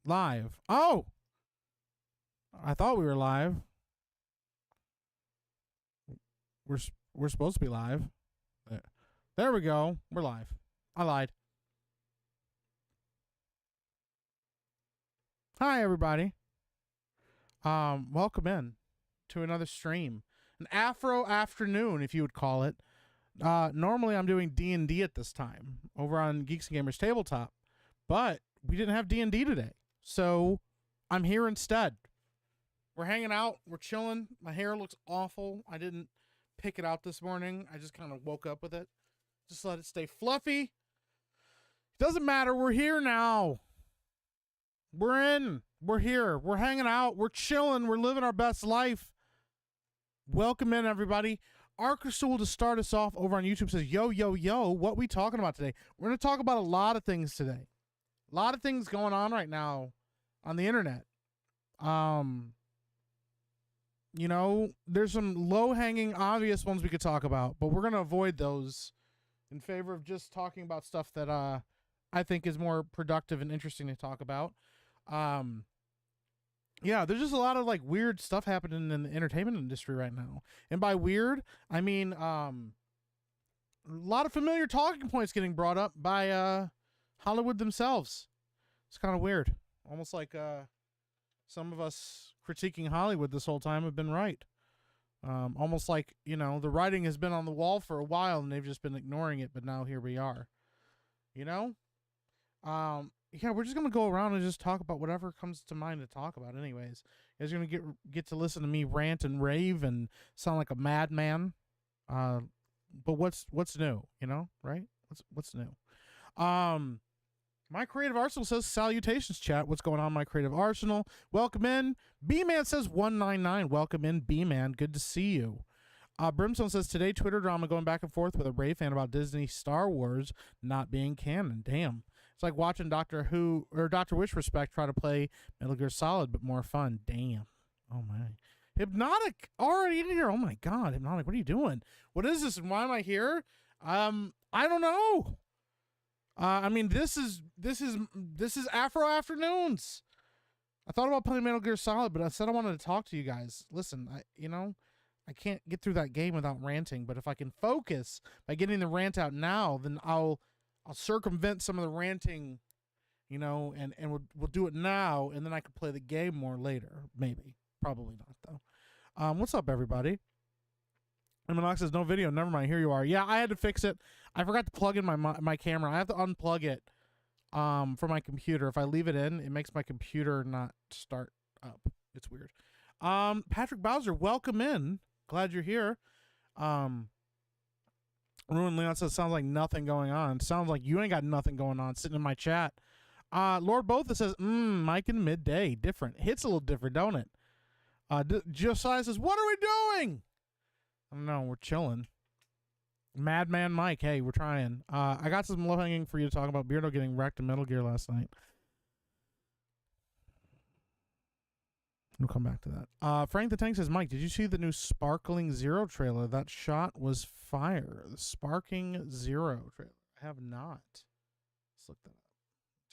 Live. Oh! I thought we were live. We're supposed to be live. There we go. We're live. I lied. Hi, everybody. Welcome in to another stream. An Afro afternoon, if you would call it. Normally, I'm doing D&D at this time over on Geeks and Gamers Tabletop, but we didn't have D&D today, so I'm here instead. We're hanging out. We're chilling. My hair looks awful. I didn't pick it out this morning. I just kind of woke up with it. Just let it stay fluffy. Doesn't matter. We're here now. We're in. We're here. We're hanging out. We're chilling. We're living our best life. Welcome in, everybody. Arcasul to start us off over on YouTube says, yo, yo, yo, what we talking about today? We're going to talk about a lot of things today. A lot of things going on right now on the internet. You know, there's some low-hanging, obvious ones we could talk about, but we're going to avoid those in favor of just talking about stuff that I think is more productive and interesting to talk about. Yeah, there's just a lot of like weird stuff happening in the entertainment industry right now. And by weird, I mean a lot of familiar talking points getting brought up by Hollywood themselves. It's kind of weird. Almost like some of us critiquing Hollywood this whole time have been right. Almost like, you know, the writing has been on the wall for a while and they've just been ignoring it, but now here we are. You know? Yeah, we're just going to go around and just talk about whatever comes to mind to talk about anyways. You guys are going to get to listen to me rant and rave and sound like a madman. But what's new, you know, right? What's new? My Creative Arsenal says, salutations, chat. What's going on, My Creative Arsenal? Welcome in. B-Man says 199. Welcome in, B-Man. Good to see you. Brimstone says, today Twitter drama going back and forth with a Ray fan about Disney Star Wars not being canon. Damn. It's like watching Doctor Who or Dr. Wishrespect try to play Metal Gear Solid, but more fun. Damn. Oh, my. Hypnotic already in here. Oh, my God. Hypnotic, what are you doing? What is this, and why am I here? I don't know. I mean, this is Afro Afternoons. I thought about playing Metal Gear Solid, but I said I wanted to talk to you guys. Listen, I can't get through that game without ranting, but if I can focus by getting the rant out now, then I'll circumvent some of the ranting, you know, and we'll do it now, and then I can play the game more later. Maybe. Probably not, though. What's up, everybody? And Minox says, no video. Never mind. Here you are. Yeah, I had to fix it. I forgot to plug in my camera. I have to unplug it for my computer. If I leave it in, it makes my computer not start up. It's weird. Patrick Bowser, welcome in. Glad you're here. Ruin Leon says, sounds like nothing going on. Sounds like you ain't got nothing going on sitting in my chat. Lord Botha says, Mike in midday. Different. Hits a little different, don't it? Josiah says, what are we doing? I don't know. We're chilling. Madman Mike, hey, we're trying. I got some low-hanging for you to talk about. Beardo getting wrecked in Metal Gear last night. We'll come back to that. Frank the Tank says, Mike, did you see the new Sparkling Zero trailer? That shot was fire. The Sparking Zero trailer. I have not. Let's look that up.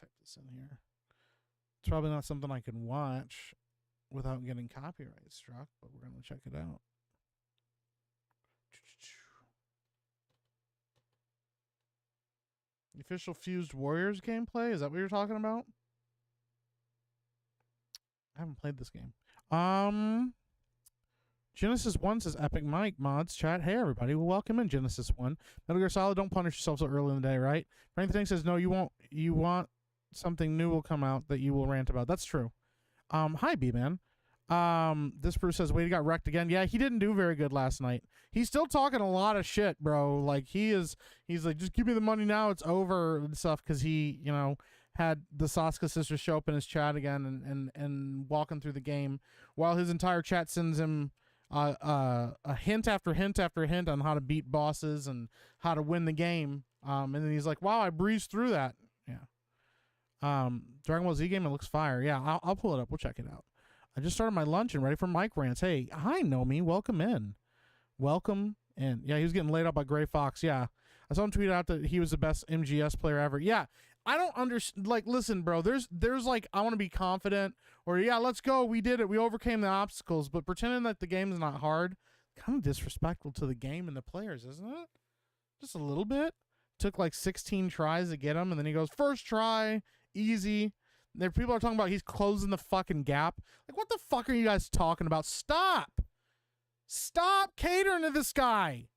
Type this in here. It's probably not something I can watch without getting copyright struck, but we're going to check it out. The official Fused Warriors gameplay? Is that what you're talking about? I haven't played this game. Genesis 1 says, Epic Mike mods chat. Hey, everybody. Well, welcome in, Genesis 1. Metal Gear Solid, don't punish yourself so early in the day, right? Frank the Tank says, no, you won't. You want something new will come out that you will rant about. That's true. Hi, B-Man. This Bruce says, wait, he got wrecked again. Yeah, he didn't do very good last night. He's still talking a lot of shit, bro. Like, he's like, just give me the money now, it's over and stuff, because he, you know, had the Sasuke sisters show up in his chat again and walking through the game while his entire chat sends him a hint after hint after hint on how to beat bosses and how to win the game. And then he's like, wow, I breezed through that. Yeah. Dragon Ball Z game, it looks fire. Yeah, I'll pull it up. We'll check it out. I just started my lunch and ready for Mike Rants. Hey, hi, Nomi. Welcome in. Welcome in. Yeah, he was getting laid up by Gray Fox. Yeah. I saw him tweet out that he was the best MGS player ever. Yeah. I don't understand. Like, listen, bro. There's like, I want to be confident, or yeah, let's go. We did it. We overcame the obstacles. But pretending that the game is not hard, kind of disrespectful to the game and the players, isn't it? Just a little bit. Took like 16 tries to get him, and then he goes first try, easy. There, people are talking about he's closing the fucking gap. Like, what the fuck are you guys talking about? Stop catering to this guy.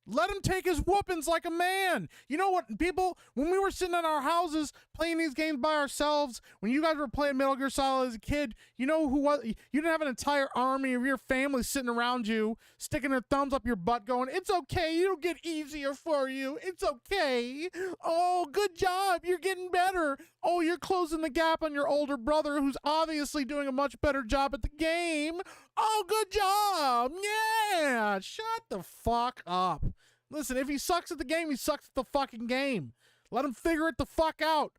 Let him take his whoopings like a man. You know what, people, when we were sitting in our houses playing these games by ourselves, when you guys were playing Metal Gear Solid as a kid, you know who was, you didn't have an entire army of your family sitting around you, sticking their thumbs up your butt going, it's okay, it'll get easier for you. It's okay. Oh, good job. You're getting better. Oh, you're closing the gap on your older brother who's obviously doing a much better job at the game. Oh, good job. Yeah. Shut the fuck up. Listen, if he sucks at the game, he sucks at the fucking game. Let him figure it the fuck out.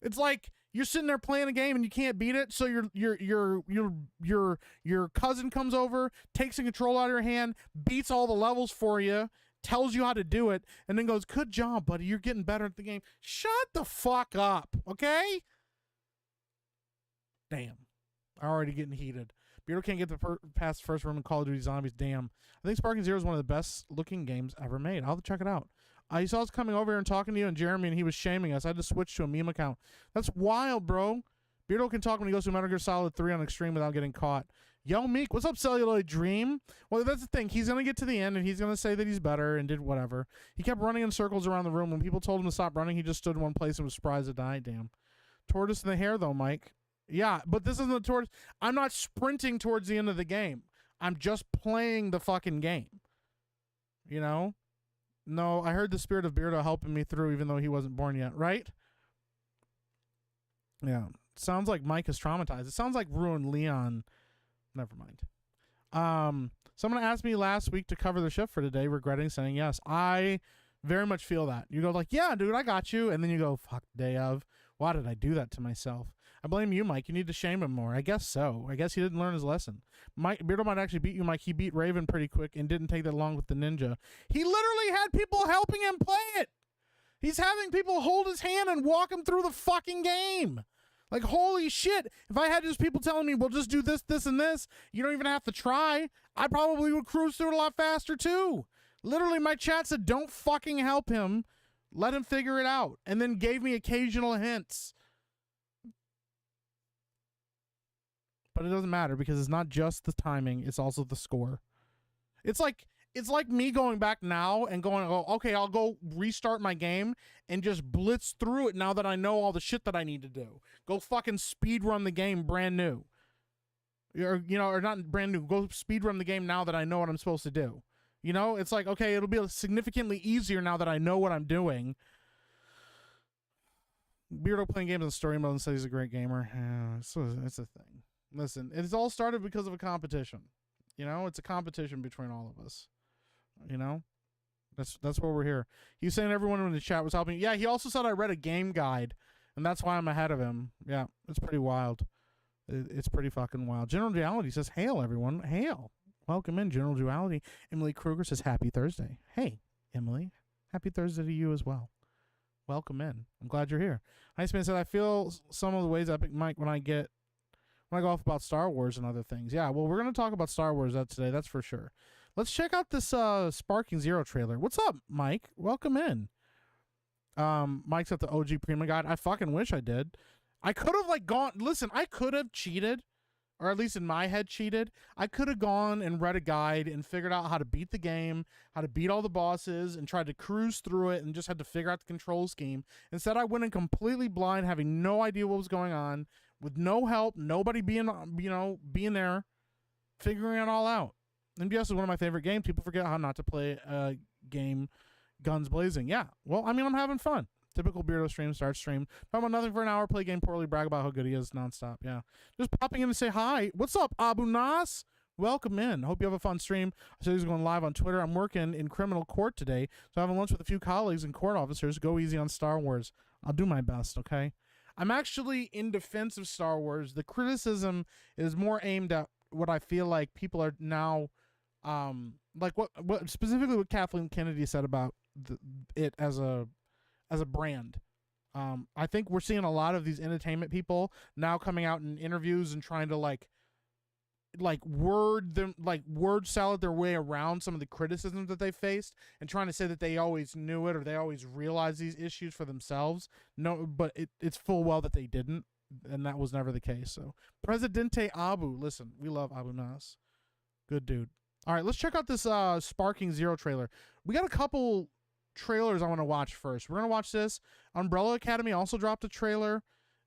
It's like you're sitting there playing a game and you can't beat it, so your cousin comes over, takes the control out of your hand, beats all the levels for you, tells you how to do it, and then goes, "Good job, buddy. You're getting better at the game." Shut the fuck up, okay? Damn. I'm already getting heated. Beardo can't get past the first room in Call of Duty Zombies. Damn. I think Sparking Zero is one of the best looking games ever made. I'll have to check it out. He saw us coming over here and talking to you and Jeremy, and he was shaming us. I had to switch to a meme account. That's wild, bro. Beardo can talk when he goes to Metal Gear Solid 3 on Extreme without getting caught. Yo, Meek, what's up, Celluloid Dream? Well, that's the thing. He's going to get to the end, and he's going to say that he's better and did whatever. He kept running in circles around the room. When people told him to stop running, he just stood in one place and was surprised to die. Damn. Tortoise in the hair, though, Mike. Yeah, but this isn't the tortoise. I'm not sprinting towards the end of the game. I'm just playing the fucking game. You know? No, I heard the spirit of Beardo helping me through even though he wasn't born yet, right? Yeah. Sounds like Mike is traumatized. It sounds like Ruined Leon. Never mind. Someone asked me last week to cover the shift for today, regretting saying yes. I very much feel that. You go like, yeah, dude, I got you. And then you go, fuck, day of. Why did I do that to myself? I blame you, Mike. You need to shame him more. I guess so. I guess he didn't learn his lesson. Beardo might actually beat you, Mike. He beat Raven pretty quick and didn't take that long with the ninja. He literally had people helping him play it. He's having people hold his hand and walk him through the fucking game. Like, holy shit. If I had just people telling me, well, just do this, this, and this, you don't even have to try, I probably would cruise through it a lot faster, too. Literally, my chat said, don't fucking help him. Let him figure it out. And then gave me occasional hints. But it doesn't matter because it's not just the timing, it's also the score. It's like me going back now and going, oh, okay, I'll go restart my game and just blitz through it now that I know all the shit that I need to do. Go fucking speed run the game brand new. Or, you know, or not brand new. Go speed run the game now that I know what I'm supposed to do. You know, it's like, okay, it'll be significantly easier now that I know what I'm doing. Beardo playing games in story mode and says he's a great gamer. Yeah, it's a thing. Listen, it's all started because of a competition. You know, it's a competition between all of us. You know, that's why we're here. He's saying everyone in the chat was helping. Yeah, he also said I read a game guide, and that's why I'm ahead of him. Yeah, it's pretty wild. It's pretty fucking wild. General Duality says, hail, everyone. Hail. Welcome in, General Duality. Emily Kruger says, happy Thursday. Hey, Emily. Happy Thursday to you as well. Welcome in. I'm glad you're here. Iceman said, I feel some of the ways Epic Mike when I go off about Star Wars and other things. Yeah, well, we're going to talk about Star Wars today, that's for sure. Let's check out this Sparking Zero trailer. What's up, Mike? Welcome in. Mike's at the OG Prima Guide. I fucking wish I did. I could have, listen, I could have cheated, or at least in my head cheated. I could have gone and read a guide and figured out how to beat the game, how to beat all the bosses, and tried to cruise through it and just had to figure out the control scheme. Instead, I went in completely blind, having no idea what was going on, with no help, nobody being there, figuring it all out. MBS is one of my favorite games. People forget how not to play a game guns blazing. Yeah, well, I mean, I'm having fun. Typical Beardo stream, start stream. Talk about nothing for an hour, play game poorly, brag about how good he is nonstop. Yeah. Just popping in to say hi. What's up, Abu Nas? Welcome in. Hope you have a fun stream. I said he's going live on Twitter. I'm working in criminal court today, so I'm having lunch with a few colleagues and court officers. Go easy on Star Wars. I'll do my best, okay? I'm actually in defense of Star Wars. The criticism is more aimed at what I feel like people are now, like what specifically what Kathleen Kennedy said about it as a as a brand. I think we're seeing a lot of these entertainment people now coming out in interviews and trying to like word salad their way around some of the criticisms that they faced and trying to say that they always knew it or they always realized these issues for themselves. No, but it's full well that they didn't, and that was never the case. So Presidente Abu, listen, we love Abu Nas. Good dude. All right, let's check out this Sparking Zero trailer. We got a couple trailers I want to watch first. We're going to watch this. Umbrella Academy also dropped a trailer.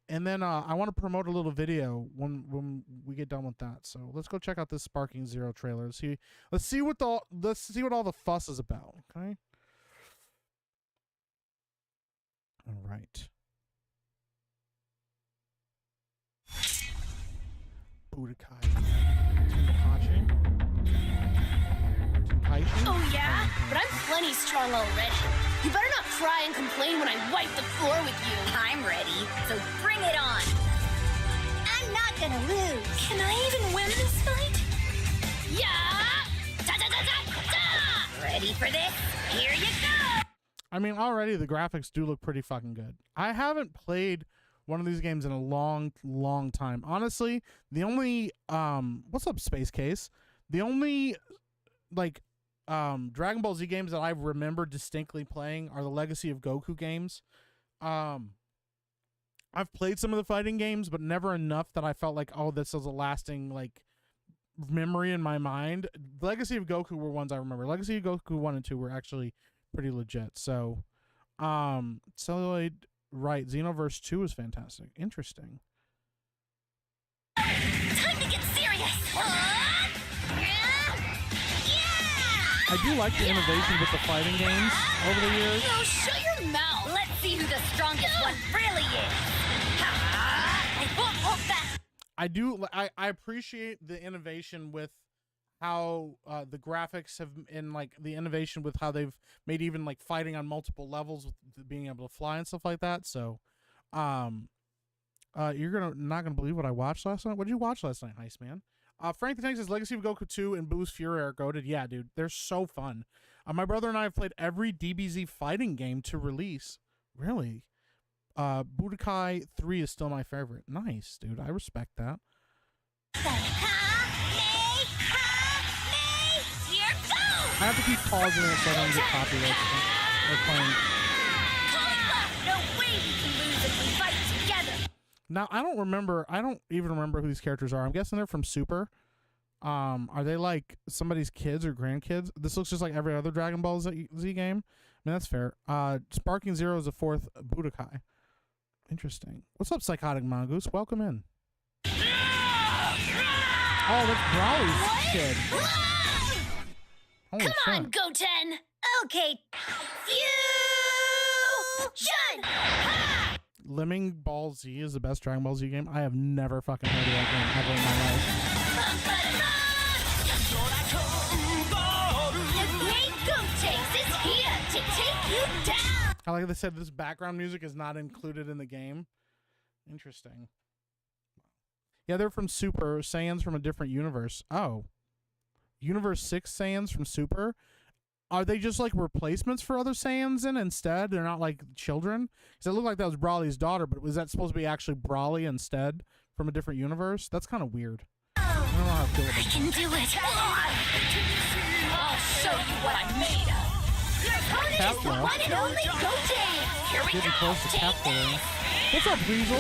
And then I want to promote a little video when we get done with that. So let's go check out this Sparking Zero trailer. Let's see what all the fuss is about. Okay. All right. Budokai. Oh yeah? But I'm plenty strong already. You better not cry and complain when I wipe the floor with you. I'm ready, so bring it on. I'm not gonna lose. Can I even win this fight? Yeah! Da da da da da! Ready for this? Here you go! I mean, already the graphics do look pretty fucking good. I haven't played one of these games in a long, long time. Honestly, the only what's up, Space Case? The only Dragon Ball Z games that I remember distinctly playing are the Legacy of Goku games. I've played some of the fighting games, but never enough that I felt like, oh, this is a lasting memory in my mind. Legacy of Goku were ones I remember. Legacy of Goku 1 and 2 were actually pretty legit. So, Celluloid, right, Xenoverse 2 is fantastic. Interesting. Time to get serious! I do like the innovation with the fighting games over the years. No, shut your mouth! Let's see who the strongest one really is. I won't hold back! I appreciate the innovation with how the graphics have, and the innovation with how they've made even fighting on multiple levels with being able to fly and stuff like that. So, you're not gonna believe what I watched last night. What did you watch last night, Heist Man? Frank the Tank says Legacy of Goku 2 and Boo's Fury are goated. Yeah, dude, they're so fun. My brother and I have played every DBZ fighting game to release. Really? Budokai 3 is still my favorite. Nice, dude. I respect that. I have to keep pausing it so I don't get copyright. No way we can lose if we fight together. Now, I don't even remember who these characters are. I'm guessing they're from Super. Are they somebody's kids or grandkids? This looks just like every other Dragon Ball Z game. I mean, that's fair. Sparking Zero is the fourth Budokai. Interesting. What's up, Psychotic Mongoose? Welcome in. Oh, that's Brawly's kid. Holy Come shit. on, Goten! Okay. Fusion! Lemming Ball Z is the best Dragon Ball Z game. I have never fucking heard of that game ever in my life. The Great Gotenks is here to take you down! I like they said this background music is not included in the game. Interesting. Yeah, they're from Super. Saiyans from a different universe. Oh. Universe 6 Saiyans from Super? Are they just replacements for other Saiyans instead? They're not children? Because it looked like that was Brawly's daughter, but was that supposed to be actually Brawly instead from a different universe? That's kind of weird. I don't know how I feel about I can do it! I'll show you what I'm made of! Your opponent is the one and only Goten! Here we Getting go! close to Take Captain. this! What's up, Weasel?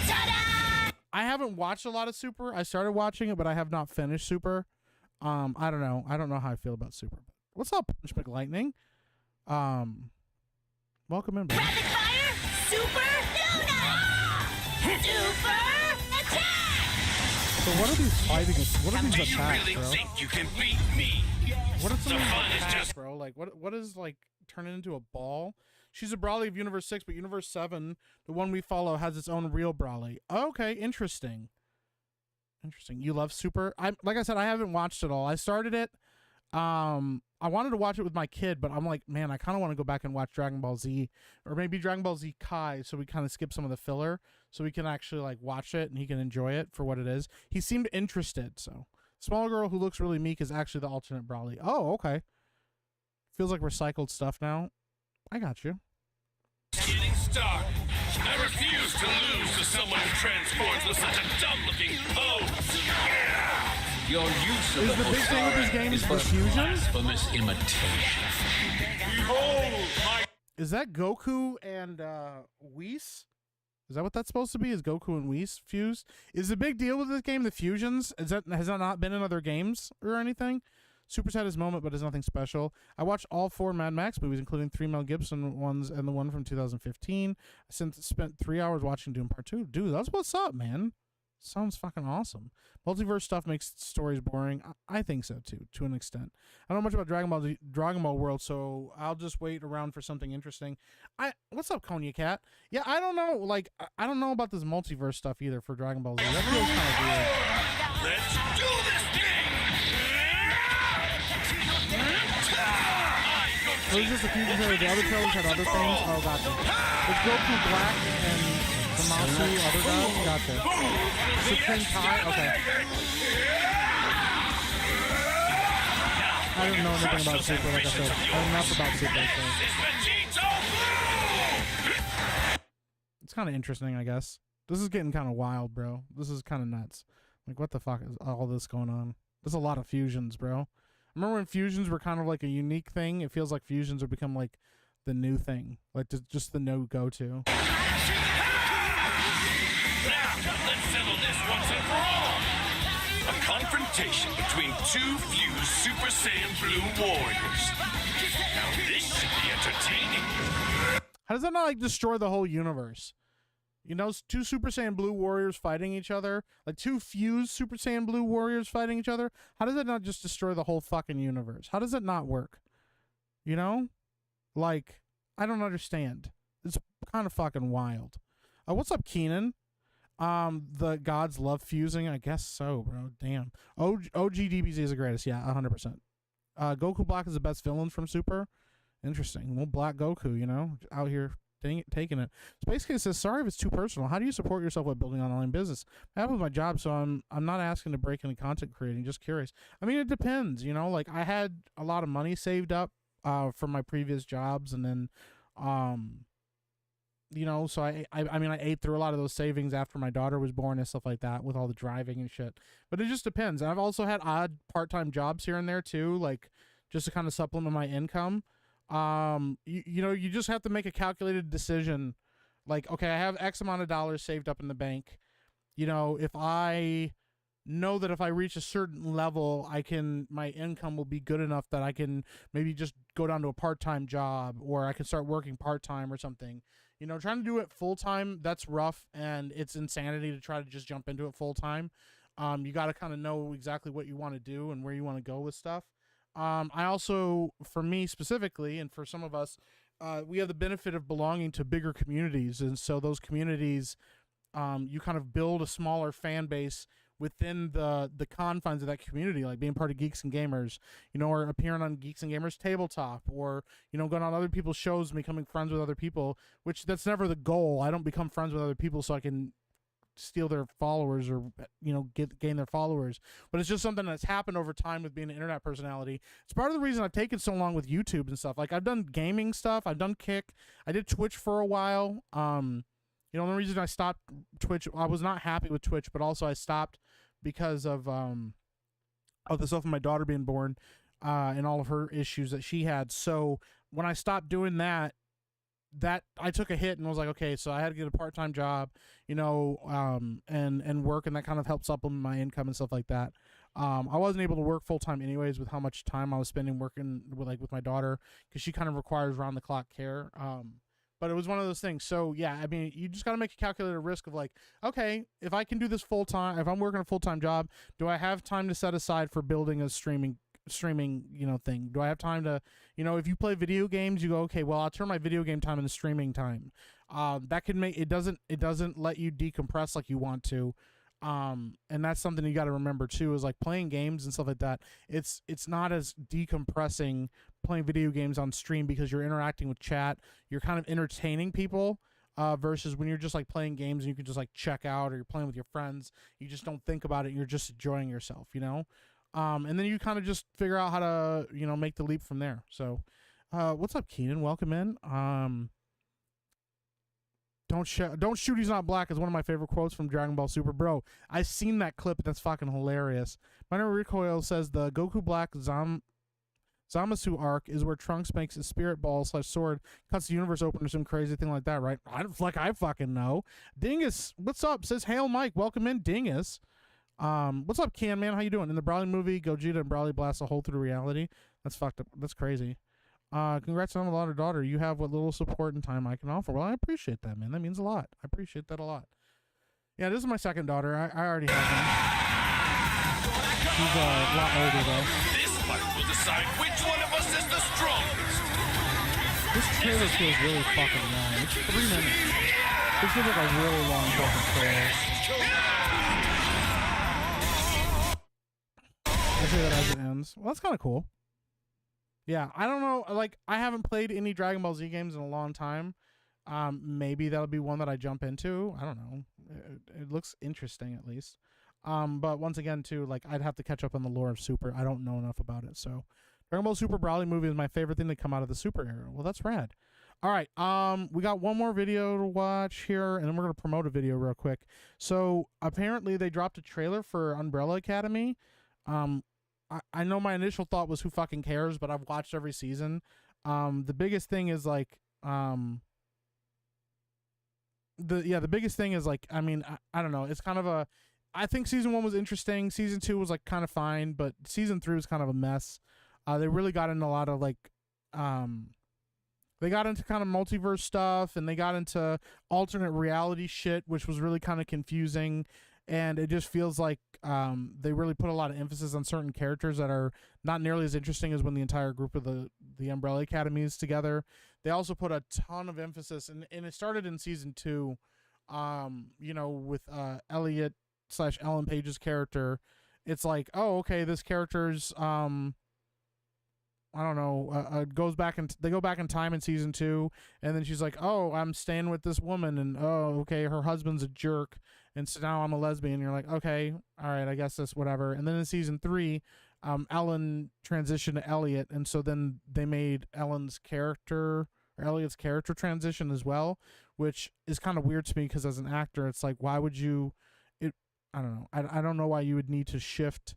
Ta-da! I haven't watched a lot of Super. I started watching it, but I have not finished Super. I don't know. I don't know how I feel about Super. What's up, Punch McLightning? Welcome in, buddy. Rapid fire! Super Luna! Super attack! So what are these fighting? What are these Do you attacks, really bro? think you can beat me? What are some of The these fun is attacks, just- bro? What is turning into a ball? She's a Brawly of Universe 6, but Universe 7, the one we follow, has its own real Brawly. Okay, interesting. Interesting. You love Super? Like I said, I haven't watched it all. I started it. I wanted to watch it with my kid, but I'm like, man, I kind of want to go back and watch Dragon Ball Z, or maybe Dragon Ball Z Kai, so we kind of skip some of the filler, so we can actually watch it and he can enjoy it for what it is. He seemed interested. So, small girl who looks really meek is actually the alternate Brawly. Oh, okay. Feels like recycled stuff now. I got you. started. I refuse to lose to someone who transforms with such a dumb-looking pose. Your use of Is the big thing with this game is the fusion? blasphemous imitation. Behold my... Is that Goku and Whis? Is that what that's supposed to be? Is Goku and Whis fused? Is the big deal with this game the fusions? Has that not been in other games or anything? Super's had his moment, but it's nothing special. I watched all 4 Mad Max movies, including 3 Mel Gibson ones and the one from 2015. I spent 3 hours watching Doom Part 2. Dude, that's what's up, man. Sounds fucking awesome. Multiverse stuff makes stories boring. I think so, too, to an extent. I don't know much about Dragon Ball World, so I'll just wait around for something interesting. What's up, Konya Cat? Yeah, I don't know. Like, I don't know about this multiverse stuff either for Dragon Ball Z. That feels kind of weird. Let's do this thing! So it's just a fusion trailer. The other trailers had other things. Oh, gotcha. It's Goku Black and the Masu other guy. Gotcha. Supreme Kai. Okay. I don't know anything about Super, like I said. I know enough about Super. So. It's kind of interesting, I guess. This is getting kind of wild, bro. This is kind of nuts. Like, what the fuck is all this going on? There's a lot of fusions, bro. Remember when fusions were kind of like a unique thing? It feels like fusions have become like the new thing, like just the no go-to. Now, let's settle this once and for all. A confrontation between 2 fused Super Saiyan Blue warriors. Now this should be entertaining. How does that not like destroy the whole universe? You know, 2 Super Saiyan Blue warriors fighting each other, like 2 fused Super Saiyan Blue warriors fighting each other. How does that not just destroy the whole fucking universe? How does it not work? You know, like, I don't understand. It's kind of fucking wild. What's up, Keenan? The gods love fusing. I guess so, bro. Damn. OG DBZ is the greatest. Yeah, 100%. Goku Black is the best villain from Super. Interesting. Well, Black Goku, you know, out here taking it. Space Kid says, sorry if it's too personal. How do you support yourself while building an online business? I have with my job, so I'm not asking to break into content creating, just curious. I mean, it depends, you know, like I had a lot of money saved up from my previous jobs, and then you know, so I mean, I ate through a lot of those savings after my daughter was born and stuff like that with all the driving and shit. But it just depends. And I've also had odd part-time jobs here and there too, like just to kind of supplement my income. You know, you just have to make a calculated decision. Like, okay, I have X amount of dollars saved up in the bank. You know, if I know that if I reach a certain level, my income will be good enough that I can maybe just go down to a part-time job, or I can start working part-time or something. You know, trying to do it full-time, that's rough, and it's insanity to try to just jump into it full-time. You got to kind of know exactly what you want to do and where you want to go with stuff. I also, for me specifically, and for some of us, we have the benefit of belonging to bigger communities. And so those communities, you kind of build a smaller fan base within the confines of that community, like being part of Geeks and Gamers, you know, or appearing on Geeks and Gamers Tabletop, or, you know, going on other people's shows and becoming friends with other people, which that's never the goal. I don't become friends with other people so I can steal their followers or, you know, gain their followers, but it's just something that's happened over time with being an internet personality. It's part of the reason I've taken so long with YouTube and stuff. Like, I've done gaming stuff, I've done Kick, I did Twitch for a while. You know, the reason I stopped Twitch, I was not happy with Twitch, but also I stopped because of the stuff of my daughter being born and all of her issues that she had. So when I stopped doing that I took a hit and was like, okay, so I had to get a part-time job, you know, and work, and that kind of helped supplement my income and stuff like that. I wasn't able to work full-time anyways with how much time I was spending working with my daughter, because she kind of requires round-the-clock care. But it was one of those things. So yeah, I mean, you just got to make a calculated risk of like, okay, if I can do this full-time, if I'm working a full-time job, do I have time to set aside for building a streaming, you know, thing? Do I have time to, you know, if you play video games, you go, okay, well, I'll turn my video game time into streaming time. That can make, it doesn't let you decompress like you want to. And that's something you got to remember too, is like playing games and stuff like that. It's not as decompressing playing video games on stream, because you're interacting with chat, you're kind of entertaining people, versus when you're just like playing games and you can just like check out, or you're playing with your friends, you just don't think about it and you're just enjoying yourself, you know? And then you kind of just figure out how to, you know, make the leap from there. So, what's up, Keenan? Welcome in. Don't shoot, he's not black is one of my favorite quotes from Dragon Ball Super. Bro, I seen that clip. That's fucking hilarious. Minor Recoil says the Goku Black Zamasu arc is where Trunks makes his spirit ball / sword, cuts the universe open or some crazy thing like that, right? I fucking know. Dingus, what's up? Says Hail Mike, welcome in, Dingus. What's up, Can Man? How you doing? In the Broly movie, Gogeta and Broly blast a hole through reality. That's fucked up. That's crazy. Congrats on a lot of daughter. You have what little support and time I can offer. Well, I appreciate that, man. That means a lot. I appreciate that a lot. Yeah, this is my second daughter. I already have one. She's a lot older though. This fight will decide which one of us is the strongest. This trailer feels really fucking long. It's 3 minutes. This feels like a really long fucking trailer. I say that as it ends. Well, that's kind of cool. Yeah, I don't know. Like, I haven't played any Dragon Ball Z games in a long time. Maybe that'll be one that I jump into. I don't know. It looks interesting, at least. But once again, too, like, I'd have to catch up on the lore of Super. I don't know enough about it. So, Dragon Ball Super Broly movie is my favorite thing to come out of the Super era. Well, that's rad. All right, we got one more video to watch here, and then we're going to promote a video real quick. So, apparently, they dropped a trailer for Umbrella Academy. I know my initial thought was who fucking cares, but I've watched every season. The biggest thing is like, the biggest thing is like, I mean, I don't know. It's kind of a, I think season 1 was interesting. Season 2 was like kind of fine, but season 3 was kind of a mess. They really got into a lot of like, they got into kind of multiverse stuff, and they got into alternate reality shit, which was really kind of confusing. And it just feels like they really put a lot of emphasis on certain characters that are not nearly as interesting as when the entire group of the Umbrella Academy is together. They also put a ton of emphasis, and it started in season 2, you know, with Elliot / Ellen Page's character. It's like, oh, okay, this character's I don't know, goes back and they go back in time in season 2, and then she's like, oh, I'm staying with this woman, and oh, okay, her husband's a jerk, and so now I'm a lesbian. And you're like, okay, all right, I guess that's whatever. And then in season 3, Ellen transitioned to Elliot, and so then they made Elliot's character transition as well, which is kind of weird to me because as an actor, it's like, why would you? I don't know. I don't know why you would need to shift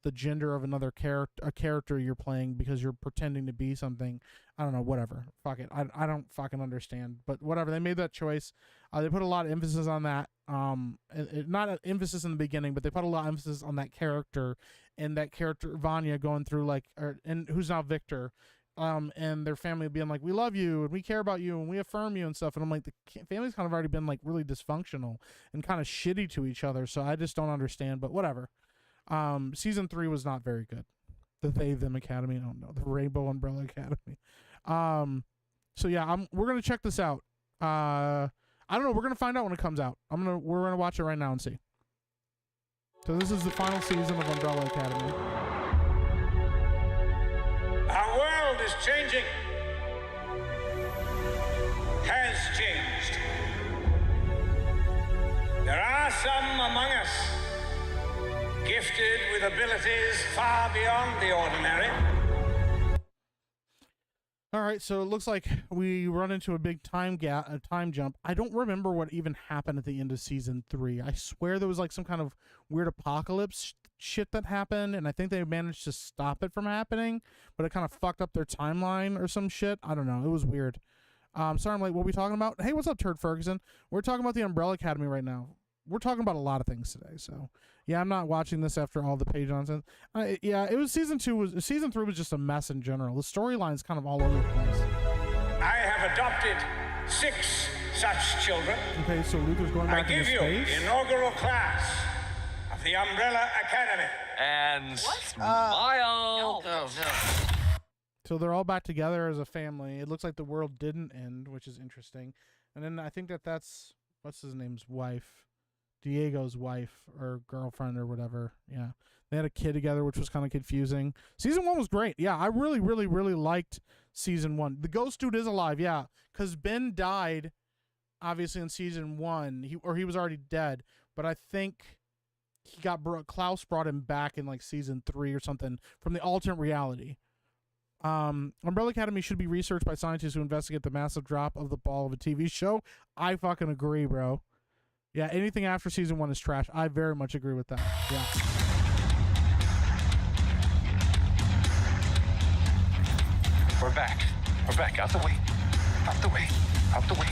the gender of another character you're playing because you're pretending to be something. I don't know, whatever. Fuck it. I don't fucking understand. But whatever. They made that choice. They put a lot of emphasis on that. Not an emphasis in the beginning, but they put a lot of emphasis on that character, and that character Vanya going through like, and who's now Victor, and their family being like, we love you and we care about you and we affirm you and stuff. And I'm like, the family's kind of already been like really dysfunctional and kind of shitty to each other. So I just don't understand, but whatever. Season 3 was not very good. The They Them Academy, I don't know, the Rainbow Umbrella Academy. So yeah, we're gonna check this out. I don't know, we're gonna find out when it comes out. We're gonna watch it right now and see. So this is the final season of Umbrella Academy. Our world is changing. Has changed. There are some among us gifted with abilities far beyond the ordinary. All right, so it looks like we run into a big time jump. I don't remember what even happened at the end of season 3. I swear there was like some kind of weird apocalypse shit that happened, and I think they managed to stop it from happening, but it kind of fucked up their timeline or some shit. I don't know. It was weird. Sorry, I'm like, what are we talking about? Hey, what's up, Turd Ferguson? We're talking about the Umbrella Academy right now. We're talking about a lot of things today, so yeah, I'm not watching this after all the page nonsense. Yeah, it was season 3 was just a mess in general. The storyline's kind of all over the place. I have adopted 6 such children. Okay, so Luther's going back into space. I give you the inaugural class of the Umbrella Academy. And No. smile. No. So they're all back together as a family. It looks like the world didn't end, which is interesting. And then I think that's what's his name's wife. Diego's wife or girlfriend or whatever. Yeah. They had a kid together, which was kind of confusing. Season 1 was great. Yeah, I really, really, really liked season 1. The ghost dude is alive, yeah. Because Ben died, obviously, in season 1. He was already dead. But I think Klaus brought him back in like season 3 or something from the alternate reality. Umbrella Academy should be researched by scientists who investigate the massive drop of the ball of a TV show. I fucking agree, bro. Yeah, anything after season 1 is trash. I very much agree with that. Yeah. We're back. We're back. Out the way. Out the way. Out the way.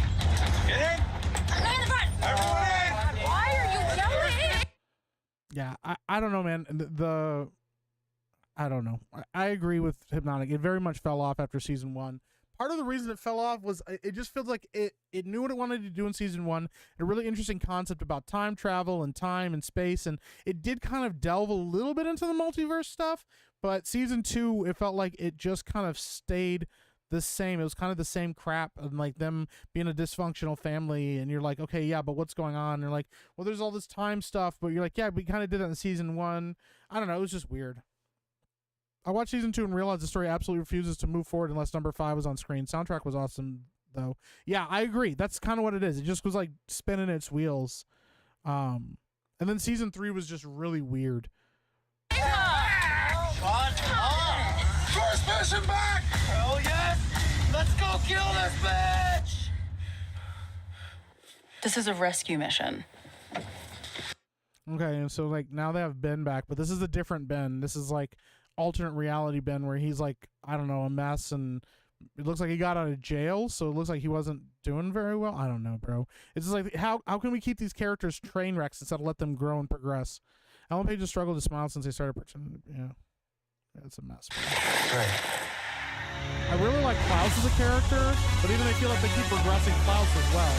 Get in. I'm in the front. Everyone in. Why are you yelling? Yeah, I don't know, man. I don't know. I agree with Hypnotic. It very much fell off after season 1. Part of the reason it fell off was it just feels like it knew what it wanted to do in season 1. A really interesting concept about time travel and time and space, and it did kind of delve a little bit into the multiverse stuff, but season 2, it felt like it just kind of stayed the same. It was kind of the same crap, and like them being a dysfunctional family, and you're like, okay, yeah, but what's going on? And you're like, well, there's all this time stuff, but you're like, yeah, we kind of did that in season 1. I don't know, it was just weird. I watched season 2 and realized the story absolutely refuses to move forward unless number 5 was on screen. Soundtrack was awesome, though. Yeah, I agree. That's kind of what it is. It just was like spinning its wheels. And then season 3 was just really weird. Shut up! First person back! Hell yes! Let's go kill this bitch! This is a rescue mission. Okay, and so like now they have Ben back, but this is a different Ben. This is like alternate reality Ben, where he's like, I don't know, a mess, and it looks like he got out of jail, so it looks like he wasn't doing very well. I don't know, bro. It's just like, how can we keep these characters train wrecks instead of let them grow and progress? Ellen Page has struggled to smile since they started pretending. Yeah, it's a mess, bro. Right. I really like Klaus as a character, but even I feel like they keep progressing Klaus as well.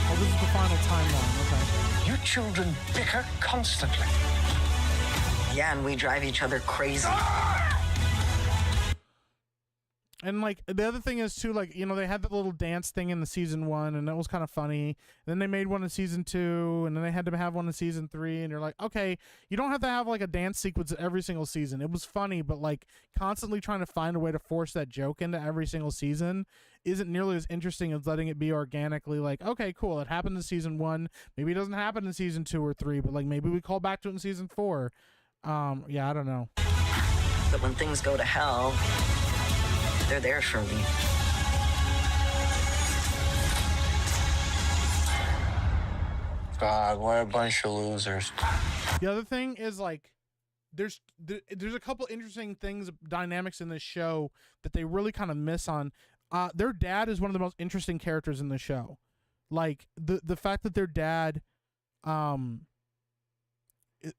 Oh, this is the final timeline. Okay. You children bicker constantly. Yeah, and we drive each other crazy. And like the other thing is too, like, you know, they had the little dance thing in the season 1, and that was kind of funny. Then they made one in season 2, and then they had to have one in season 3, and you're like, okay, you don't have to have like a dance sequence every single season. It was funny, but like constantly trying to find a way to force that joke into every single season isn't nearly as interesting as letting it be organically. Like, okay, cool, it happened in season 1. Maybe it doesn't happen in season 2 or 3, but like maybe we call back to it in season 4. Yeah, I don't know. But when things go to hell, they're there for me. God, we're a bunch of losers. The other thing is like there's a couple interesting things, dynamics in this show that they really kind of miss on. Their dad is one of the most interesting characters in the show. Like the fact that their dad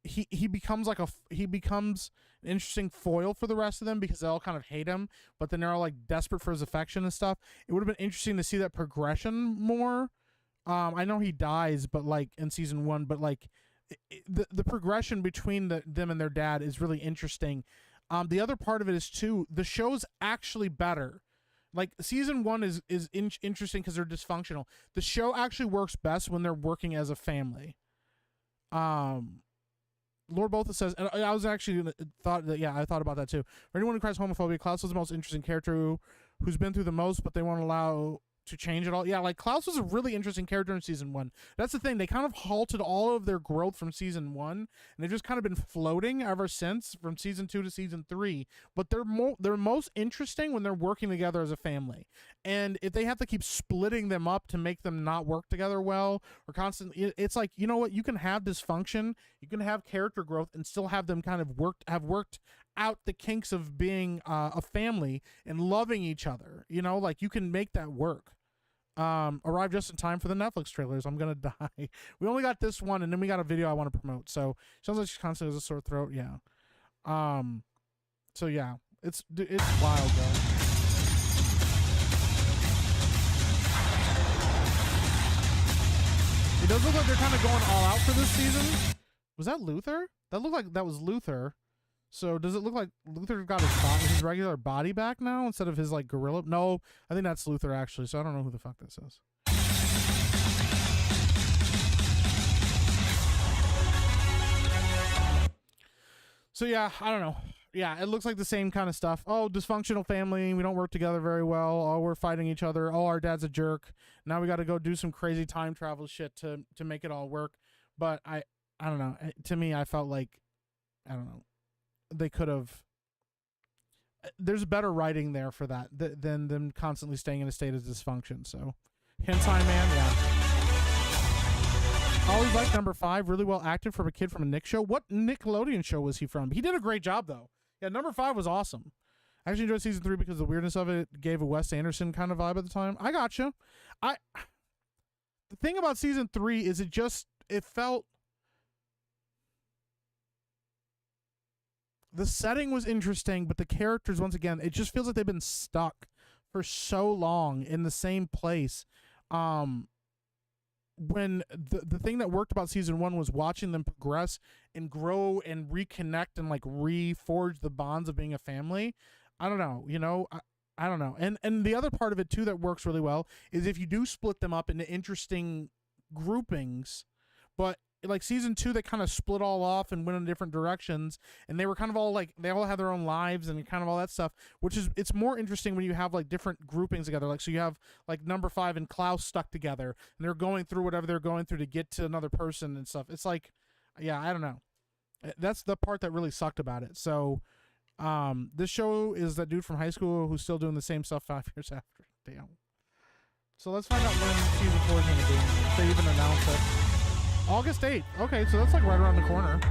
he becomes an interesting foil for the rest of them because they all kind of hate him, but then they're all like desperate for his affection and stuff. It would have been interesting to see that progression more. I know he dies, but like in season 1, but like the progression between them and their dad is really interesting. The other part of it is too, the show's actually better. Like season 1 is interesting because they're dysfunctional. The show actually works best when they're working as a family. Lord Botha says, and I was actually thought that, yeah, I thought about that too. For anyone who cries homophobia, Klaus was the most interesting character who's been through the most, but they won't allow to change it all. Yeah, like Klaus was a really interesting character in season 1. That's the thing. They kind of halted all of their growth from season 1, and they've just kind of been floating ever since from season 2 to season 3. But they're most interesting when they're working together as a family. And if they have to keep splitting them up to make them not work together well or constantly, it's like, you know what? You can have dysfunction, you can have character growth, and still have them kind of have worked out the kinks of being a family and loving each other. You know, like you can make that work. Arrived just in time for the Netflix trailers. I'm gonna die. We only got this one, and then we got a video I want to promote. So sounds like she constantly has a sore throat. Yeah. So yeah, it's wild though. It does look like they're kind of going all out for this season. Was that Luther? That looked like that was Luther. So does it look like Luther got his regular body back now instead of his like gorilla? No, I think that's Luther actually. So I don't know who the fuck this is. So yeah, I don't know. Yeah, it looks like the same kind of stuff. Oh, dysfunctional family. We don't work together very well. Oh, we're fighting each other. Oh, our dad's a jerk. Now we got to go do some crazy time travel shit to make it all work. But I don't know. To me, I felt like, I don't know. they could have. There's better writing there for that than them constantly staying in a state of dysfunction. So, Hentai Man, yeah. Always liked number 5. Really well acted from a kid from a Nick show. What Nickelodeon show was he from? He did a great job though. Yeah, number 5 was awesome. I actually enjoyed season 3 because the weirdness of it gave a Wes Anderson kind of vibe at the time. I gotcha. The thing about season 3 is it felt. The setting was interesting, but the characters, once again, it just feels like they've been stuck for so long in the same place. When the thing that worked about season 1 was watching them progress and grow and reconnect and like reforge the bonds of being a family. I don't know, I don't know. And the other part of it too that works really well is if you do split them up into interesting groupings, but like season 2 they kind of split all off and went in different directions, and they were kind of all like they all had their own lives and kind of all that stuff, which is it's more interesting when you have like different groupings together. Like so you have like number 5 and Klaus stuck together and they're going through whatever they're going through to get to another person and stuff. It's like, yeah, I don't know. That's the part that really sucked about it. So this show is that dude from high school who's still doing the same stuff 5 years after. Damn. So let's find out when season 4 is going to be. If they even announce it. August 8th. Okay, so that's like right around the corner.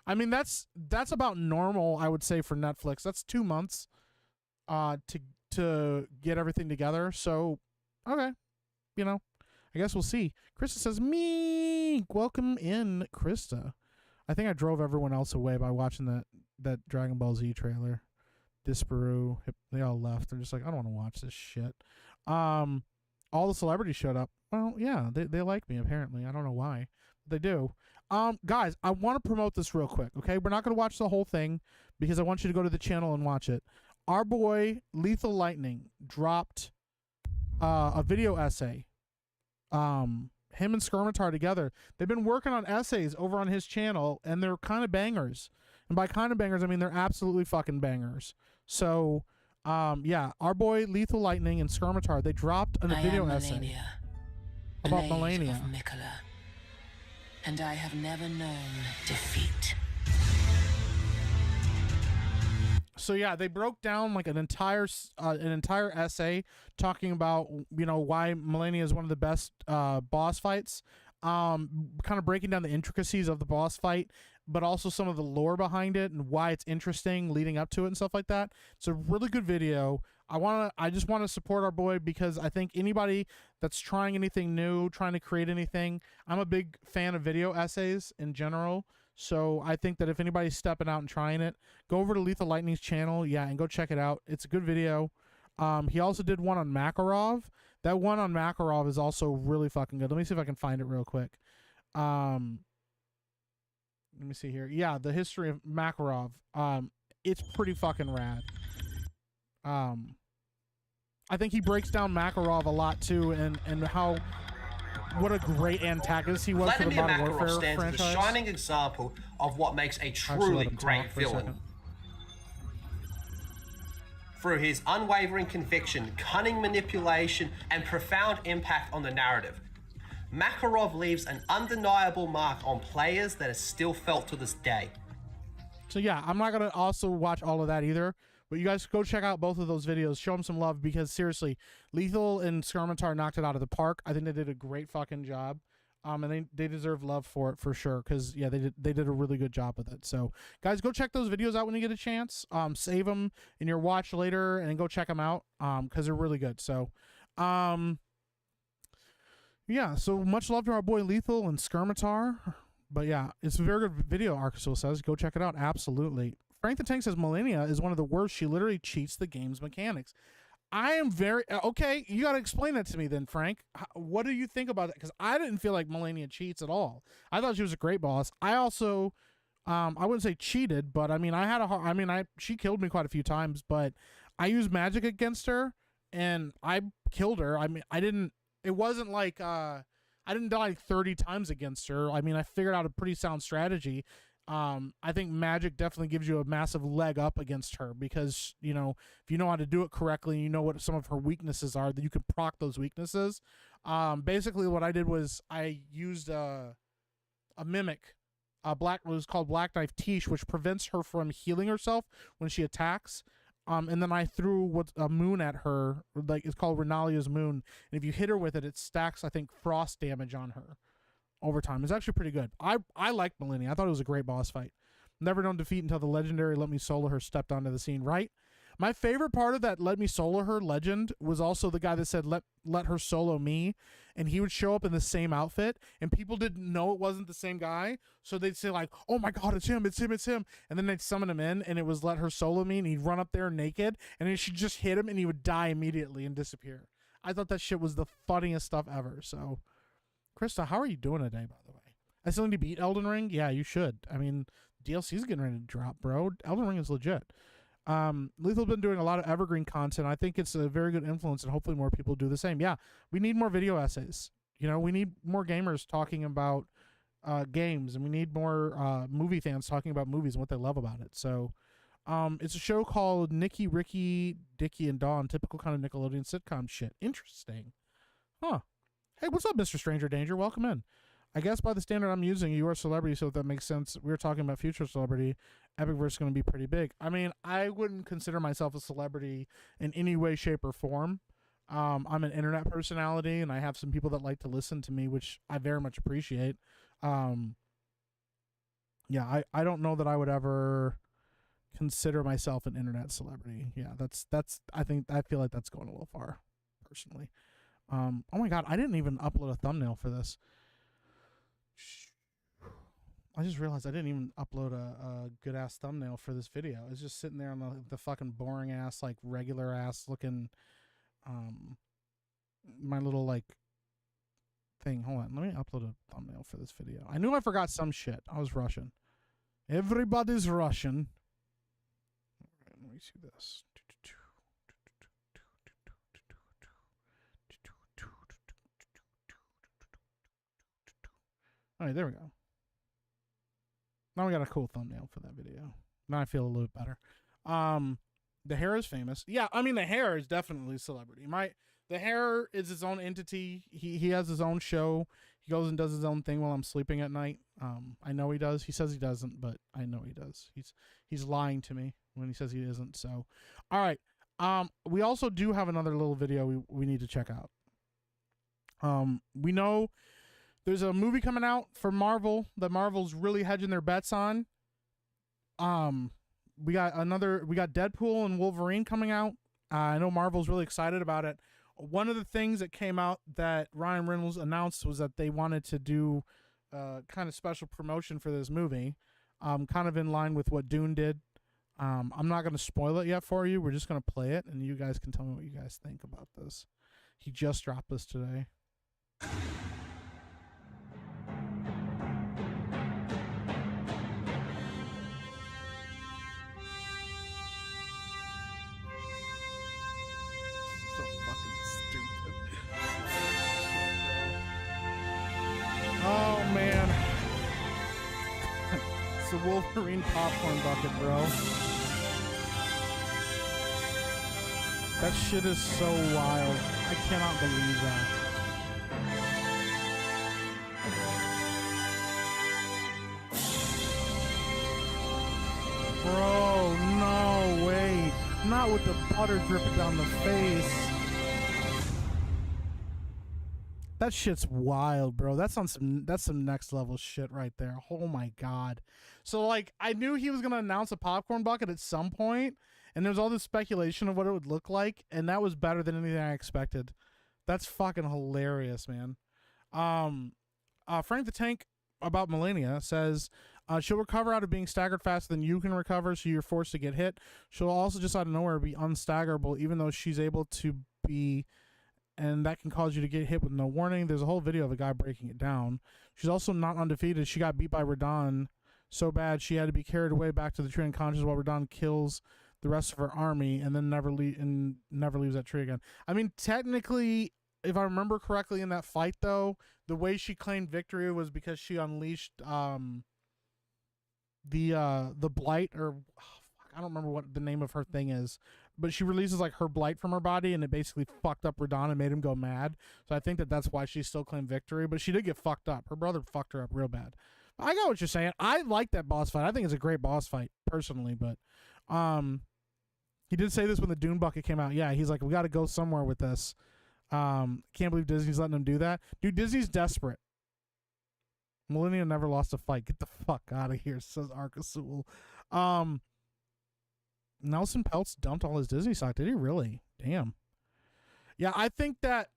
I mean, that's about normal, I would say, for Netflix. That's 2 months to get everything together. So, okay. I guess we'll see. Krista says, me. Welcome in, Krista. I think I drove everyone else away by watching that Dragon Ball Z trailer. Disparu. They all left. They're just like, I don't want to watch this shit. All the celebrities showed up. Well, yeah, they like me, apparently. I don't know why. They do. Guys, I want to promote this real quick, okay? We're not going to watch the whole thing because I want you to go to the channel and watch it. Our boy, Lethal Lightning, dropped a video essay. Him and Skirmitar together. They've been working on essays over on his channel, and they're kind of bangers. And by kind of bangers, I mean they're absolutely fucking bangers. So, yeah, our boy, Lethal Lightning and Skirmitar, they dropped a video essay about Melania. And I have never known defeat. So yeah, they broke down like an entire essay talking about why Melania is one of the best boss fights, kind of breaking down the intricacies of the boss fight, but also some of the lore behind it and why it's interesting leading up to it and stuff like that. It's a really good video. I just want to support our boy because I think anybody that's trying anything new, trying to create anything, I'm a big fan of video essays in general. So I think that if anybody's stepping out and trying it, go over to Lethal Lightning's channel, yeah, and go check it out. It's a good video. He also did one on Makarov. That one on Makarov is also really fucking good. Let me see if I can find it real quick. Let me see here. Yeah, the history of Makarov. It's pretty fucking rad. I think he breaks down Makarov a lot too, and how what a great antagonist he was for the Modern Warfare stands franchise. As a shining example of what makes a truly great villain. Through his unwavering conviction, cunning manipulation, and profound impact on the narrative, Makarov leaves an undeniable mark on players that is still felt to this day. So yeah, I'm not gonna also watch all of that either. But you guys go check out both of those videos. Show them some love because seriously, Lethal and Skirmitar knocked it out of the park. I think they did a great fucking job. And they deserve love for it for sure because yeah, they did a really good job with it. So guys, go check those videos out when you get a chance. Save them in your watch later and go check them out because they're really good. So yeah, so much love to our boy Lethal and Skirmitar. But yeah, it's a very good video, Arkasil says. Go check it out. Absolutely. Frank the Tank says Melania is one of the worst. She literally cheats the game's mechanics. I am very... Okay, you got to explain that to me then, Frank. What do you think about that? Because I didn't feel like Melania cheats at all. I thought she was a great boss. I also... I wouldn't say cheated, but I mean, she killed me quite a few times, but I used magic against her, and I killed her. I mean, it wasn't like... I didn't die 30 times against her. I mean, I figured out a pretty sound strategy. I think magic definitely gives you a massive leg up against her because, if you know how to do it correctly, you know what some of her weaknesses are, that you can proc those weaknesses. Basically what I did was I used a mimic it was called Black Knife Tish, which prevents her from healing herself when she attacks. And then I threw what's a moon at her, like it's called Renalia's moon. And if you hit her with it, it stacks, I think, frost damage on her over time. It's actually pretty good. I liked Millennia. I thought it was a great boss fight. Never known defeat until the legendary Let Me Solo Her stepped onto the scene, right? My favorite part of that Let Me Solo Her legend was also the guy that said, let her solo me. And he would show up in the same outfit, and people didn't know it wasn't the same guy. So they'd say like, oh my God, it's him, it's him, it's him. And then they'd summon him in, and it was let her solo me, and he'd run up there naked, and then she'd just hit him, and he would die immediately and disappear. I thought that shit was the funniest stuff ever. So, Krista, how are you doing today, by the way? I still need to beat Elden Ring? Yeah, you should. I mean, DLC's getting ready to drop, bro. Elden Ring is legit. Lethal's been doing a lot of evergreen content. I think it's a very good influence, and hopefully more people do the same. Yeah, we need more video essays. You know, we need more gamers talking about games, and we need more movie fans talking about movies and what they love about it. So it's a show called Nicky, Ricky, Dickie, and Dawn, typical kind of Nickelodeon sitcom shit. Interesting. Huh. Hey, what's up, Mr. Stranger Danger? Welcome in. I guess by the standard I'm using, you are a celebrity, so if that makes sense, we were talking about future celebrity. Epicverse is going to be pretty big. I mean, I wouldn't consider myself a celebrity in any way, shape, or form. I'm an internet personality, and I have some people that like to listen to me, which I very much appreciate. Yeah, I don't know that I would ever consider myself an internet celebrity. Yeah, that's I feel like that's going a little far, personally. Oh my God, I didn't even upload a thumbnail for this. I just realized I didn't even upload a good ass thumbnail for this video. It's just sitting there on the fucking boring ass, like regular ass looking, my little like thing. Hold on, let me upload a thumbnail for this video. I knew I forgot some shit. I was rushing. Everybody's rushing. Let me see this. All right, there we go. Now we got a cool thumbnail for that video. Now I feel a little bit better. The hair is famous. Yeah, I mean the hair is definitely a celebrity. The hair is his own entity. He has his own show. He goes and does his own thing while I'm sleeping at night. I know he does. He says he doesn't, but I know he does. He's lying to me when he says he isn't. So, all right. We also do have another little video we need to check out. We know there's a movie coming out for Marvel that Marvel's really hedging their bets on. We got Deadpool and Wolverine coming out. I know Marvel's really excited about it. One of the things that came out that Ryan Reynolds announced was that they wanted to do kind of special promotion for this movie, kind of in line with what Dune did. I'm not going to spoil it yet for you. We're just going to play it, and you guys can tell me what you guys think about this. He just dropped this today. Oh man, it's the Wolverine popcorn bucket, bro. That shit is so wild. I cannot believe that. Bro, no way. Not with the butter dripping down the face. That shit's wild, bro. That's some next level shit right there. Oh my God. So like I knew he was gonna announce a popcorn bucket at some point, and there's all this speculation of what it would look like, and that was better than anything I expected. That's fucking hilarious, man. Frank the Tank about Melania says she'll recover out of being staggered faster than you can recover, so you're forced to get hit. She'll also just out of nowhere be unstaggerable, even though she's able to be, and that can cause you to get hit with no warning. There's a whole video of a guy breaking it down. She's also not undefeated. She got beat by Radon so bad she had to be carried away back to the tree unconscious while Radon kills the rest of her army and then never leaves that tree again. I mean, technically, if I remember correctly in that fight, though, the way she claimed victory was because she unleashed the blight, or I don't remember what the name of her thing is, but she releases like her blight from her body, and it basically fucked up Radon and made him go mad. So I think that's why she still claimed victory, but she did get fucked up. Her brother fucked her up real bad. I got what you're saying. I like that boss fight. I think it's a great boss fight personally, but he did say this when the Dune bucket came out. Yeah, he's like, we got to go somewhere with this. Can't believe Disney's letting them do that. Dude, Disney's desperate. Millennium never lost a fight. Get the fuck out of here, says Arcasul. Nelson Peltz dumped all his Disney stock. Did he really? Damn. Yeah, I think that's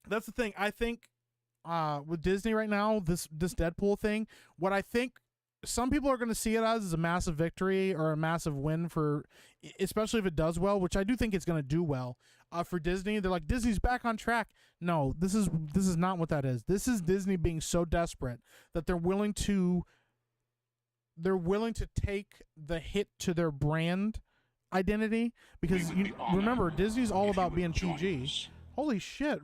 the thing. I think with Disney right now, this Deadpool thing, what I think some people are going to see it as is a massive victory or a massive win for, especially if it does well, which I do think it's going to do well for Disney. They're like, Disney's back on track. No, this is not what that is. This is Disney being so desperate that they're willing to take the hit to their brand identity, because remember, Disney's all about being PG. Holy shit.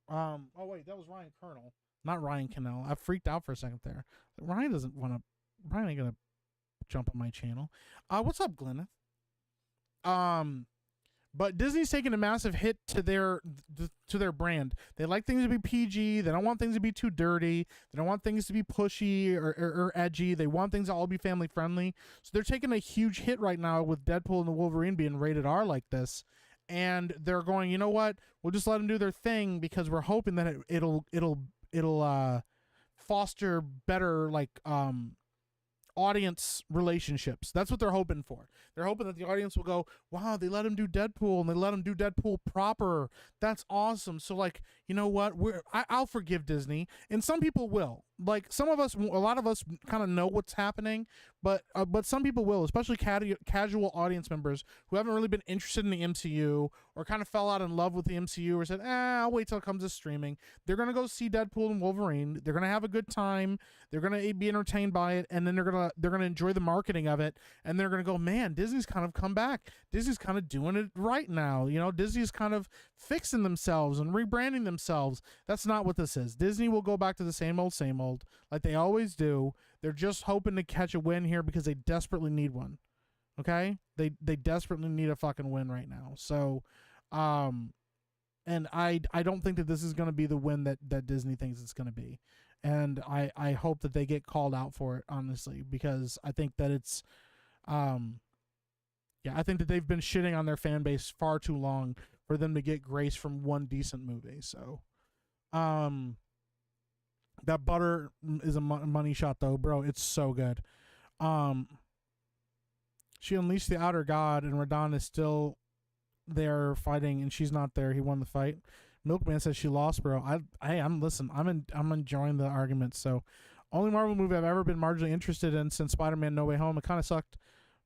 Oh wait, that was Ryan Kernel, not Ryan Cannell. I freaked out for a second there. Ryan ain't gonna jump on my channel. What's up, Glenneth? But Disney's taking a massive hit to their brand. They like things to be PG. They don't want things to be too dirty. They don't want things to be pushy or edgy. They want things to all be family friendly. So they're taking a huge hit right now with Deadpool and the Wolverine being rated R like this. And they're going, you know what? We'll just let them do their thing because we're hoping that it'll foster better audience relationships. That's what they're hoping for. They're hoping that the audience will go, wow, they let him do Deadpool and they let him do Deadpool proper. That's awesome. So you know what? I'll forgive Disney, and some people will. Some of us, a lot of us kind of know what's happening, but some people will, especially casual audience members who haven't really been interested in the MCU or kind of fell out in love with the MCU or said, I'll wait till it comes to streaming. They're going to go see Deadpool and Wolverine. They're going to have a good time. They're going to be entertained by it, and then they're going to enjoy the marketing of it, and they're going to go, man, Disney's kind of come back. Disney's kind of doing it right now. You know, Disney's kind of fixing themselves and rebranding themselves. That's not what this is. Disney will go back to the same old like they always do. They're just hoping to catch a win here because they desperately need one. Okay? They desperately need a fucking win right now. So, and I don't think that this is going to be the win that Disney thinks it's going to be. And I hope that they get called out for it, honestly, because I think that it's, I think that they've been shitting on their fan base far too long for them to get grace from one decent movie. So, that butter is a money shot, though, bro. It's so good. She unleashed the outer god, and Radon is still there fighting, and she's not there. He won the fight. Milkman says she lost, bro. I'm enjoying the argument. So, only Marvel movie I've ever been marginally interested in since Spider-Man: No Way Home. It kind of sucked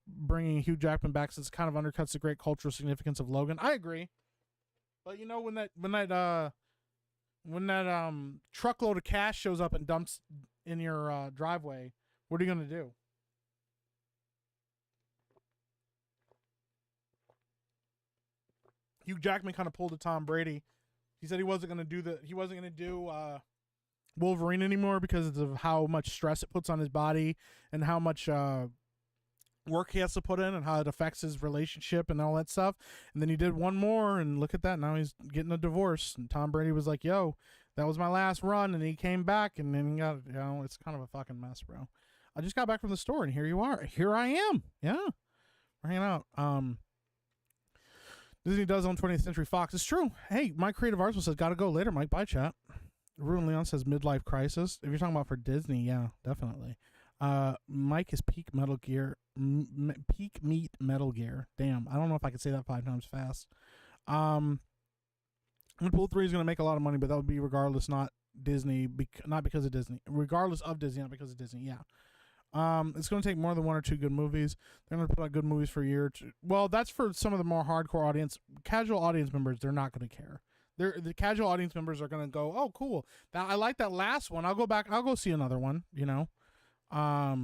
bringing Hugh Jackman back since it kind of undercuts the great cultural significance of Logan. I agree, but you know when that truckload of cash shows up and dumps in your driveway, what are you gonna do? Hugh Jackman kind of pulled a Tom Brady. He said he wasn't gonna do Wolverine anymore because of how much stress it puts on his body and how much work he has to put in and how it affects his relationship and all that stuff. And then he did one more, and look at that. Now he's getting a divorce. And Tom Brady was like, yo, that was my last run. And he came back, and then he got, it's kind of a fucking mess, bro. I just got back from the store, and here you are. Here I am. Yeah. We're hanging out. Disney does own 20th Century Fox. It's true. Hey, my creative artist says, gotta go later, Mike. Bye, chat. Ruin Leon says midlife crisis. If you're talking about for Disney, yeah, definitely. Mike is peak Metal Gear. Peak meat Metal Gear. Damn, I don't know if I could say that 5 times fast. Deadpool 3 is going to make a lot of money, but that would be regardless, not Disney, not because of Disney. Regardless of Disney, not because of Disney, yeah. It's going to take more than 1 or 2 good movies. They're going to put out good movies for a year or two. Well, that's for some of the more hardcore audience. Casual audience members, they're not going to care. The casual audience members are going to go, oh, cool. I like that last one. I'll go back. I'll go see another one, you know. I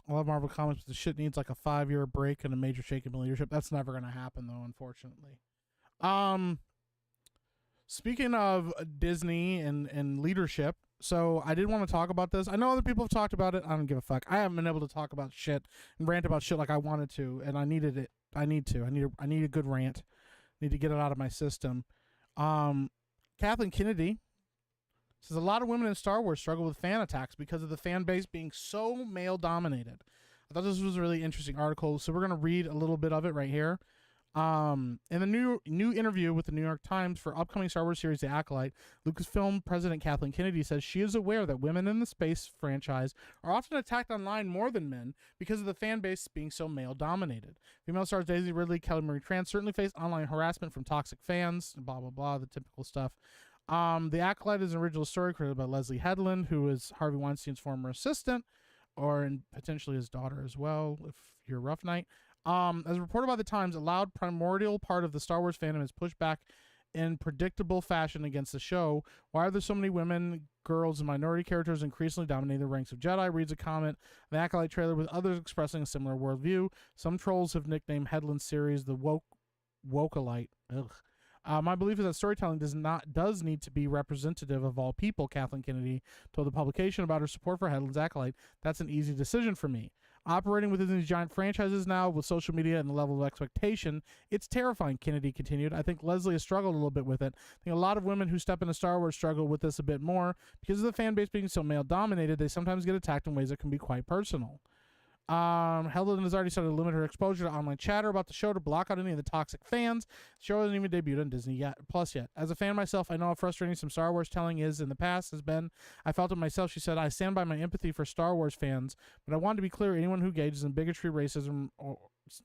love Marvel Comics, but the shit needs like a 5-year break and a major shake in leadership. That's never going to happen, though, unfortunately. Speaking of Disney and leadership, so I did want to talk about this. I know other people have talked about it. I don't give a fuck. I haven't been able to talk about shit and rant about shit like I wanted to, and I needed it. I need a good rant. I need to get it out of my system. Kathleen Kennedy Says a lot of women in Star Wars struggle with fan attacks because of the fan base being so male dominated. I thought this was a really interesting article, so we're going to read a little bit of it right here. In the new interview with the New York Times for upcoming Star Wars series The Acolyte, Lucasfilm President Kathleen Kennedy says she is aware that women in the space franchise are often attacked online more than men because of the fan base being so male-dominated. Female stars Daisy Ridley, Kelly Marie Tran certainly face online harassment from toxic fans, blah, blah, blah, the typical stuff. The Acolyte is an original story created by Leslie Headland, who is Harvey Weinstein's former assistant, or potentially his daughter as well, if you're a rough night. As reported by the Times, a loud primordial part of the Star Wars fandom has pushed back in predictable fashion against the show. Why are there so many women, girls, and minority characters increasingly dominating the ranks of Jedi? Reads a comment, the Acolyte trailer, with others expressing a similar worldview. Some trolls have nicknamed Headland's series the Wokealite. Ugh. My belief is that storytelling does need to be representative of all people, Kathleen Kennedy told the publication about her support for Headland's Acolyte. That's an easy decision for me. Operating within these giant franchises now with social media and the level of expectation, it's terrifying, Kennedy continued. I think Leslie has struggled a little bit with it. I think a lot of women who step into Star Wars struggle with this a bit more. Because of the fan base being so male-dominated, they sometimes get attacked in ways that can be quite personal. Headland has already started to limit her exposure to online chatter about the show to block out any of the toxic fans. The show hasn't even debuted on Disney Plus yet. As a fan myself, I know how frustrating some Star Wars telling is in the past has been. I felt it myself, she said. I stand by my empathy for Star Wars fans, but I want to be clear, anyone who engages in bigotry, racism,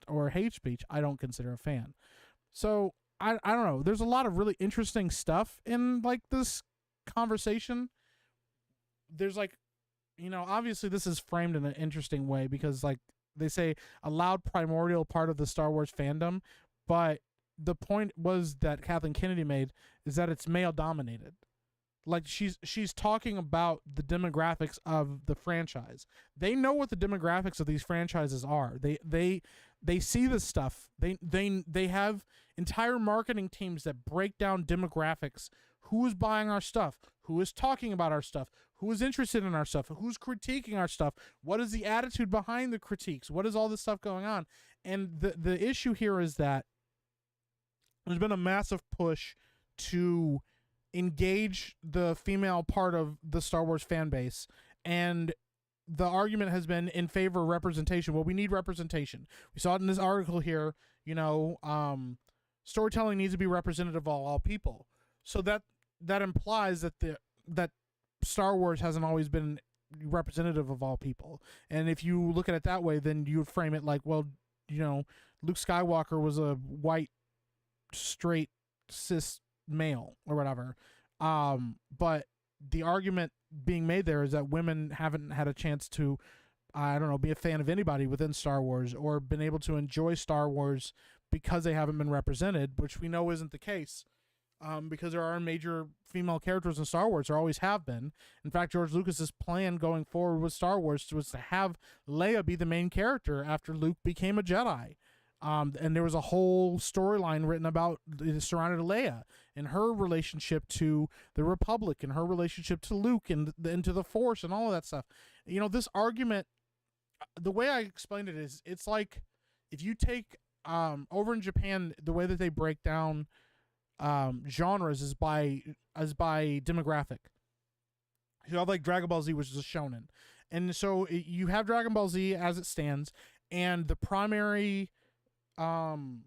or hate speech, I don't consider a fan. So, I don't know. There's a lot of really interesting stuff in, like, this conversation. There's, like, you know, obviously this is framed in an interesting way because, like, they say a loud primordial part of the Star Wars fandom, but the point was that Kathleen Kennedy made is that it's male dominated. Like, she's talking about the demographics of the franchise. They know what the demographics of these franchises are. They see this stuff. They have entire marketing teams that break down demographics. Who is buying our stuff? Who is talking about our stuff? Who is interested in our stuff? Who's critiquing our stuff? What is the attitude behind the critiques? What is all this stuff going on? And the issue here is that there's been a massive push to engage the female part of the Star Wars fan base, and the argument has been in favor of representation. Well, we need representation. We saw it in this article here. You know, storytelling needs to be representative of all people. So that implies that Star Wars hasn't always been representative of all people. And if you look at it that way, then you would frame it like, well, you know, Luke Skywalker was a white, straight, cis male or whatever. But the argument being made there is that women haven't had a chance to, I don't know, be a fan of anybody within Star Wars or been able to enjoy Star Wars because they haven't been represented, which we know isn't the case. Because there are major female characters in Star Wars. There always have been. In fact, George Lucas's plan going forward with Star Wars was to have Leia be the main character after Luke became a Jedi. And there was a whole storyline written about surrounded Leia and her relationship to the Republic and her relationship to Luke and to the Force and all of that stuff. You know, this argument, the way I explained it is, it's like if you take over in Japan, the way that they break down genres is by demographic. You have like Dragon Ball Z, which is a shonen, and so you have Dragon Ball Z as it stands, and the primary the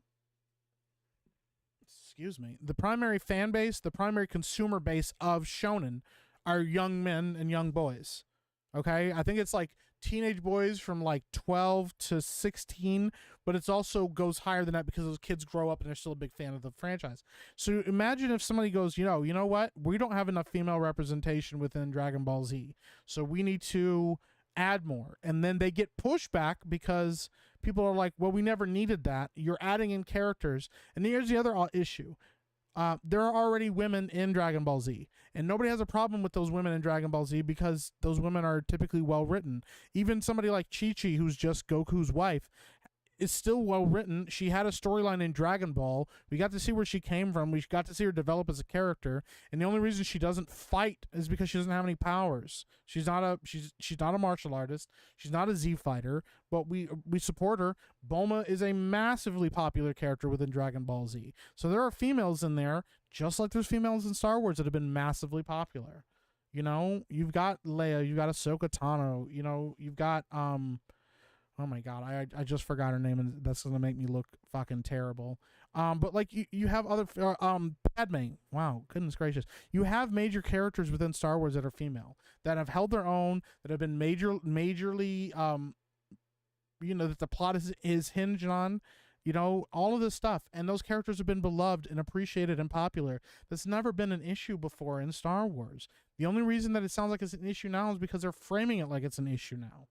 primary fan base, the primary consumer base of shonen are young men and young boys. Okay, I think it's like teenage boys from like 12 to 16, but it's also goes higher than that because those kids grow up and they're still a big fan of the franchise. So imagine if somebody goes, you know what? We don't have enough female representation within Dragon Ball Z, so we need to add more. And then they get pushback because people are like, well, we never needed that. You're adding in characters. And here's the other issue. There are already women in Dragon Ball Z, and nobody has a problem with those women in Dragon Ball Z because those women are typically well written. Even somebody like Chi-Chi, who's just Goku's wife, is still well written. She had a storyline in Dragon Ball. We got to see where she came from. We got to see her develop as a character. And the only reason she doesn't fight is because she doesn't have any powers. She's not a martial artist. She's not a Z fighter, but we support her. Bulma is a massively popular character within Dragon Ball Z. So there are females in there, just like there's females in Star Wars that have been massively popular. You know, you've got Leia, you've got Ahsoka Tano, you know, you've got oh my god, I just forgot her name, and that's gonna make me look fucking terrible. But like you have other Padme. Wow, goodness gracious, you have major characters within Star Wars that are female that have held their own, that have been majorly you know, that the plot is hinged on. You know, all of this stuff, and those characters have been beloved and appreciated and popular. That's never been an issue before in Star Wars. The only reason that it sounds like it's an issue now is because they're framing it like it's an issue now.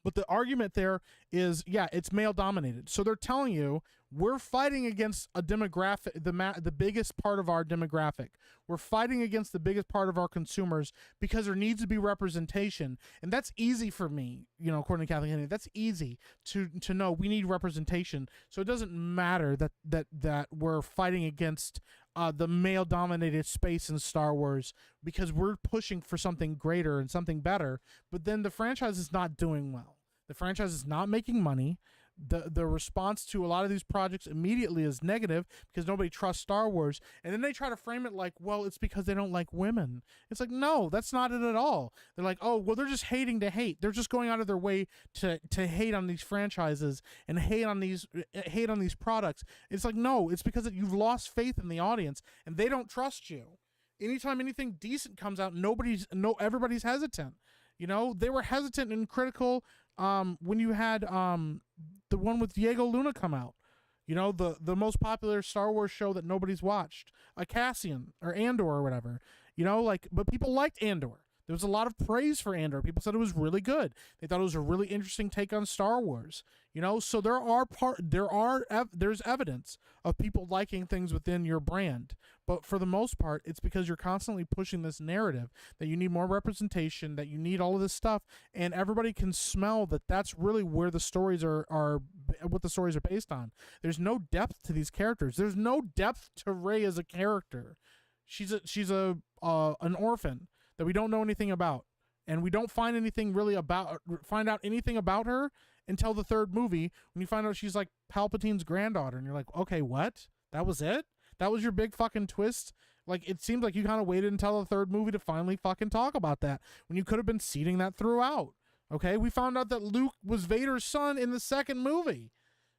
But the argument there is, yeah, it's male dominated. So they're telling you we're fighting against a demographic, the biggest part of our demographic. We're fighting against the biggest part of our consumers because there needs to be representation. And that's easy for me, you know, according to Kathleen Kennedy, that's easy to know we need representation. So it doesn't matter that we're fighting against the male dominated space in Star Wars because we're pushing for something greater and something better. But then the franchise is not doing well. The franchise is not making money. The response to a lot of these projects immediately is negative because nobody trusts Star Wars. And then they try to frame it like, well, it's because they don't like women. It's like, no, that's not it at all. They're like, oh, well, they're just hating to hate. They're just going out of their way to hate on these franchises and hate on these products. It's like, no, it's because you've lost faith in the audience and they don't trust you. Anytime anything decent comes out, everybody's hesitant. You know, they were hesitant and critical when you had the one with Diego Luna come out. You know, the most popular Star Wars show that nobody's watched, Cassian or Andor or whatever. You know, like, but people liked Andor. There was a lot of praise for Andor. People said it was really good. They thought it was a really interesting take on Star Wars. You know, so there's evidence of people liking things within your brand. But for the most part, it's because you're constantly pushing this narrative that you need more representation, that you need all of this stuff, and everybody can smell that that's really where the stories are what the stories are based on. There's no depth to these characters. There's no depth to Rey as a character. She's an orphan that we don't know anything about, and we don't find out anything about her until the third movie when you find out she's like Palpatine's granddaughter, and you're like, okay, what? That was it? That was your big fucking twist? Like, it seems like you kind of waited until the third movie to finally fucking talk about that when you could have been seeding that throughout. Okay, we found out that Luke was Vader's son in the second movie,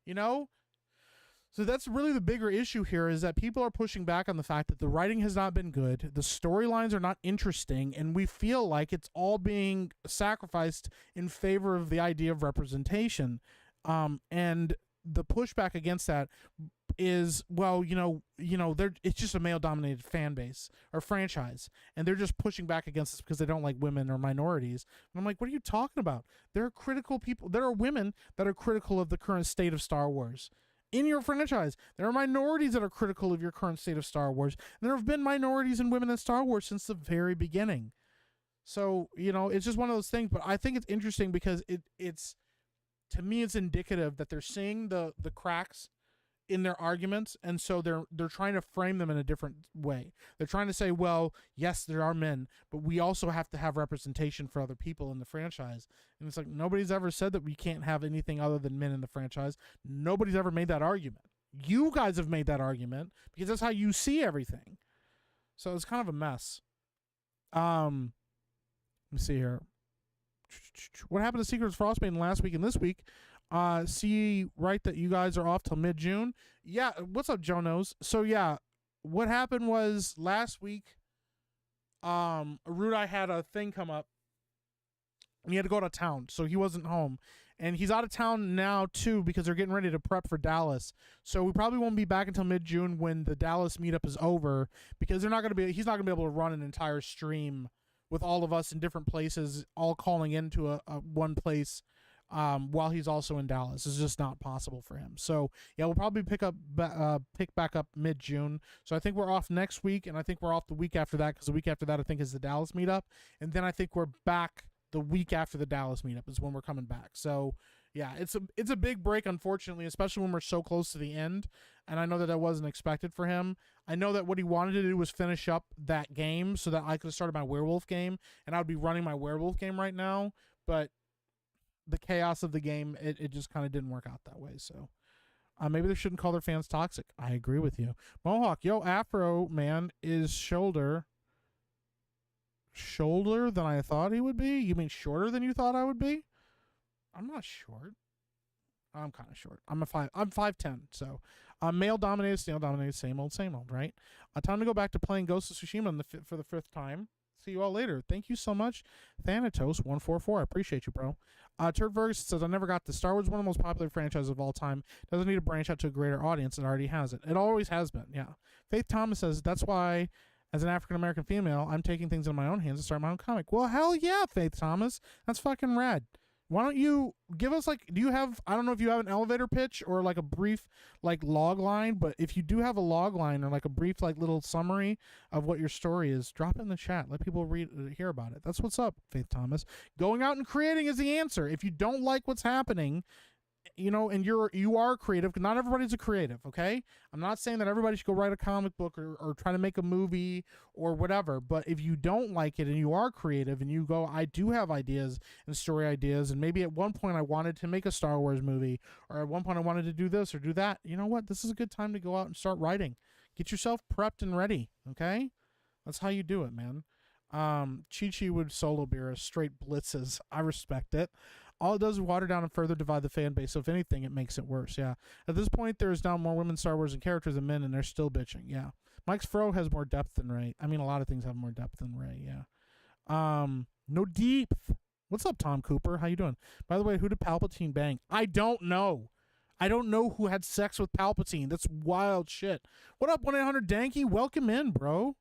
you know? So that's really the bigger issue here, is that people are pushing back on the fact that the writing has not been good, the storylines are not interesting, and we feel like it's all being sacrificed in favor of the idea of representation. And the pushback against that is, well, it's just a male-dominated fan base or franchise, and they're just pushing back against this because they don't like women or minorities. And I'm like, what are you talking about? There are critical people. There are women that are critical of the current state of Star Wars. In your franchise, there are minorities that are critical of your current state of Star Wars. And there have been minorities and women in Star Wars since the very beginning. So, it's just one of those things. But I think it's interesting because it's to me, it's indicative that they're seeing the cracks in their arguments, and so they're trying to frame them in a different way. They're trying to say, well, yes, there are men, but we also have to have representation for other people in the franchise. And it's like, nobody's ever said that we can't have anything other than men in the franchise. Nobody's ever made that argument. You guys have made that argument because that's how you see everything. So it's kind of a mess. Let me see here. What happened to Secrets of Frostbane last week and this week? See, right, that you guys are off till mid-June. Yeah, what's up, Joe Knows? So yeah, what happened was last week, Rudai had a thing come up, and he had to go to town, so he wasn't home. And he's out of town now too because they're getting ready to prep for Dallas. So we probably won't be back until mid-June when the Dallas meetup is over, because he's not gonna be able to run an entire stream with all of us in different places, all calling into a one place. While he's also in Dallas. It's just not possible for him. So yeah, we'll probably pick back up mid-June. So I think we're off next week, and I think we're off the week after that, because the week after that I think is the Dallas meetup, and then I think we're back the week after the Dallas meetup is when we're coming back. So yeah, it's a big break, unfortunately, especially when we're so close to the end. And I know that wasn't expected for him. I know that what he wanted to do was finish up that game so that I could have started my werewolf game, and I would be running my werewolf game right now, but the chaos of the game, it just kind of didn't work out that way. So maybe they shouldn't call their fans toxic. I agree with you. Mohawk, Afro man is shoulder shoulder than I thought he would be. You mean shorter than you thought I would be? I'm not short. I'm kind of short. I'm 5'10", so male dominated, female dominated, same old, right? Time to go back to playing Ghost of Tsushima for the 5th time. See you all later. Thank you so much, Thanatos144. I appreciate you, bro. Turd Ferguson says, I never got this. Star Wars is one of the most popular franchises of all time. Doesn't need to branch out to a greater audience. It already has it. It always has been, yeah. Faith Thomas says, that's why, as an African-American female, I'm taking things in my own hands to start my own comic. Well, hell yeah, Faith Thomas. That's fucking rad. Why don't you give us, like, do you have, I don't know if you have an elevator pitch or like a brief like log line, but if you do have a log line or like a brief like little summary of what your story is, drop it in the chat. Let people hear about it. That's what's up, Faith Thomas. Going out and creating is the answer. If you don't like what's happening, you know, and you are creative, because not everybody's a creative, okay? I'm not saying that everybody should go write a comic book or try to make a movie or whatever, but if you don't like it and you are creative and you go, I do have ideas and story ideas, and maybe at one point I wanted to make a Star Wars movie, or at one point I wanted to do this or do that, you know what? This is a good time to go out and start writing. Get yourself prepped and ready, okay? That's how you do it, man. Chi-Chi would solo beer as straight blitzes. I respect it. All it does is water down and further divide the fan base. So if anything, it makes it worse. Yeah. At this point, there is now more women Star Wars and characters than men, and they're still bitching. Yeah. Mike's Fro has more depth than Ray. I mean, a lot of things have more depth than Ray. Yeah. No deep. What's up, Tom Cooper? How you doing? By the way, who did Palpatine bang? I don't know. I don't know who had sex with Palpatine. That's wild shit. What up, 1-800-DANKY? Welcome in, bro.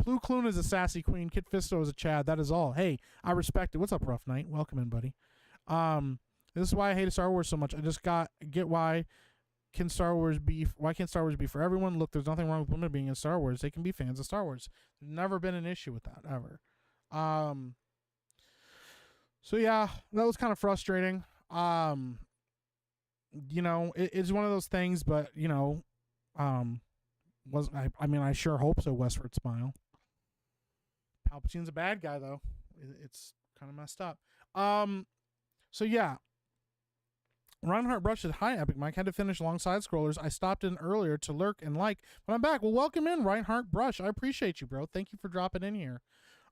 Plu Clune is a sassy queen. Kit Fisto is a Chad. That is all. Hey, I respect it. What's up, Rough Knight? Welcome in, buddy. This is why I hate Star Wars so much. I just get why can't Star Wars be for everyone? Look, there's nothing wrong with women being in Star Wars. They can be fans of Star Wars. There's never been an issue with that, ever. So yeah, that was kind of frustrating. You know, it's one of those things, but you know, I mean, I sure hope so, Westward Smile. Palpatine's a bad guy, though. It's kind of messed up. So yeah. Reinhardt Brush said, hi, Epic Mike. Had to finish long side scrollers. I stopped in earlier to lurk and like, but I'm back. Well, welcome in, Reinhardt Brush. I appreciate you, bro. Thank you for dropping in here.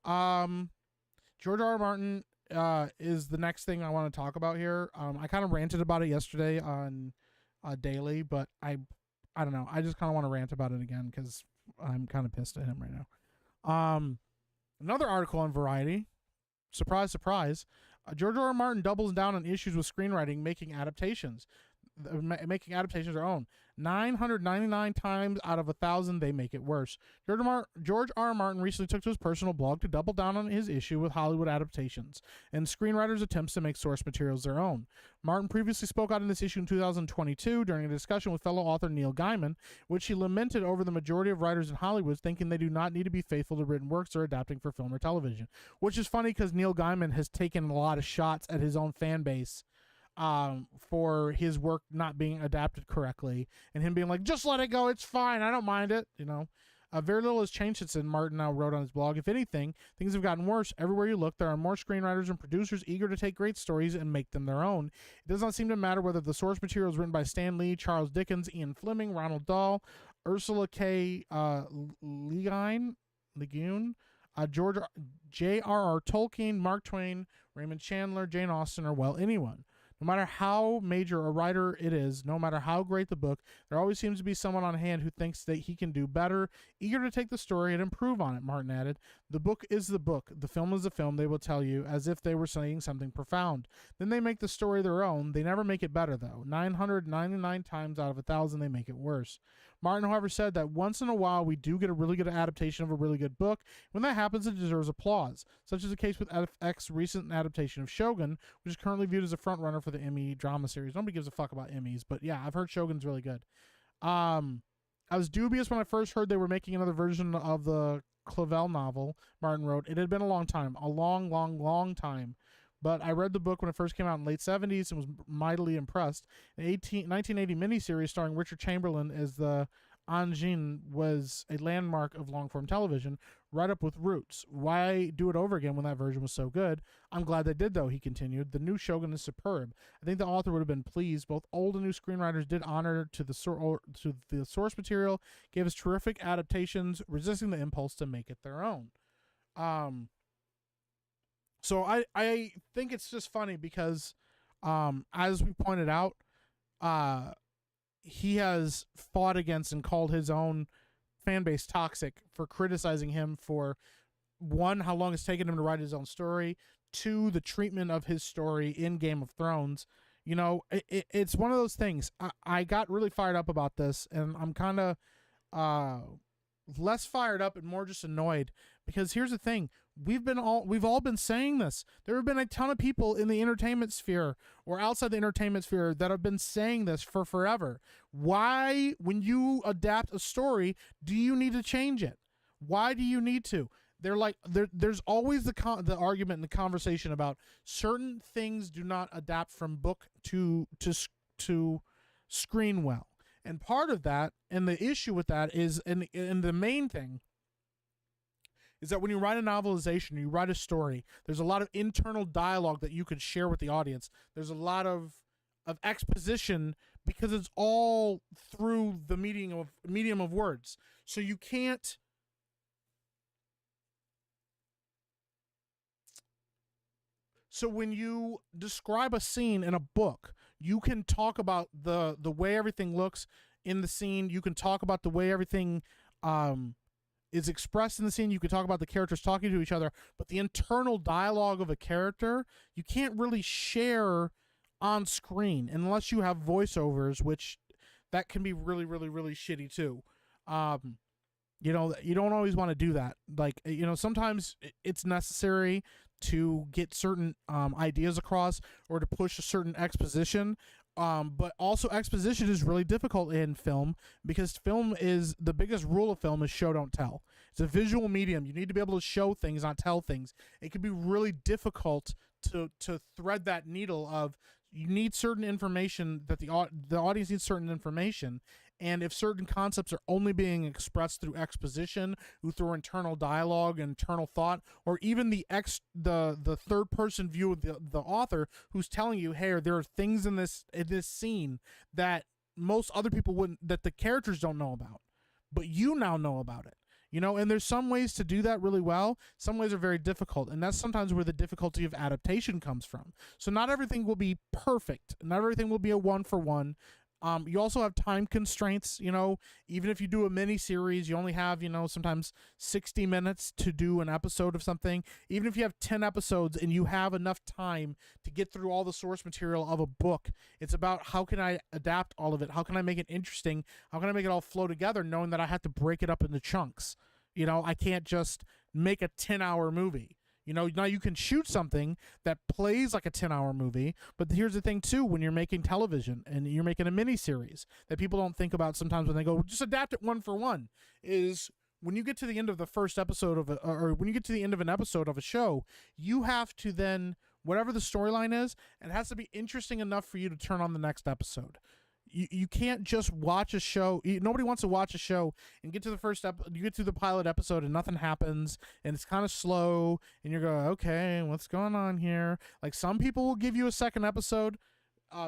George R. Martin is the next thing I want to talk about here. I kind of ranted about it yesterday on Daily, but I don't know. I just kind of want to rant about it again because I'm kind of pissed at him right now. Another article on Variety. Surprise, surprise. George R. R. Martin doubles down on issues with screenwriting, making adaptations their own. 999 times out of 1,000, they make it worse. George R. R. Martin recently took to his personal blog to double down on his issue with Hollywood adaptations and screenwriters' attempts to make source materials their own. Martin previously spoke out in this issue in 2022 during a discussion with fellow author Neil Gaiman, which he lamented over the majority of writers in Hollywood thinking they do not need to be faithful to written works or adapting for film or television. Which is funny because Neil Gaiman has taken a lot of shots at his own fan base for his work not being adapted correctly, and him being like, just let it go, it's fine, I don't mind it, you know. Very little has changed since Martin now wrote on his blog. If anything, things have gotten worse. Everywhere you look, there are more screenwriters and producers eager to take great stories and make them their own. It does not seem to matter whether the source material is written by Stan Lee, Charles Dickens, Ian Fleming, Ronald Dahl, Ursula K. Le Guin, George J.R.R. Tolkien, Mark Twain, Raymond Chandler, Jane Austen, or, well, anyone. No matter how major a writer it is, no matter how great the book, there always seems to be someone on hand who thinks that he can do better, eager to take the story and improve on it, Martin added. The book is the book. The film is the film, they will tell you, as if they were saying something profound. Then they make the story their own. They never make it better, though. 999 times out of 1,000, they make it worse. Martin, however, said that once in a while we do get a really good adaptation of a really good book. When that happens, it deserves applause, such as the case with FX's recent adaptation of Shogun, which is currently viewed as a frontrunner for the Emmy drama series. Nobody gives a fuck about Emmys, but yeah, I've heard Shogun's really good. I was dubious when I first heard they were making another version of the Clavel novel, Martin wrote. It had been a long time, a long, long, long time. But I read the book when it first came out in the late 70s and was mightily impressed. The 1980 miniseries starring Richard Chamberlain as the Anjin was a landmark of long-form television, right up with Roots. Why do it over again when that version was so good? I'm glad they did, though, he continued. The new Shogun is superb. I think the author would have been pleased. Both old and new screenwriters did honor to the source material, gave us terrific adaptations, resisting the impulse to make it their own. So I think it's just funny because, as we pointed out, he has fought against and called his own fan base toxic for criticizing him for, one, how long it's taken him to write his own story, two, the treatment of his story in Game of Thrones. You know, it's one of those things. I got really fired up about this, and I'm kind of less fired up and more just annoyed, because here's the thing. We've all been saying this. There have been a ton of people in the entertainment sphere or outside the entertainment sphere that have been saying this for forever. Why, when you adapt a story, do you need to change it? Why do you need to? They're like, there's always the argument and the conversation about certain things do not adapt from book to screen well. And part of that, and the issue with that is, and the main thing, is that when you write a novelization, you write a story, there's a lot of internal dialogue that you could share with the audience. There's a lot of exposition because it's all through the medium of words. So you can't... So when you describe a scene in a book, you can talk about the way everything looks in the scene. You can talk about the way everything is expressed in the scene. You can talk about the characters talking to each other, but the internal dialogue of a character, you can't really share on screen unless you have voiceovers, which that can be really, really, really shitty too. You know, you don't always want to do that. Like, you know, sometimes it's necessary to get certain ideas across or to push a certain exposition. But also exposition is really difficult in film, because film is, the biggest rule of film is show don't tell. It's a visual medium. You need to be able to show things, not tell things. It can be really difficult to thread that needle of, you need certain information, that the audience needs certain information. And if certain concepts are only being expressed through exposition, through internal dialogue, internal thought, or even the third person view of the author who's telling you, hey, there are things in this scene that most other people wouldn't, that the characters don't know about, but you now know about it. You know, and there's some ways to do that really well. Some ways are very difficult, and that's sometimes where the difficulty of adaptation comes from. So not everything will be perfect. Not everything will be a one-for-one. You also have time constraints. You know, even if you do a mini series, you only have, you know, sometimes 60 minutes to do an episode of something. Even if you have 10 episodes and you have enough time to get through all the source material of a book, it's about, how can I adapt all of it? How can I make it interesting? How can I make it all flow together, knowing that I have to break it up into chunks? You know, I can't just make a 10-hour movie. You know, now you can shoot something that plays like a 10-hour movie, but here's the thing too, when you're making television and you're making a mini-series that people don't think about sometimes when they go, just adapt it one for one, is when you get to the end of the first episode of or when you get to the end of an episode of a show, you have to then, whatever the storyline is, it has to be interesting enough for you to turn on the next episode. You can't just watch a show. Nobody wants to watch a show and get to the you get to the pilot episode and nothing happens and it's kind of slow and you're going, okay, what's going on here? Like, some people will give you a second episode.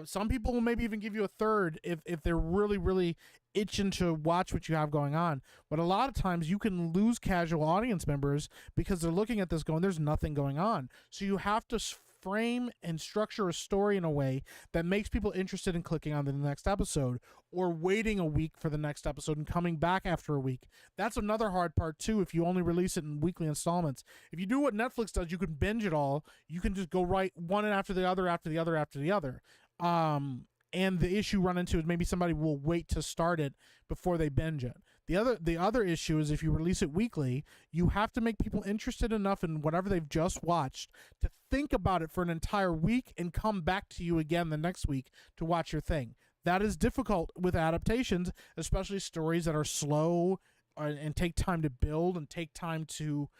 Some people will maybe even give you a third if they're really, really itching to watch what you have going on. But a lot of times you can lose casual audience members because they're looking at this going, there's nothing going on. So you have to frame and structure a story in a way that makes people interested in clicking on the next episode, or waiting a week for the next episode and coming back after a week. That's another hard part too, if you only release it in weekly installments. If you do what Netflix does, you can binge it all. You can just go right one after the other, after the other, after the other. And the issue run into is maybe somebody will wait to start it before they binge it. The other issue is, if you release it weekly, you have to make people interested enough in whatever they've just watched to think about it for an entire week and come back to you again the next week to watch your thing. That is difficult with adaptations, especially stories that are slow and take time to build and take time to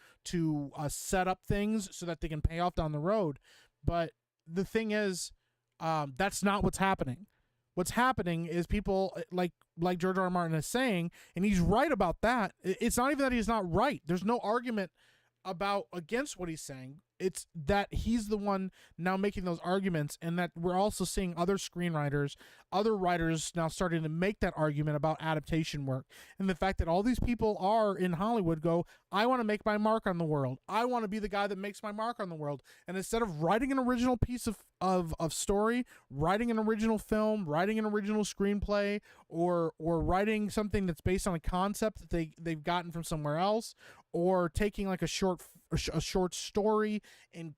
set up things so that they can pay off down the road. But the thing is, that's not what's happening. What's happening is people, like George R. R. Martin is saying, and he's right about that. It's not even that he's not right. There's no argument against what he's saying. it's that he's the one now making those arguments, and that we're also seeing other screenwriters, other writers now starting to make that argument about adaptation work, and the fact that all these people are in Hollywood go, I want to make my mark on the world. I want to be the guy that makes my mark on the world. And instead of writing an original piece of story, writing an original film, writing an original screenplay, or writing something that's based on a concept that they've gotten from somewhere else, or taking like a short story and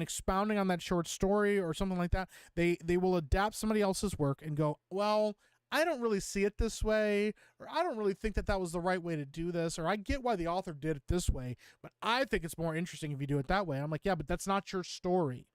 expounding on that short story or something like that, they will adapt somebody else's work and go, well, I don't really see it this way, or I don't really think that was the right way to do this, or I get why the author did it this way, but I think it's more interesting if you do it that way. I'm like, yeah, but that's not your story.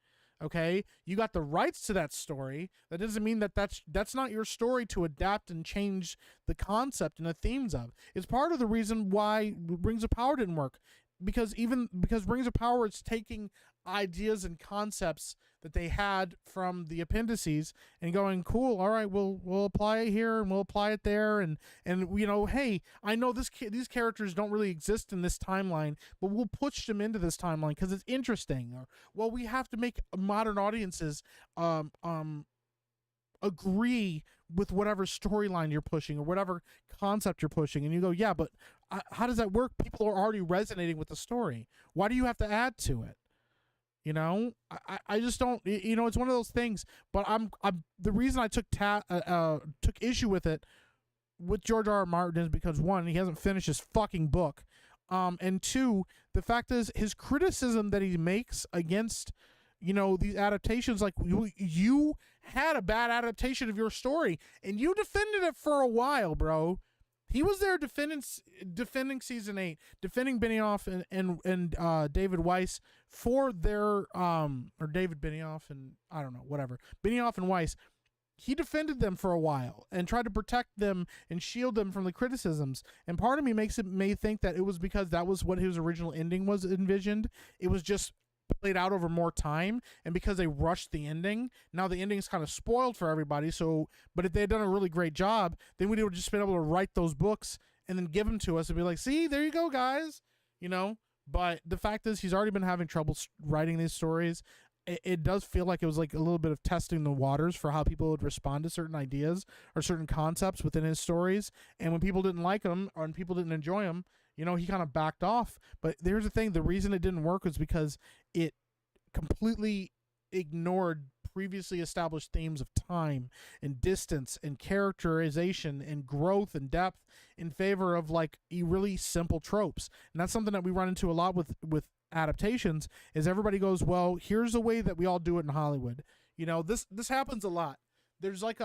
Okay, you got the rights to that story. That doesn't mean that's not your story to adapt and change the concept and the themes of. It's part of the reason why Rings of Power didn't work, because Rings of Power is taking ideas and concepts that they had from the appendices and going, cool, all right, we'll apply it here and we'll apply it there, and you know, hey, I know these characters don't really exist in this timeline, but we'll push them into this timeline because it's interesting. Or, well, we have to make modern audiences agree with whatever storyline you're pushing or whatever concept you're pushing, and you go, yeah, but how does that work? People are already resonating with the story. Why do you have to add to it? You know, I just don't. You know, it's one of those things. But I'm the reason I took issue with it with George R. R. Martin is because, one, he hasn't finished his fucking book, and two, the fact is his criticism that he makes against, you know, these adaptations, like you had a bad adaptation of your story and you defended it for a while, bro. He was there defending season 8, defending Benioff and David Weiss for their or David Benioff and I don't know, whatever. Benioff and Weiss. He defended them for a while and tried to protect them and shield them from the criticisms. And part of me may think that it was because that was what his original ending was envisioned. It was just played out over more time, and because they rushed the ending, now the ending is kind of spoiled for everybody. So, but if they had done a really great job, then we would just been able to write those books and then give them to us and be like, see, there you go, guys, you know. But the fact is, he's already been having trouble writing these stories. It does feel like it was like a little bit of testing the waters for how people would respond to certain ideas or certain concepts within his stories. And when people didn't like them or when people didn't enjoy them, you know, he kind of backed off. But there's the thing. The reason it didn't work was because it completely ignored previously established themes of time and distance and characterization and growth and depth in favor of like really simple tropes. And that's something that we run into a lot with adaptations is everybody goes, well, here's the way that we all do it in Hollywood. You know, this happens a lot. There's like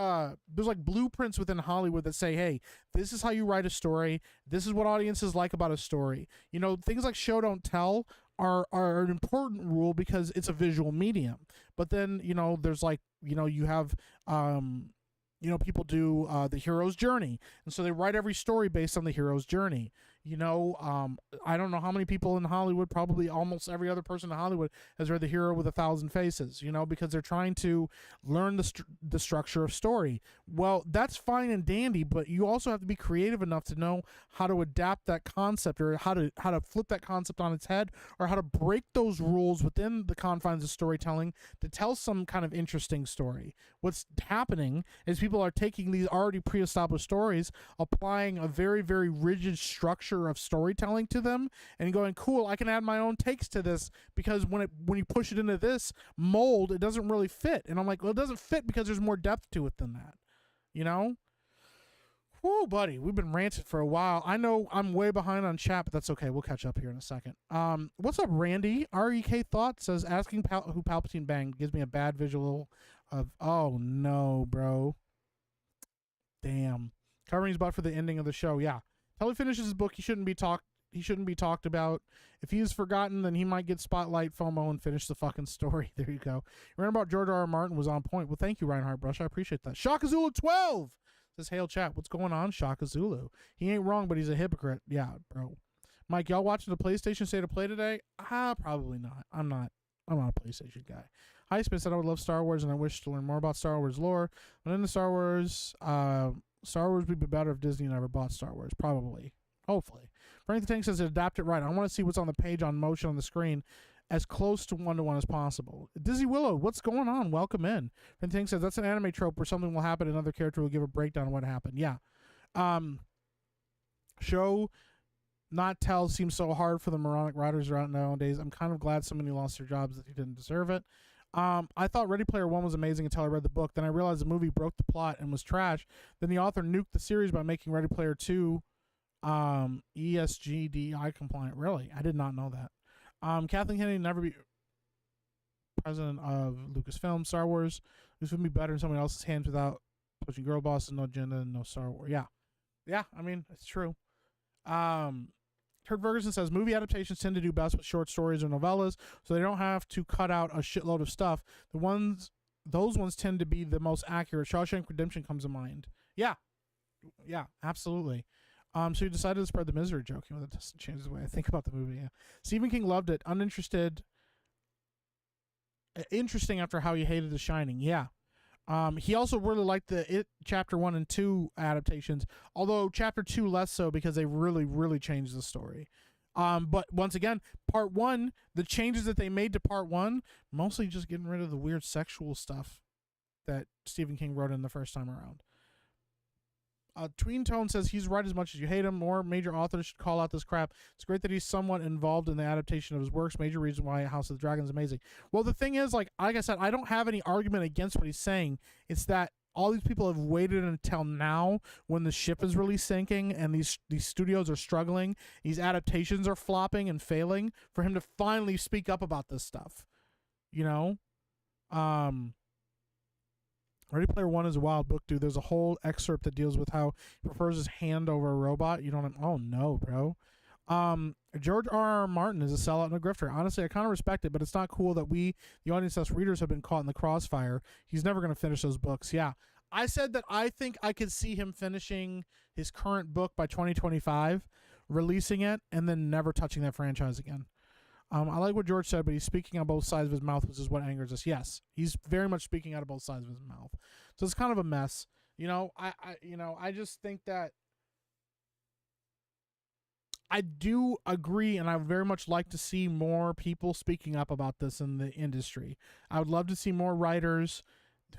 blueprints within Hollywood that say, hey, this is how you write a story. This is what audiences like about a story. You know, things like show don't tell are an important rule because it's a visual medium. But then, you know, there's like, you know, you have you know, people do the hero's journey, and so they write every story based on the hero's journey. You know, I don't know how many people in Hollywood, probably almost every other person in Hollywood has read The Hero with a Thousand Faces, you know, because they're trying to learn the structure of story. Well, that's fine and dandy, but you also have to be creative enough to know how to adapt that concept or how to flip that concept on its head or how to break those rules within the confines of storytelling to tell some kind of interesting story. What's happening is people are taking these already pre-established stories, applying a very, very rigid structure of storytelling to them and going, cool, I can add my own takes to this because when you push it into this mold, it doesn't really fit. And I'm like, well, it doesn't fit because there's more depth to it than that, you know? Whoa, buddy, we've been ranting for a while. I know I'm way behind on chat, but that's okay. We'll catch up here in a second. What's up, Randy? REK Thought says, asking who Palpatine banged gives me a bad visual of, oh no, bro. Damn. Covering his butt for the ending of the show. Yeah. Until he finishes his book, he shouldn't be talked about. If he is forgotten, then he might get spotlight FOMO and finish the fucking story. There you go. Your about George R. R. Martin was on point. Well, thank you, Reinhardt Brush. I appreciate that. Shaka Zulu 12 says, hail chat. What's going on, Shaka Zulu? He ain't wrong, but he's a hypocrite. Yeah, bro. Mike, y'all watching the PlayStation State of Play today? Probably not. I'm not a PlayStation guy. Highsmith said, I would love Star Wars and I wish to learn more about Star Wars lore. But in the Star Wars would be better if Disney never bought Star Wars. Probably. Hopefully. Frank the Tank says, adapt it right. I want to see what's on the page on motion on the screen. as close to 1-to-1 as possible. Dizzy Willow, what's going on? Welcome in. And Thing says that's an anime trope where something will happen and another character will give a breakdown of what happened. Yeah. Show not tell seems so hard for the moronic writers around nowadays. I'm kind of glad somebody lost their jobs that he didn't deserve it. I thought Ready Player One was amazing until I read the book. Then I realized the movie broke the plot and was trash. Then the author nuked the series by making Ready Player 2 ESGDI compliant. Really? I did not know that. Kathleen Kennedy never be president of Lucasfilm. Star Wars. This would be better in someone else's hands without pushing girl bosses, no agenda, no Star Wars. Yeah. Yeah, I mean, it's true. Kurt Ferguson says movie adaptations tend to do best with short stories or novellas, so they don't have to cut out a shitload of stuff. Those ones tend to be the most accurate. Shawshank Redemption comes to mind. Yeah, absolutely. So he decided to spread the misery joke. That doesn't change the way I think about the movie. Yeah. Stephen King loved it. Uninterested. Interesting after how he hated The Shining. Yeah. He also really liked the It Chapter 1 and 2 adaptations, although Chapter 2 less so because they really, really changed the story. But once again, Part 1, the changes that they made to Part 1, mostly just getting rid of the weird sexual stuff that Stephen King wrote in the first time around. Tween Tone says he's right as much as you hate him. More major authors should call out this crap. It's great that he's somewhat involved in the adaptation of his works. Major reason why House of the Dragon is amazing. Well, the thing is, like I said, I don't have any argument against what he's saying. It's that all these people have waited until now when the ship is really sinking and these studios are struggling. These adaptations are flopping and failing for him to finally speak up about this stuff. You know? Ready Player One is a wild book, dude. There's a whole excerpt that deals with how he prefers his hand over a robot. You don't. Oh no, bro. George R.R. Martin is a sellout and a grifter. Honestly, I kind of respect it, but it's not cool that we, the audience, us readers, have been caught in the crossfire. He's never going to finish those books. Yeah, I said that I think I could see him finishing his current book by 2025, releasing it, and then never touching that franchise again. I like what George said, but he's speaking on both sides of his mouth, which is what angers us. Yes, he's very much speaking out of both sides of his mouth. So it's kind of a mess. I just think that I do agree, and I would very much like to see more people speaking up about this in the industry. I would love to see more writers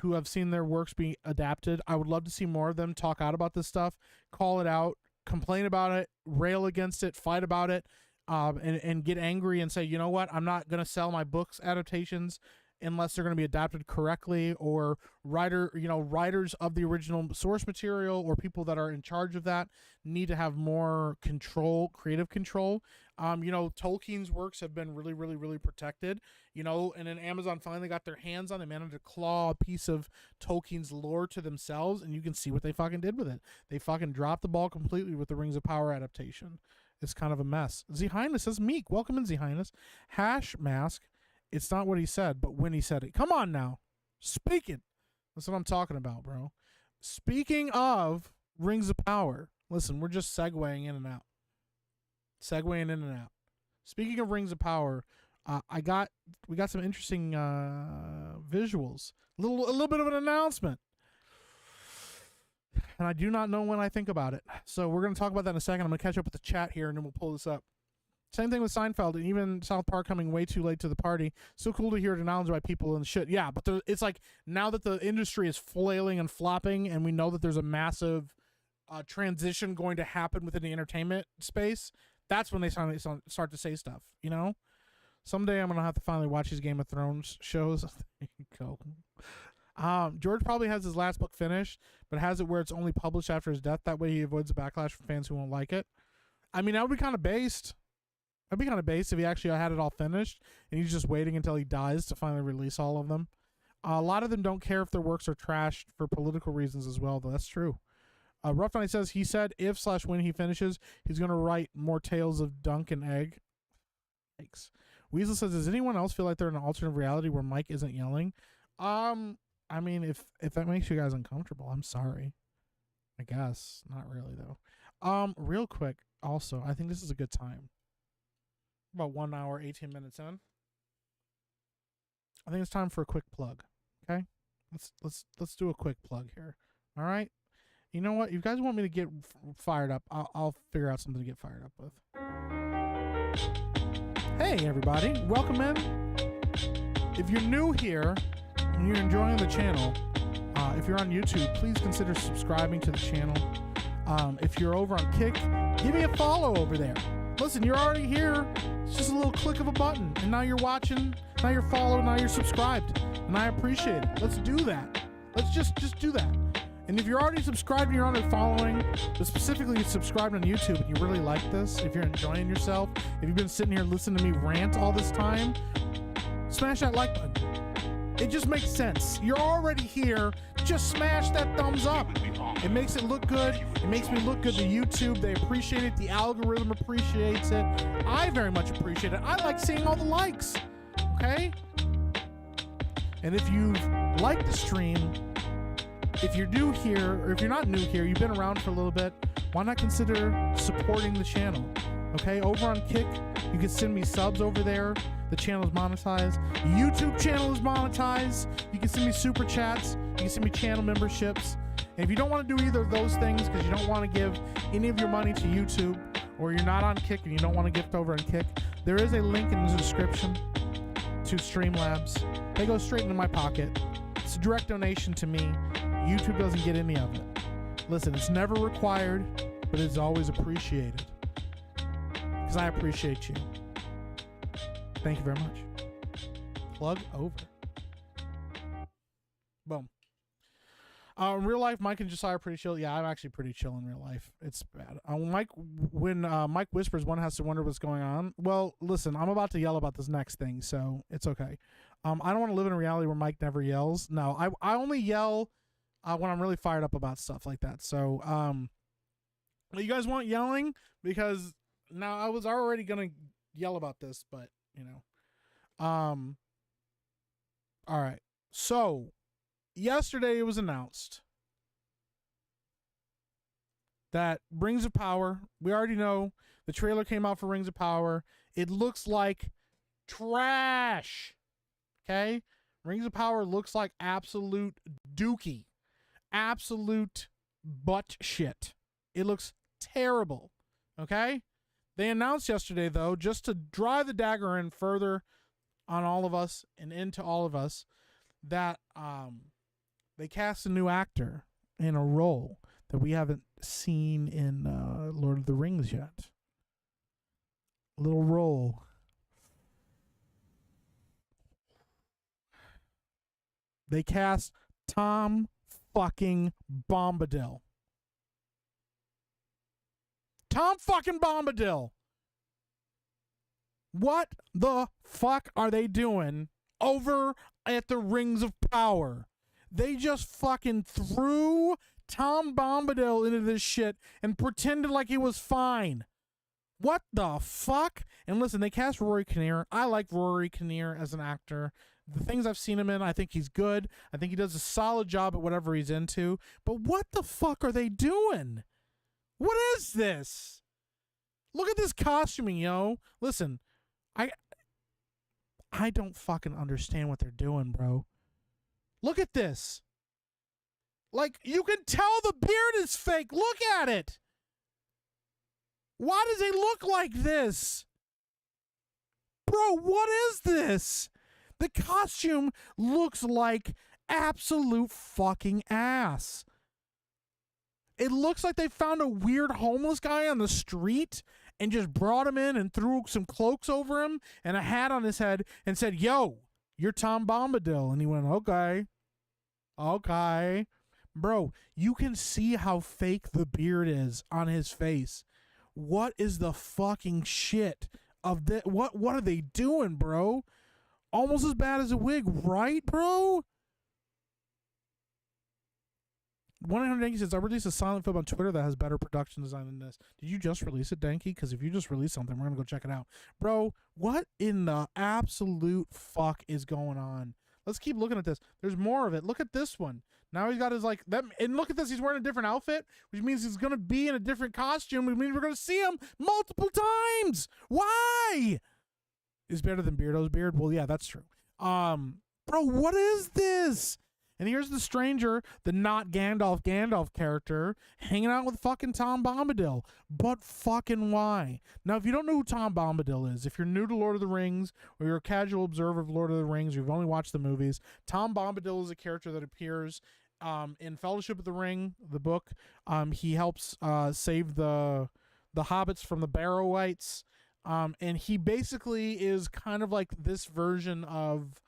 who have seen their works being adapted. I would love to see more of them talk out about this stuff, call it out, complain about it, rail against it, fight about it. And get angry and say, you know what, I'm not going to sell my books adaptations unless they're going to be adapted correctly, or writers of the original source material or people that are in charge of that need to have more control, creative control. Tolkien's works have been really, really, really protected, and then Amazon finally got their hands on it, managed to claw a piece of Tolkien's lore to themselves, and you can see what they fucking did with it. They fucking dropped the ball completely with the Rings of Power adaptation. It's kind of a mess. Z Highness says, Meek, welcome in, Z Highness. Hash mask. It's not what he said, but when he said it. Come on now. Speaking. That's what I'm talking about, bro. Speaking of Rings of Power. Listen, we're just segueing in and out. Speaking of Rings of Power, we got some interesting visuals. A little bit of an announcement. And I do not know when I think about it. So we're going to talk about that in a second. I'm going to catch up with the chat here, and then we'll pull this up. Same thing with Seinfeld, and even South Park coming way too late to the party. Still cool to hear it acknowledged by people and shit. Yeah, but it's like now that the industry is flailing and flopping, and we know that there's a massive transition going to happen within the entertainment space, that's when they finally start to say stuff, Someday I'm going to have to finally watch these Game of Thrones shows. There you go. George probably has his last book finished, but has it where it's only published after his death. That way he avoids the backlash from fans who won't like it. I mean, that would be kind of based. That'd be kind of based if he actually had it all finished and he's just waiting until he dies to finally release all of them. A lot of them don't care if their works are trashed for political reasons as well, though. That's true. Rough Night says he said if/when he finishes, he's going to write more Tales of Dunk and Egg. Thanks. Weasel says, does anyone else feel like they're in an alternate reality where Mike isn't yelling? I mean, if that makes you guys uncomfortable, I'm sorry. I guess. Not really, though. Real quick, also, I think this is a good time. About 1 hour, 18 minutes in. I think it's time for a quick plug. Okay? Let's do a quick plug here. All right? You know what? You guys want me to get fired up, I'll figure out something to get fired up with. Hey everybody, welcome in. If you're new here and you're enjoying the channel, if you're on YouTube, please consider subscribing to the channel. If you're over on Kick, give me a follow over there. Listen, you're already here. It's just a little click of a button, and now you're watching, now you're following, now you're subscribed, and I appreciate it. Let's do that. Let's just do that. And if you're already subscribed and you're on it following, but specifically subscribed on YouTube and you really like this, if you're enjoying yourself, if you've been sitting here listening to me rant all this time, smash that like button. It just makes sense. You're already here. Just smash that thumbs up. It makes it look good. It makes me look good to YouTube. They appreciate it. The algorithm appreciates it. I very much appreciate it. I like seeing all the likes. Okay? And if you've liked the stream, if you're new here, or if you're not new here, you've been around for a little bit, why not consider supporting the channel? Okay? Over on Kick, you can send me subs over there. The channel is monetized. YouTube channel is monetized. You can send me super chats. You can send me channel memberships. And if you don't want to do either of those things because you don't want to give any of your money to YouTube, or you're not on Kick and you don't want to gift over on Kick, there is a link in the description to Streamlabs. They go straight into my pocket. It's a direct donation to me. YouTube doesn't get any of it. Listen, it's never required, but it's always appreciated. Because I appreciate you. Thank you very much. Plug over. Boom. In real life, Mike and Josiah are pretty chill. Yeah, I'm actually pretty chill in real life. It's bad. When Mike whispers, one has to wonder what's going on. Well, listen, I'm about to yell about this next thing, so it's okay. I don't want to live in a reality where Mike never yells. No, I only yell when I'm really fired up about stuff like that. So, you guys want yelling? Because now I was already going to yell about this, but, you know. All right. So, yesterday it was announced that Rings of Power, we already know the trailer came out for Rings of Power. It looks like trash. Okay? Rings of Power looks like absolute dookie. Absolute butt shit. It looks terrible. Okay? They announced yesterday, though, just to drive the dagger in further on all of us and into all of us, that they cast a new actor in a role that we haven't seen in Lord of the Rings yet. Little role. They cast Tom fucking Bombadil. Tom fucking Bombadil. What the fuck are they doing over at the Rings of Power? They just fucking threw Tom Bombadil into this shit and pretended like he was fine. What the fuck? And listen, they cast Rory Kinnear. I like Rory Kinnear as an actor. The things I've seen him in, I think he's good. I think he does a solid job at whatever he's into. But what the fuck are they doing? What is this? Look at this costuming, yo. Listen, I don't fucking understand what they're doing, bro. Look at this. Like, you can tell the beard is fake. Look at it. Why does he look like this? Bro, what is this? The costume looks like absolute fucking ass. It looks like they found a weird homeless guy on the street and just brought him in and threw some cloaks over him and a hat on his head and said, "Yo, you're Tom Bombadil." And he went, okay. Bro, you can see how fake the beard is on his face. What is the fucking shit of that? What are they doing, bro? Almost as bad as a wig, right, bro? 1-800-Danky says, I released a silent film on Twitter that has better production design than this. Did you just release it, Danky? Because if you just released something, we're going to go check it out. Bro, what in the absolute fuck is going on? Let's keep looking at this. There's more of it. Look at this one. Now he's got his, like, that, and look at this. He's wearing a different outfit, which means he's going to be in a different costume, which means we're going to see him multiple times. Why? Is better than Beardo's beard? Well, yeah, that's true. Bro, what is this? And here's the stranger, the not Gandalf character, hanging out with fucking Tom Bombadil. But fucking why? Now, if you don't know who Tom Bombadil is, if you're new to Lord of the Rings, or you're a casual observer of Lord of the Rings, or you've only watched the movies, Tom Bombadil is a character that appears in Fellowship of the Ring, the book. He helps save the hobbits from the Barrow-wights. And he basically is kind of like this version of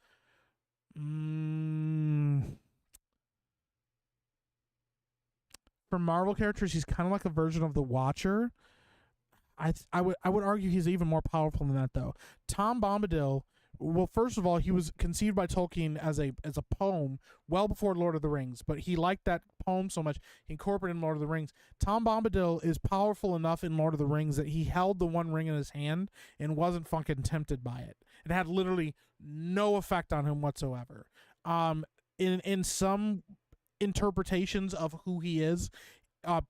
for Marvel characters, he's kind of like a version of the Watcher. I would argue he's even more powerful than that, though. Tom Bombadil, well, first of all, he was conceived by Tolkien as a poem well before Lord of the Rings, but he liked that poem so much he incorporated in Lord of the Rings. Tom Bombadil is powerful enough in Lord of the Rings that he held the One Ring in his hand and wasn't fucking tempted by it. It had literally no effect on him whatsoever. In some interpretations of who he is,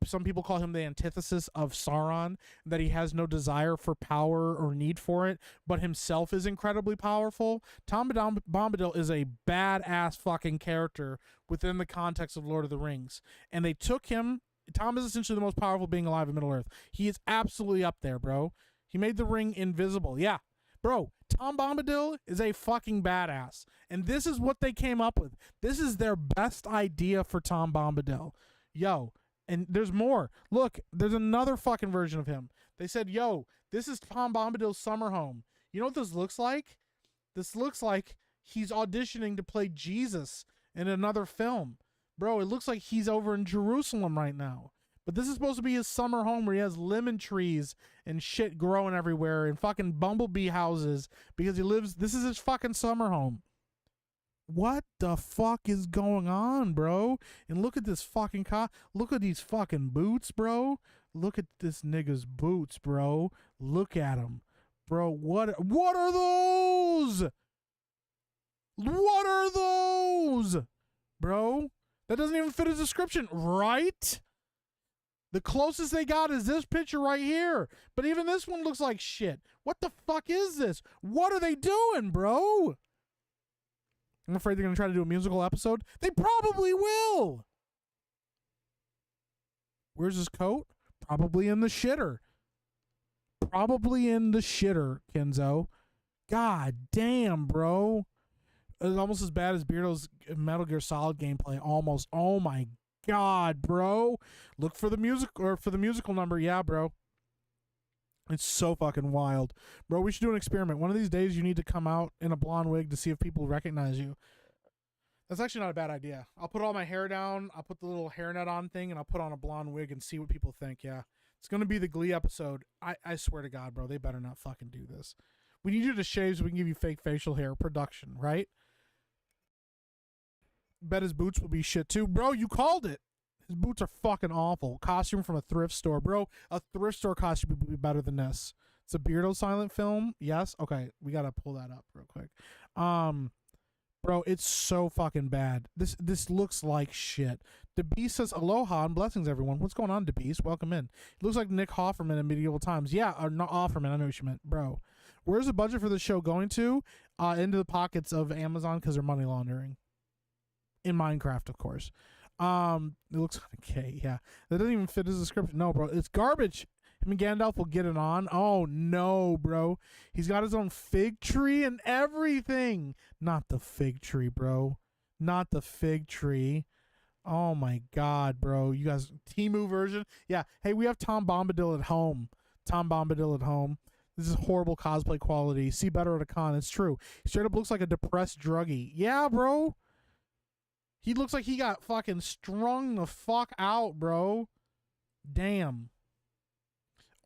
some people call him the antithesis of Sauron, that he has no desire for power or need for it, but himself is incredibly powerful. Tom Bombadil is a badass fucking character within the context of Lord of the Rings. And they took him. Tom is essentially the most powerful being alive in Middle-earth. He is absolutely up there, bro. He made the ring invisible. Yeah. Bro, Tom Bombadil is a fucking badass. And this is what they came up with. This is their best idea for Tom Bombadil. Yo. And there's more. Look, there's another fucking version of him. They said, yo, this is Tom Bombadil's summer home. You know what this looks like? This looks like he's auditioning to play Jesus in another film. Bro, it looks like he's over in Jerusalem right now. But this is supposed to be his summer home where he has lemon trees and shit growing everywhere and fucking bumblebee houses because he lives. This is his fucking summer home. What the fuck is going on, bro? And look at this fucking look at these fucking boots, bro. Look at this nigga's boots, bro. Look at him. Bro, what are those? What are those? Bro, that doesn't even fit his description, right? The closest they got is this picture right here. But even this one looks like shit. What the fuck is this? What are they doing, bro? I'm afraid they're going to try to do a musical episode. They probably will. Where's his coat? Probably in the shitter. Probably in the shitter, Kenzo. God damn, bro. It's almost as bad as Beardo's Metal Gear Solid gameplay. Almost. Oh my God, bro. Look for the music or for the musical number. Yeah, bro. It's so fucking wild. Bro, we should do an experiment. One of these days you need to come out in a blonde wig to see if people recognize you. That's actually not a bad idea. I'll put all my hair down, I'll put the little hairnet on thing, and I'll put on a blonde wig and see what people think, yeah. It's going to be the Glee episode. I swear to God, bro, they better not fucking do this. We need you to shave so we can give you fake facial hair. Production, right? Bet his boots will be shit too. Bro, you called it. His boots are fucking awful. Costume from a thrift store. Bro, a thrift store costume would be better than this. It's a Beardo silent film. Yes? Okay, we got to pull that up real quick. Bro, it's so fucking bad. This looks like shit. DeBeast says, aloha and blessings, everyone. What's going on, DeBeast? Welcome in. It looks like Nick Offerman in Medieval Times. Yeah, or not Offerman. I know what you meant. Bro, where's the budget for the show going to? Into the pockets of Amazon because they're money laundering. In Minecraft, of course. It looks okay, yeah. That doesn't even fit his description. No, bro, it's garbage. Him and Gandalf will get it on. Oh, no, bro. He's got his own fig tree and everything. Not the fig tree, bro. Not the fig tree. Oh, my God, bro. You guys, Temu version? Yeah. Hey, we have Tom Bombadil at home. Tom Bombadil at home. This is horrible cosplay quality. See better at a con. It's true. He straight up looks like a depressed druggie. Yeah, bro. He looks like he got fucking strung the fuck out, bro. Damn.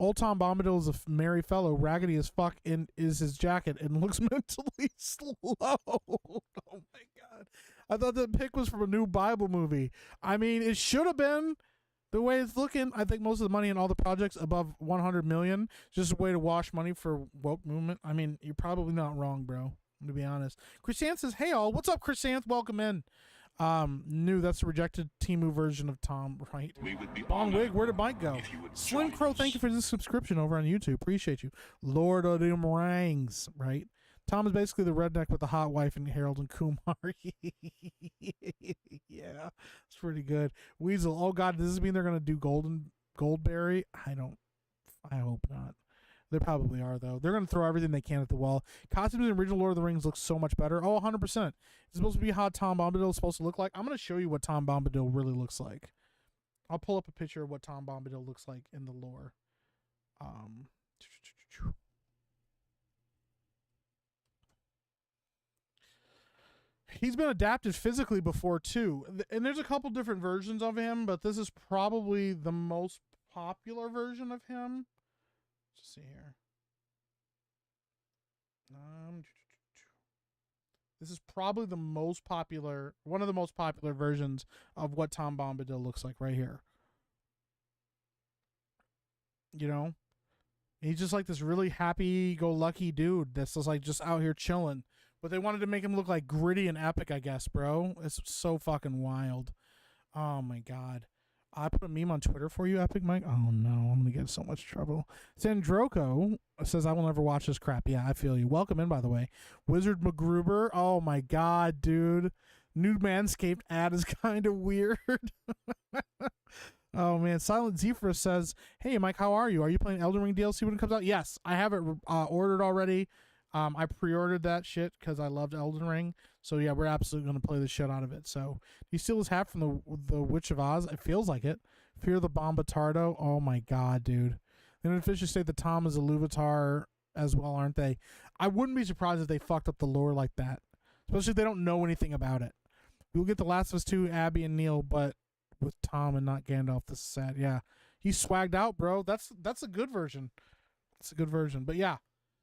Old Tom Bombadil is a merry fellow, raggedy as fuck is his jacket, and looks mentally slow. Oh my God. I thought the pic was from a new Bible movie. I mean, it should have been. The way it's looking, I think most of the money in all the projects above 100 million is just a way to wash money for woke movement. I mean, you're probably not wrong, bro, to be honest. Chrisanth says, hey all, what's up, Chrisanth? Welcome in. That's the rejected Temu version of Tom, right? Bon Wig, where did Mike go? Slim Crow, thank you for this subscription over on YouTube. Appreciate you. Lord of the Rings, right? Tom is basically the redneck with the hot wife and Harold and Kumar. Yeah, it's pretty good. Weasel, oh god, does this mean they're gonna do Goldberry? I hope not. They probably are, though. They're going to throw everything they can at the wall. Costumes in the original Lord of the Rings look so much better. Oh, 100%. It's supposed to be how Tom Bombadil is supposed to look like. I'm going to show you what Tom Bombadil really looks like. I'll pull up a picture of what Tom Bombadil looks like in the lore. He's been adapted physically before, too. And there's a couple different versions of him, but this is probably the most popular version of him. Let's see here. This is probably the most popular, one of the most popular versions of what Tom Bombadil looks like right here. You know? He's just like this really happy-go-lucky dude that's just like just out here chilling. But they wanted to make him look like gritty and epic, I guess, bro. It's so fucking wild. Oh my god. I put a meme on Twitter for you, Epic Mike. Oh no, I'm gonna get in so much trouble. Sandroko says I will never watch this crap. Yeah, I feel you. Welcome in, by the way. Wizard McGruber. Oh my god, dude. Nude Manscaped ad is kind of weird. Oh man, Silent Zephyr says, "Hey Mike, how are you? Are you playing Elden Ring DLC when it comes out?" Yes, I have it ordered already. I pre-ordered that shit because I loved Elden Ring. So yeah, we're absolutely gonna play the shit out of it. So you steal his hat from the Witch of Oz. It feels like it. Fear the Bombatardo. Oh my god, dude. Then officially state that Tom is a Luvatar as well, aren't they? I wouldn't be surprised if they fucked up the lore like that, especially if they don't know anything about it. We'll get The Last of Us 2, Abby and Neil, but with Tom and not Gandalf. This is sad. Yeah, he's swagged out, bro. That's a good version. It's a good version. But yeah,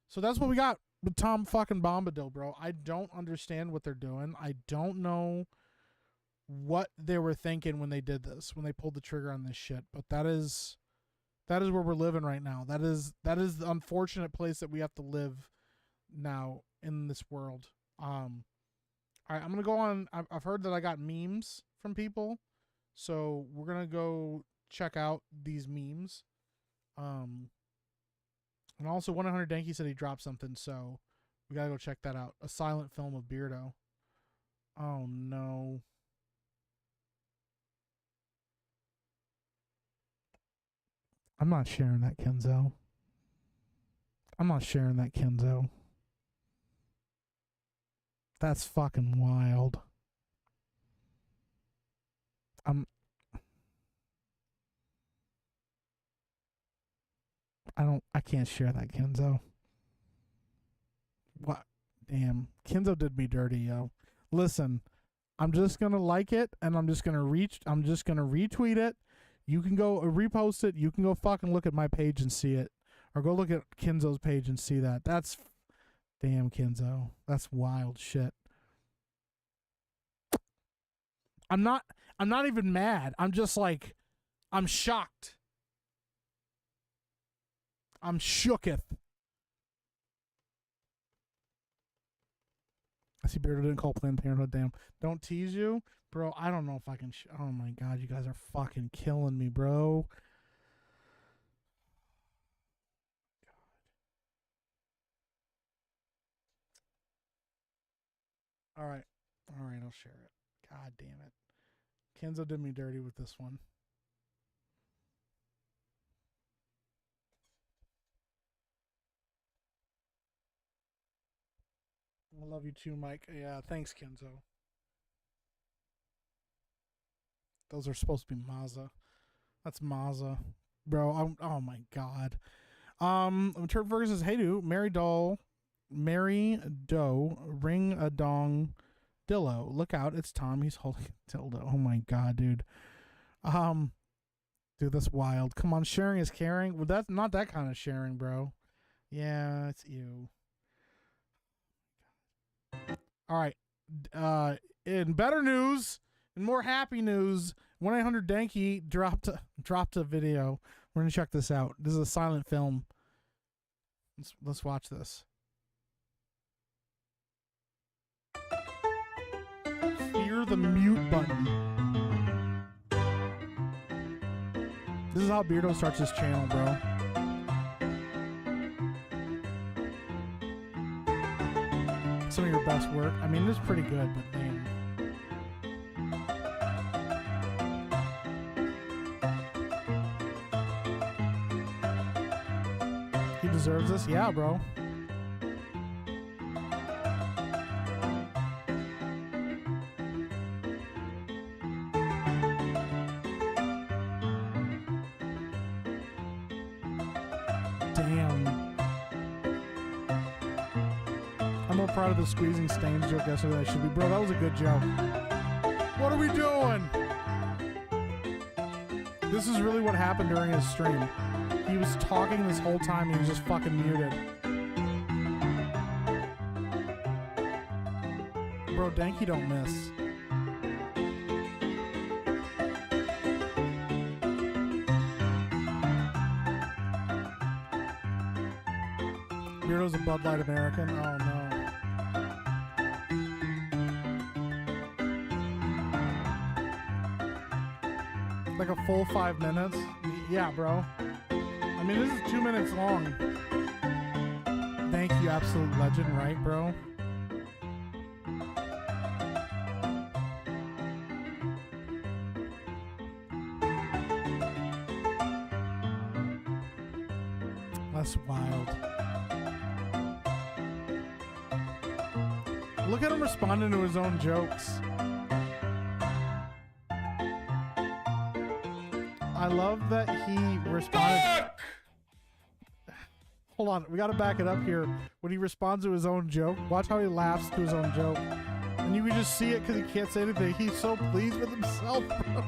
so that's what we got with Tom fucking Bombadil, bro. I don't understand what they're doing. I don't know what they were thinking when they did this, when they pulled the trigger on this shit. But that is where we're living right now. That is the unfortunate place that we have to live now in this world. All right, I'm gonna go on. I've heard that I got memes from people, so we're gonna go check out these memes. And also 100 Danky said he dropped something, so we gotta go check that out. A silent film of Beardo. Oh no. I'm not sharing that, Kenzo. I'm not sharing that, Kenzo. That's fucking wild. I can't share that, Kenzo. What? Damn. Kenzo did me dirty, yo. Listen, I'm just gonna like it and I'm just gonna retweet it. You can go repost it. You can go fucking look at my page and see it. Or go look at Kenzo's page and see that. That's damn, Kenzo. That's wild shit. I'm not even mad. I'm just like, I'm shocked. I'm shooketh. I see Beardo didn't call Planned Parenthood. Damn. Don't tease you. Bro, I don't know if I can. Oh my god, you guys are fucking killing me, bro. God. Alright, I'll share it. God damn it. Kenzo did me dirty with this one. I love you too, Mike. Yeah, thanks, Kenzo. Those are supposed to be Mazza. That's Mazza. Bro, oh my god. Turk Ferguson says, "Hey dude, Mary Doe, ring a dong dillo. Look out, it's Tom. He's holding a dildo." Oh my god, dude. Dude, that's wild. Come on, sharing is caring. Well, that's not that kind of sharing, bro. Yeah, it's you. All right. In better news, and more happy news, 1-800-DANKY dropped a video. We're gonna check this out. This is a silent film. Let's watch this. Fear the mute button. This is how Beardo starts his channel, bro. some of your best work. I mean, it's pretty good, but man. He deserves this? Yeah, bro. Damn. I'm more proud of the squeezing stains joke yesterday than I should be. Bro, that was a good joke. What are we doing? This is really what happened during his stream. He was talking this whole time and he was just fucking muted. Bro, Danky don't miss. Beardo's a Bud Light American? Oh no. Like a full 5 minutes? Yeah, bro. I mean, this is 2 minutes long. Thank you, absolute legend, right, bro? That's wild. Look at him responding to his own jokes. I love that he responded. Hold on, we gotta back it up here. When he responds to his own joke, watch how he laughs to his own joke. And you can just see it because he can't say anything. He's so pleased with himself, bro.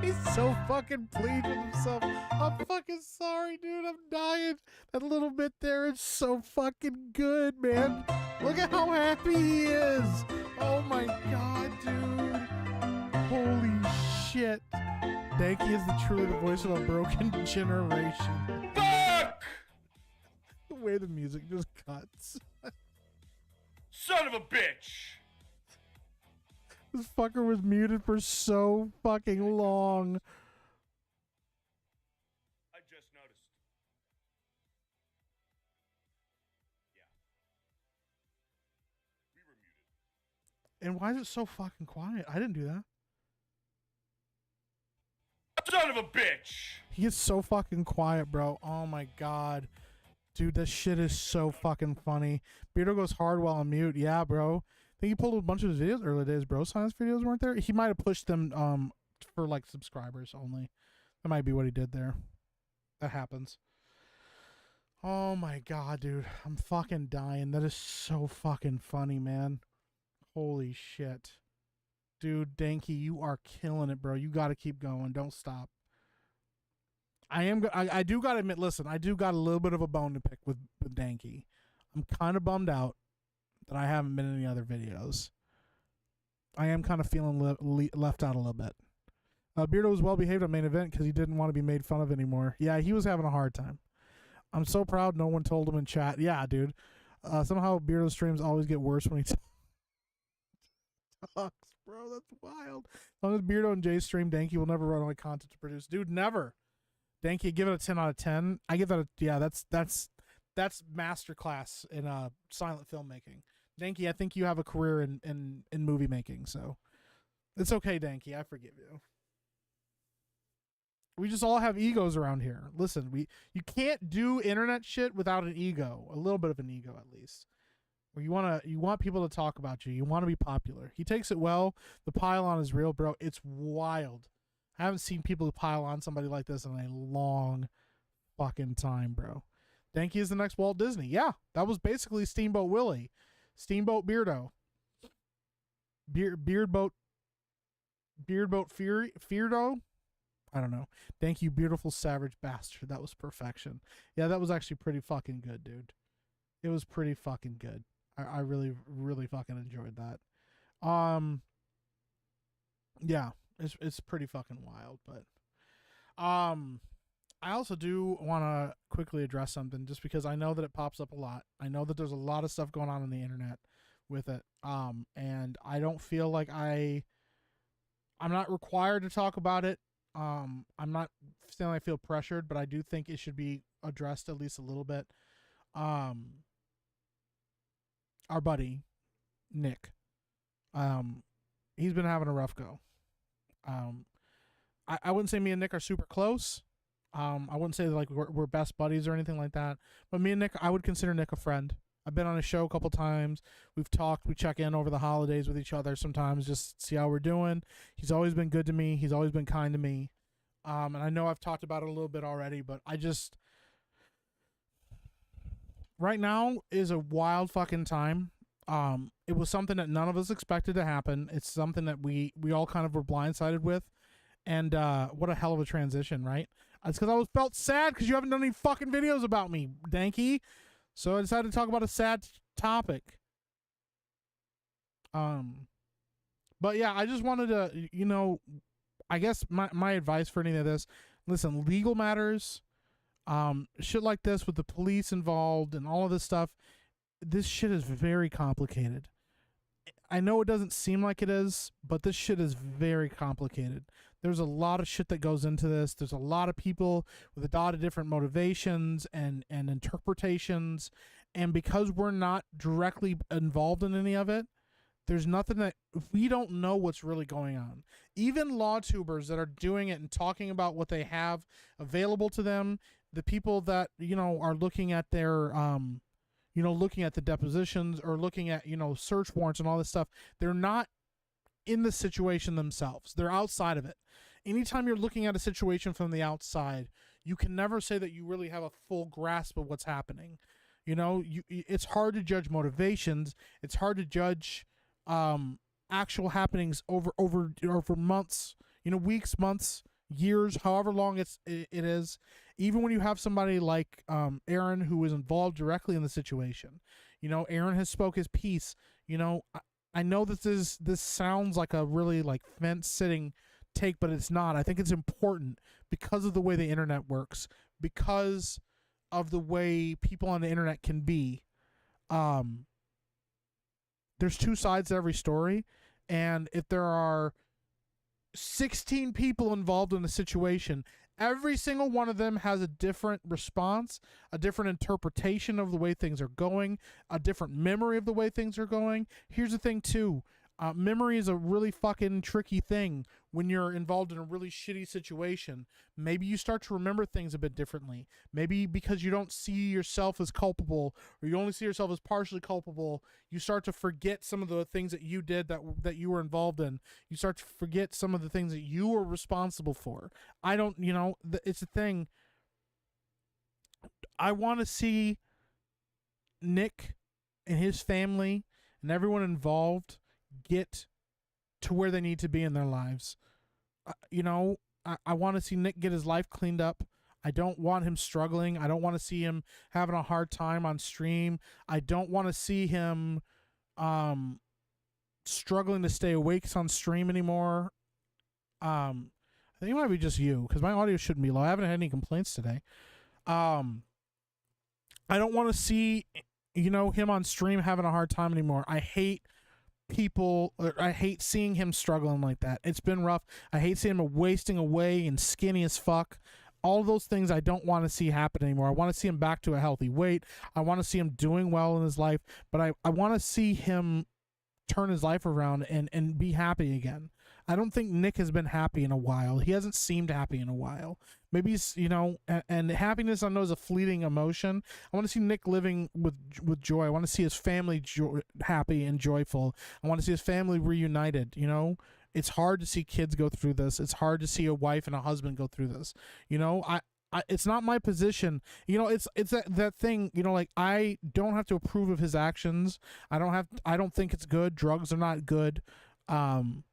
He's so fucking pleased with himself. I'm fucking sorry, dude. I'm dying. That little bit there is so fucking good, man. Look at how happy he is. Oh my god, dude. Holy shit. Danky is truly the voice of a broken generation. Fuck! The way the music just cuts. Son of a bitch! This fucker was muted for so fucking long. I just noticed. Yeah. We were muted. And why is it so fucking quiet? I didn't do that. Son of a bitch! He is so fucking quiet, bro. Oh my god. Dude, that shit is so fucking funny. Beardo goes hard while on mute. Yeah, bro. I think he pulled a bunch of his videos early days, bro. Science videos weren't there. He might have pushed them for like subscribers only. That might be what he did there. That happens. Oh my god, dude. I'm fucking dying. That is so fucking funny, man. Holy shit. Dude, Danky, you are killing it, bro. You got to keep going. Don't stop. I do got to admit, listen, I do got a little bit of a bone to pick with Danky. I'm kind of bummed out that I haven't been in any other videos. I am kind of feeling left out a little bit. Beardo was well behaved on main event because he didn't want to be made fun of anymore. Yeah, he was having a hard time. I'm so proud no one told him in chat. Yeah, dude. Somehow Beardo's streams always get worse when he talks, bro. That's wild. As long as Beardo and Jay stream, Danky will never run out of content to produce. Dude, never. Danky, give it a 10 out of 10. I give that a, yeah, that's masterclass in silent filmmaking. Danky, I think you have a career in movie making, so it's okay, Danky. I forgive you. We just all have egos around here. Listen, you can't do internet shit without an ego. A little bit of an ego, at least. Where you want people to talk about you. You want to be popular. He takes it well. The pile-on is real, bro. It's wild. I haven't seen people pile on somebody like this in a long fucking time, bro. Danky is the next Walt Disney. Yeah, that was basically Steamboat Willie. Steamboat Beardo. Beardboat Feardo? I don't know. Thank you, beautiful savage bastard. That was perfection. Yeah, that was actually pretty fucking good, dude. It was pretty fucking good. I really, really fucking enjoyed that. Yeah, it's pretty fucking wild, but I also do want to quickly address something just because I know that it pops up a lot. I know that there's a lot of stuff going on the internet with it. And I don't feel like I'm not required to talk about it. I'm not saying I feel pressured, but I do think it should be addressed at least a little bit. our buddy Nick. He's been having a rough go. I wouldn't say me and Nick are super close. I wouldn't say like we're best buddies or anything like that. But me and Nick, I would consider Nick a friend. I've been on his show a couple times. We've talked. We check in over the holidays with each other sometimes, just see how we're doing. He's always been good to me. He's always been kind to me. And I know I've talked about it a little bit already, but I just right now is a wild fucking time. It was something that none of us expected to happen. It's something that we all kind of were blindsided with. And what a hell of a transition, right? It's because I felt sad because you haven't done any fucking videos about me, Danky. So I decided to talk about a sad topic. But yeah, I just wanted to, I guess my advice for any of this, listen, legal matters, shit like this with the police involved and all of this stuff, this shit is very complicated. I know it doesn't seem like it is, but this shit is very complicated. There's a lot of shit that goes into this. There's a lot of people with a lot of different motivations and interpretations. And because we're not directly involved in any of it, there's nothing that we don't know what's really going on. Even law tubers that are doing it and talking about what they have available to them, the people that, are looking at their, looking at the depositions or looking at, search warrants and all this stuff, they're not in the situation themselves. They're outside of it. Anytime you're looking at a situation from the outside, you can never say that you really have a full grasp of what's happening. It's hard to judge motivations. It's hard to judge actual happenings over months, weeks, months, years, however long it is. Even when you have somebody like Aaron, who is involved directly in the situation, Aaron has spoke his piece. I know that this sounds like a really like fence-sitting take, but it's not. I think it's important because of the way the internet works, because of the way people on the internet can be. There's two sides to every story, and if there are 16 people involved in a situation, every single one of them has a different response, a different interpretation of the way things are going, a different memory of the way things are going. Here's the thing, too. Memory is a really fucking tricky thing when you're involved in a really shitty situation. Maybe you start to remember things a bit differently. Maybe because you don't see yourself as culpable, or you only see yourself as partially culpable, you start to forget some of the things that you did that you were involved in. You start to forget some of the things that you were responsible for. It's a thing. I want to see Nick and his family and everyone involved get to where they need to be in their lives. I want to see Nick get his life cleaned up. I don't want him struggling. I don't want to see him having a hard time on stream. I don't want to see him struggling to stay awake on stream anymore. I think it might be just you, because my audio shouldn't be low. I haven't had any complaints today. I don't want to see him on stream having a hard time anymore. I hate seeing him struggling like that. It's been rough. I hate seeing him wasting away and skinny as fuck. All of those things I don't want to see happen anymore. I want to see him back to a healthy weight. I want to see him doing well in his life, but I want to see him turn his life around and be happy again. I don't think Nick has been happy in a while. He hasn't seemed happy in a while. Maybe he's, and happiness I know is a fleeting emotion. I want to see Nick living with joy. I want to see his family happy and joyful. I want to see his family reunited. It's hard to see kids go through this. It's hard to see a wife and a husband go through this. It's not my position. It's that thing, I don't have to approve of his actions. I don't think it's good. Drugs are not good. Getting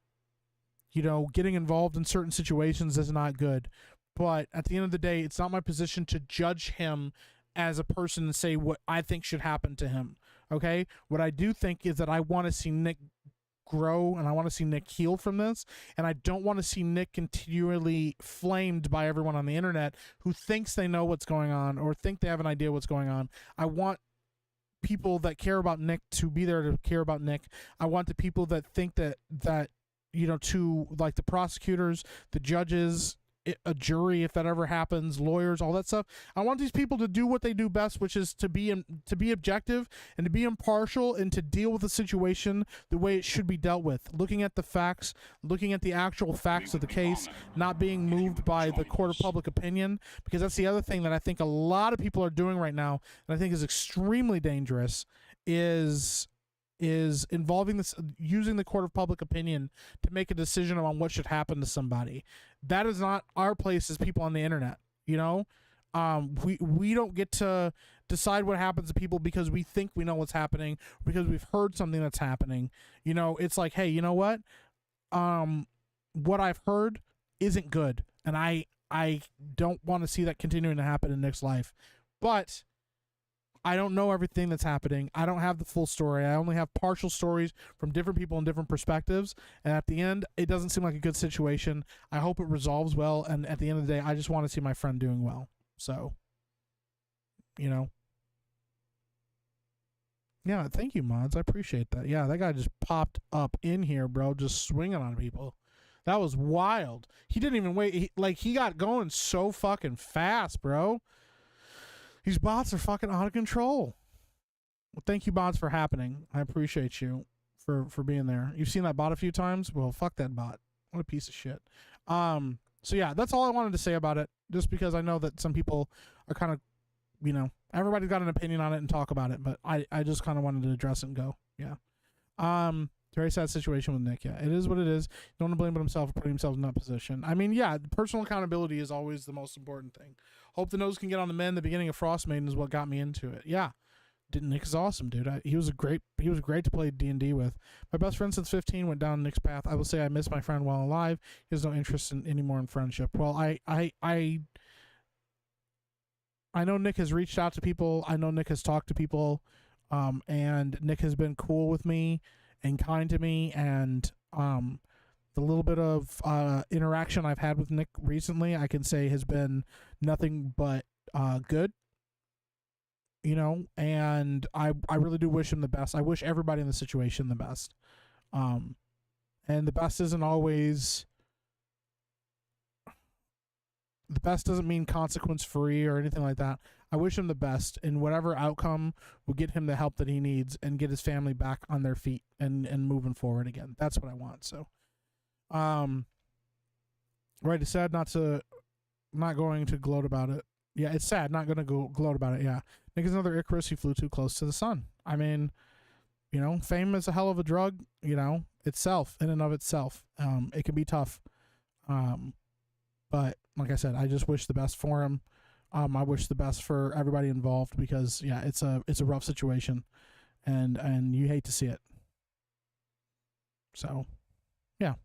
involved in certain situations is not good. But at the end of the day, it's not my position to judge him as a person and say what I think should happen to him. Okay? What I do think is that I want to see Nick grow, and I want to see Nick heal from this, and I don't want to see Nick continually flamed by everyone on the internet who thinks they know what's going on or think they have an idea what's going on. I want people that care about Nick to be there to care about Nick. I want the people that think that to like the prosecutors, the judges, a jury if that ever happens, lawyers, all that stuff. I want these people to do what they do best, which is to be objective and to be impartial and to deal with the situation the way it should be dealt with, looking at the facts, looking at the actual facts of the case, not being moved by the court of public opinion, because that's the other thing that I think a lot of people are doing right now, and I think is extremely dangerous, is involving this, using the court of public opinion to make a decision on what should happen to somebody. That is not our place as people on the internet. You know, we don't get to decide what happens to people because we think we know what's happening, because we've heard something that's happening. You know, it's like, hey, you know what? What I've heard isn't good, and I don't want to see that continuing to happen in Nick's life. But I don't know everything that's happening. I don't have the full story. I only have partial stories from different people and different perspectives. And at the end, it doesn't seem like a good situation. I hope it resolves well. And at the end of the day, I just want to see my friend doing well. So, you know. Yeah, thank you, mods. I appreciate that. Yeah, that guy just popped up in here, bro, just swinging on people. That was wild. He didn't even wait. He got going so fucking fast, bro. These bots are fucking out of control. Well, thank you, bots, for happening. I appreciate you for being there. You've seen that bot a few times? Well, fuck that bot. What a piece of shit. So yeah, that's all I wanted to say about it, just because I know that some people are kind of, you know, everybody's got an opinion on it and talk about it, but I just kind of wanted to address it and go. Yeah. Very sad situation with Nick. Yeah, it is what it is. Don't want to blame himself for putting himself in that position. I mean, yeah, personal accountability is always the most important thing. Hope the nose can get on the men. The beginning of Frost Maiden is what got me into it. Yeah, Nick is awesome, dude. He was great to play D&D with. My best friend since 15 went down Nick's path. I will say I miss my friend while alive. He has no interest in anymore in friendship. Well, I know Nick has reached out to people. I know Nick has talked to people, and Nick has been cool with me and kind to me, and the little bit of interaction I've had with Nick recently, I can say has been nothing but good, you know, and I really do wish him the best. I wish everybody in the situation the best. And the best isn't always, the best doesn't mean consequence free or anything like that. I wish him the best, and whatever outcome will get him the help that he needs and get his family back on their feet and moving forward again. That's what I want. So, right, it's sad not going to gloat about it. Yeah, it's sad not going to go gloat about it. Yeah, Nick is another Icarus who flew too close to the sun. I mean, you know, fame is a hell of a drug, you know, itself, in and of itself. It can be tough. But like I said, I just wish the best for him. I wish the best for everybody involved, because yeah, it's a rough situation, and you hate to see it. So, yeah.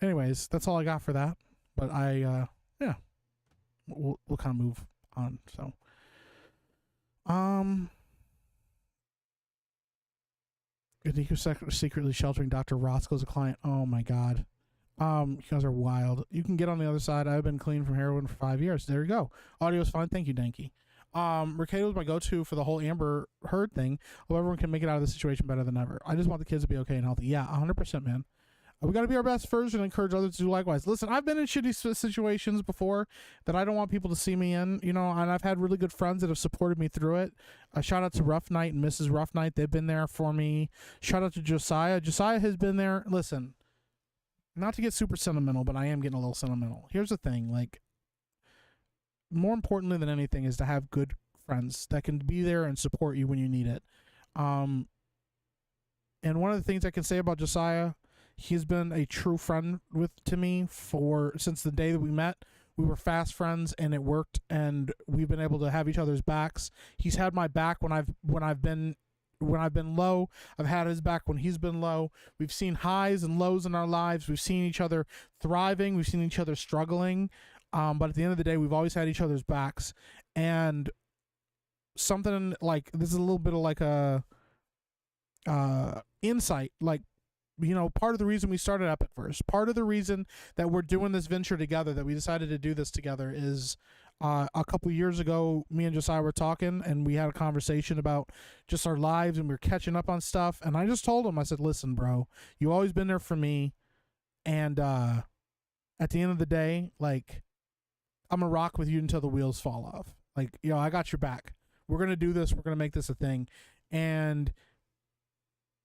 Anyways, that's all I got for that. But yeah, we'll kind of move on. So, Nico secretly sheltering Dr. Roscoe as a client. Oh my God. You guys are wild. You can get on the other side. I've been clean from heroin for 5 years. There you go. Audio's fine. Thank you, Danky. Mercado was my go-to for the whole Amber Heard thing. Hope everyone can make it out of the situation better than ever. I just want the kids to be okay and healthy. Yeah, 100%, man. We got to be our best first and encourage others to do likewise. Listen, I've been in shitty situations before that I don't want people to see me in, you know, and I've had really good friends that have supported me through it. Shout out to Rough Night and Mrs. Rough Night. They've been there for me. Shout out to Josiah. Josiah has been there. Listen, not to get super sentimental, but I am getting a little sentimental. Here's the thing, like, more importantly than anything is to have good friends that can be there and support you when you need it. And one of the things I can say about Josiah, he's been a true friend to me since the day that we met. We were fast friends, and it worked, and we've been able to have each other's backs. He's had my back when I've been low. I've had his back when he's been low. We've seen highs and lows in our lives. We've seen each other thriving. We've seen each other struggling. But at the end of the day, we've always had each other's backs. And something like this is a little bit of like a insight. Like, you know, part of the reason we started up at first, part of the reason that we're doing this venture together, that we decided to do this together, is a couple years ago, me and Josiah were talking, and we had a conversation about just our lives, and we were catching up on stuff. And I just told him, I said, listen, bro, you always been there for me, and at the end of the day, like, I'm gonna rock with you until the wheels fall off. Like, I got your back. We're gonna do this. We're gonna make this a thing. And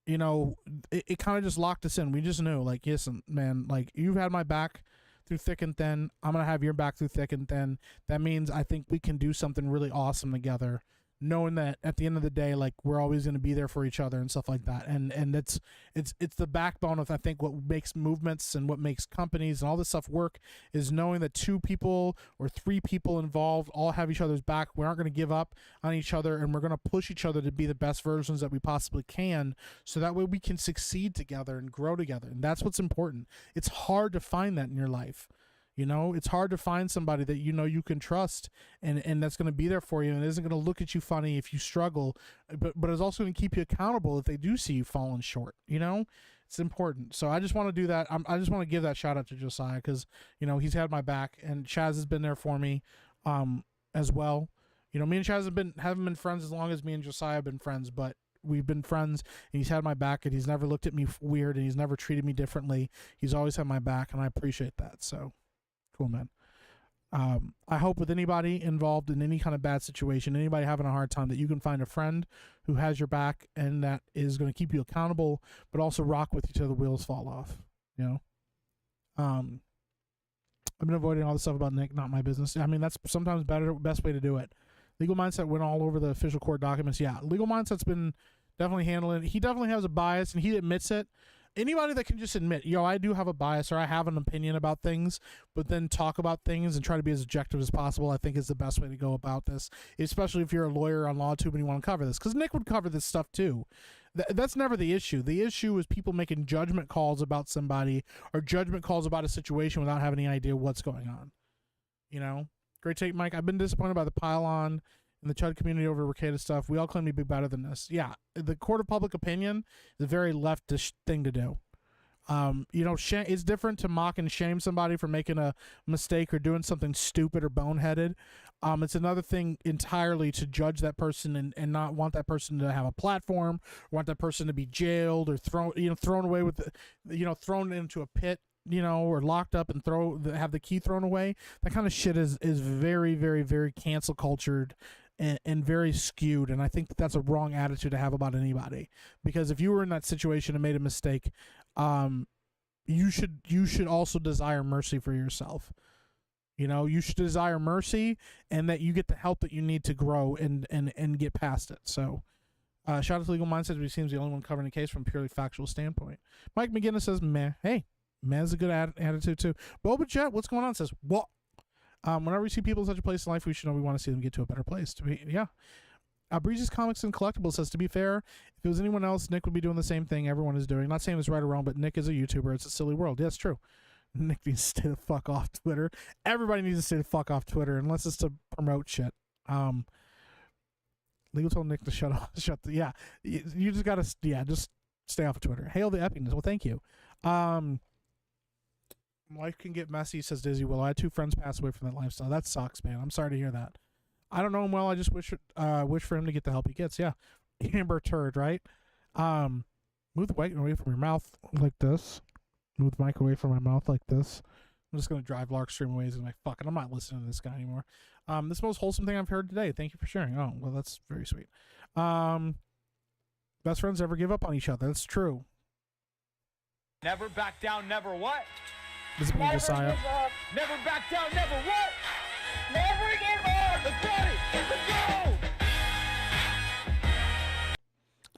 it kind of just locked us in. We just knew, like, listen, man, like, you've had my back through thick and thin. I'm going to have your back through thick and thin. That means I think we can do something really awesome together, knowing that at the end of the day, like, we're always going to be there for each other and stuff like that. And it's the backbone of, I think, what makes movements and what makes companies and all this stuff work is knowing that 2 people or 3 people involved all have each other's back. We aren't going to give up on each other, and we're going to push each other to be the best versions that we possibly can, so that way we can succeed together and grow together. And that's what's important. It's hard to find that in your life. It's hard to find somebody that you can trust and that's going to be there for you and isn't going to look at you funny if you struggle, but is also going to keep you accountable if they do see you falling short. It's important. So I just want to do that. I just want to give that shout out to Josiah because he's had my back, and Chaz has been there for me as well. Me and Chaz haven't been friends as long as me and Josiah have been friends, but we've been friends, and he's had my back, and he's never looked at me weird, and he's never treated me differently. He's always had my back, and I appreciate that. So cool, man. I hope with anybody involved in any kind of bad situation, anybody having a hard time, that you can find a friend who has your back and that is going to keep you accountable, but also rock with you till the wheels fall off. I've been avoiding all the stuff about Nick, not my business. I mean, that's sometimes best way to do it. Legal Mindset went all over the official court documents. Yeah, Legal Mindset's been definitely handling it. He definitely has a bias, and he admits it. Anybody that can just admit, I do have a bias or I have an opinion about things, but then talk about things and try to be as objective as possible, I think is the best way to go about this, especially if you're a lawyer on LawTube and you want to cover this, because Nick would cover this stuff too. That's never the issue. The issue is people making judgment calls about somebody or judgment calls about a situation without having any idea what's going on. Great take, Mike. I've been disappointed by the pile-on in the Chud community over Ricada stuff. We all claim to be better than this. Yeah, the court of public opinion is a very leftish thing to do. It's different to mock and shame somebody for making a mistake or doing something stupid or boneheaded. It's another thing entirely to judge that person and not want that person to have a platform, or want that person to be jailed or thrown away with thrown into a pit, or locked up and have the key thrown away. That kind of shit is very, very, very cancel cultured and very skewed, and I think that's a wrong attitude to have about anybody. Because if you were in that situation and made a mistake, you should also desire mercy for yourself. You should desire mercy, and that you get the help that you need to grow and get past it. So, shout out to Legal Mindset, who seems the only one covering the case from a purely factual standpoint. Mike McGinnis says, meh. Hey, meh's a good attitude too. Boba Jet, what's going on? Says, what? Whenever we see people in such a place in life, we should know we want to see them get to a better place. Breezy's Comics and Collectibles says, to be fair, if it was anyone else, Nick would be doing the same thing everyone is doing. Not saying it's right or wrong, but Nick is a YouTuber. It's a silly world. Yeah, it's true. Nick needs to stay the fuck off Twitter. Everybody needs to stay the fuck off Twitter, unless it's to promote shit. Legal told Nick to you just gotta, just stay off of Twitter. Hail the epicness. Well, thank you. Life can get messy, says Dizzy Willow. I had 2 friends pass away from that lifestyle. That sucks, man. I'm sorry to hear that. I don't know him well. I just wish for him to get the help he gets. Yeah. Amber Turd, right? Move the mic away from your mouth like this. Move the mic away from my mouth like this. I'm just going to drive Lark Stream away. He's like, fuck it, I'm not listening to this guy anymore. This is the most wholesome thing I've heard today. Thank you for sharing. Oh, well, that's very sweet. Best friends never give up on each other. That's true. Never back down, never what? This is me, Josiah. Never back down, never what? Never give up! Let's party! Let's go!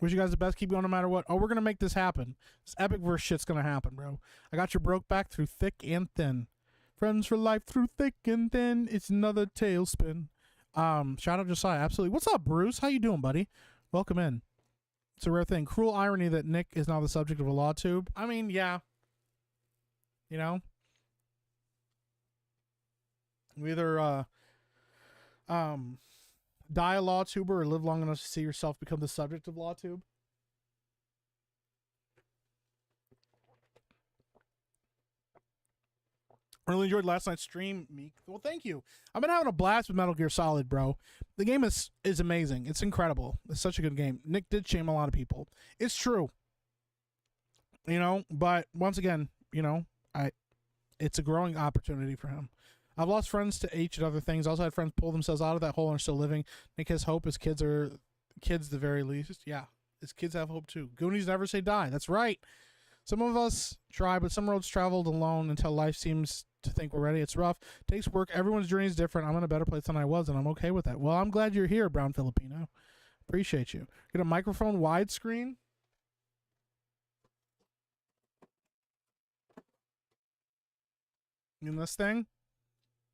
Wish you guys the best. Keep going no matter what. Oh, we're going to make this happen. This epic verse shit's going to happen, bro. I got your broke back through thick and thin. Friends for life through thick and thin. It's another tailspin. Shout out Josiah. Absolutely. What's up, Bruce? How you doing, buddy? Welcome in. It's a rare thing. Cruel irony that Nick is now the subject of a LawTube. I mean, yeah. We either die a LawTuber or live long enough to see yourself become the subject of LawTube. Really enjoyed last night's stream, Meek. Well, thank you. I've been having a blast with Metal Gear Solid, bro. The game is amazing. It's incredible. It's such a good game. Nick did shame a lot of people. It's true. But once again, it's a growing opportunity for him. I've lost friends to H and other things. Also had friends pull themselves out of that hole and are still living. Nick has hope. His kids are kids, the very least. Yeah, his kids have hope too. Goonies never say die. That's right. Some of us try, but some roads traveled alone until life seems to think we're ready. It's rough. Takes work. Everyone's journey is different. I'm in a better place than I was, and I'm okay with that. Well, I'm glad you're here, Brown Filipino. Appreciate you. Get a microphone widescreen. In this thing,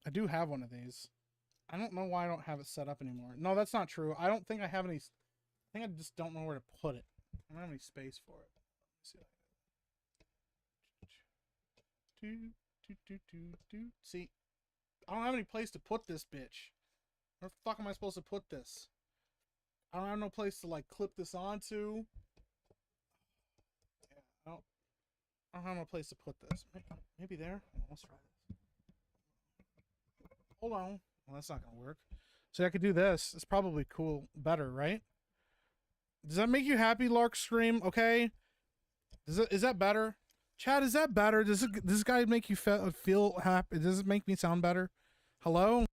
I do have one of these. I don't know why I don't have it set up anymore. No, that's not true. I don't think I have any. I think I just don't know where to put it. I don't have any space for it. Let's see. See, I don't have any place to put this bitch. Where the fuck am I supposed to put this? I don't have no place to like clip this onto. Yeah, I don't have no place to put this. Maybe there. Let's try this. Hold on. Well, that's not gonna work. So I could do this. It's probably cool, better, right? Does that make you happy, Lark Scream? Okay. Is that better? Chad, is that better? Does this guy make you feel happy? Does it make me sound better? Hello?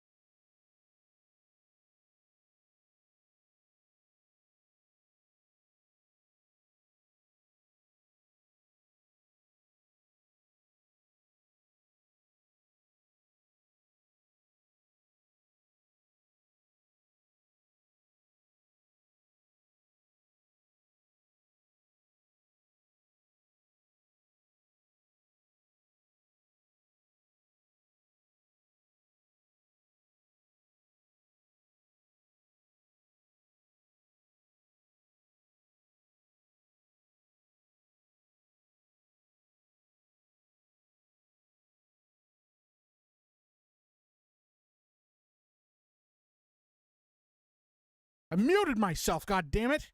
I muted myself, god damn it.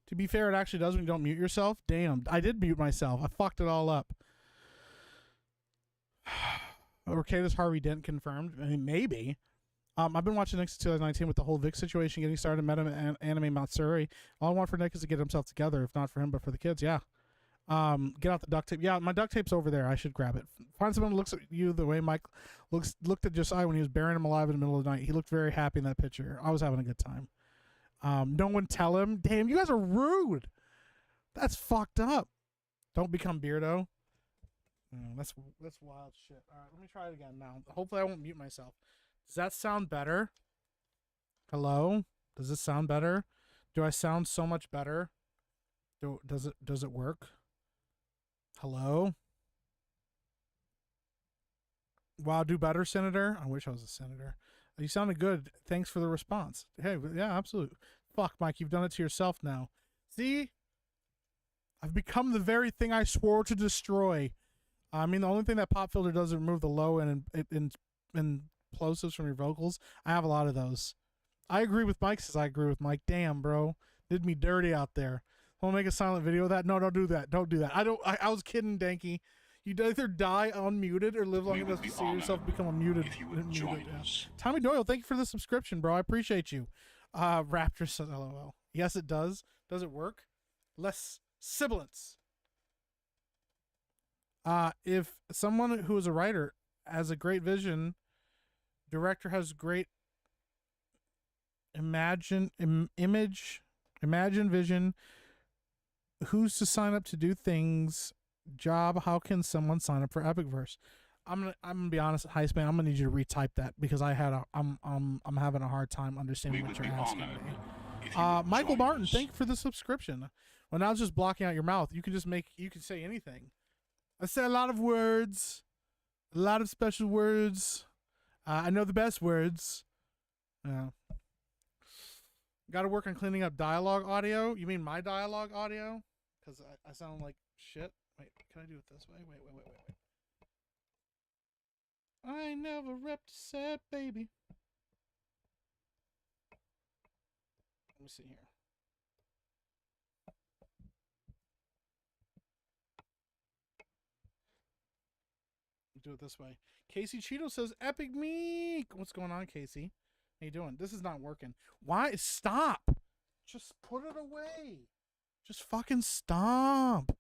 To be fair, it actually does when you don't mute yourself. Damn, I did mute myself. I fucked it all up. Orcadas Harvey Dent confirmed. I mean, maybe. I've been watching Nick since 2019 with the whole Vic situation getting started, meta anime Matsuri. All I want for Nick is to get himself together, if not for him, but for the kids, yeah. Get out the duct tape. Yeah, my duct tape's over there. I should grab it. Find someone who looks at you the way Mike looked at Josiah when he was burying him alive in the middle of the night. He looked very happy in that picture. I was having a good time. No one tell him. Damn, you guys are rude. That's fucked up. Don't become Beardo. That's wild shit. All right, let me try it again now. Hopefully I won't mute myself. Does that sound better? Hello? Does it sound better? Do I sound so much better? Does it work? Hello? Wow, do better, Senator. I wish I was a senator. You sounded good. Thanks for the response. Hey, yeah, absolutely. Fuck, Mike, you've done it to yourself now. See? I've become the very thing I swore to destroy. I mean, the only thing that pop filter does is remove the low and plosives from your vocals. I have a lot of those. I agree with Mike, says I agree with Mike. Damn, bro. Did me dirty out there. Want to make a silent video of that? No, don't do that. Don't do that. I was kidding, Danky. You either die unmuted or live long enough to see yourself become a muted. Yeah. Tommy Doyle, thank you for the subscription, bro. I appreciate you. Raptor says LOL. Yes, it does. Does it work? Less sibilance. If someone who is a writer has a great vision, director has great imagine vision, who's to sign up to do things? Job, how can someone sign up for Epicverse? I'm gonna be honest, Heist Man, I'm gonna need you to retype that because I'm having a hard time understanding what you're asking me. Michael Martin, thank you for the subscription. Well, now it's just blocking out your mouth. You can say anything. I say a lot of words, a lot of special words. I know the best words. Got to work on cleaning up dialogue audio. You mean my dialogue audio? Because I sound like shit. Wait, can I do it this way? Wait. I never upset, baby. Let me see here. Do it this way. Casey Cheeto says, Epic Meek. What's going on, Casey? How you doing? This is not working. Why? Stop. Just put it away. Just fucking stop.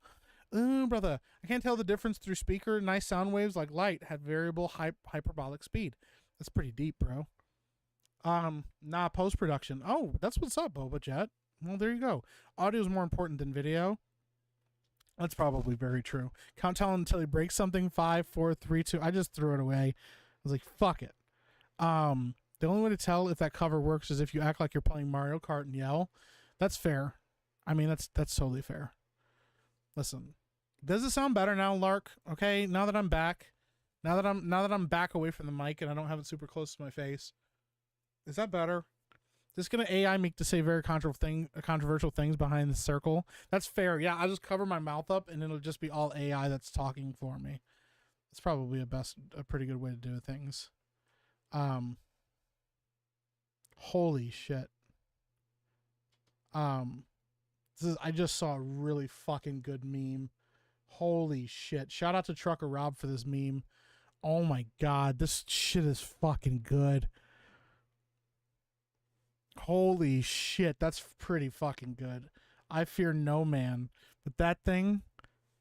Brother, I can't tell the difference through speaker. Nice sound waves like light had variable hyperbolic speed. That's pretty deep, bro. Nah, post-production. Oh, that's what's up, Boba Jet. Well, there you go. Audio is more important than video. That's probably very true. Count down until he breaks something. 5, 4, 3, 2. I just threw it away. I was like, fuck it. The only way to tell if that cover works is if you act like you're playing Mario Kart and yell. That's fair. I mean, that's totally fair. Listen, does it sound better now, Lark? Okay, now that I'm back, now that I'm back away from the mic and I don't have it super close to my face, is that better? Just gonna AI me to say very controversial things behind the circle. That's fair. Yeah, I'll just cover my mouth up and it'll just be all AI that's talking for me. It's probably a pretty good way to do things. Holy shit. I just saw a really fucking good meme. Holy shit. Shout out to Trucker Rob for this meme. Oh my god, this shit is fucking good. Holy shit, that's pretty fucking good. I fear no man, but that thing,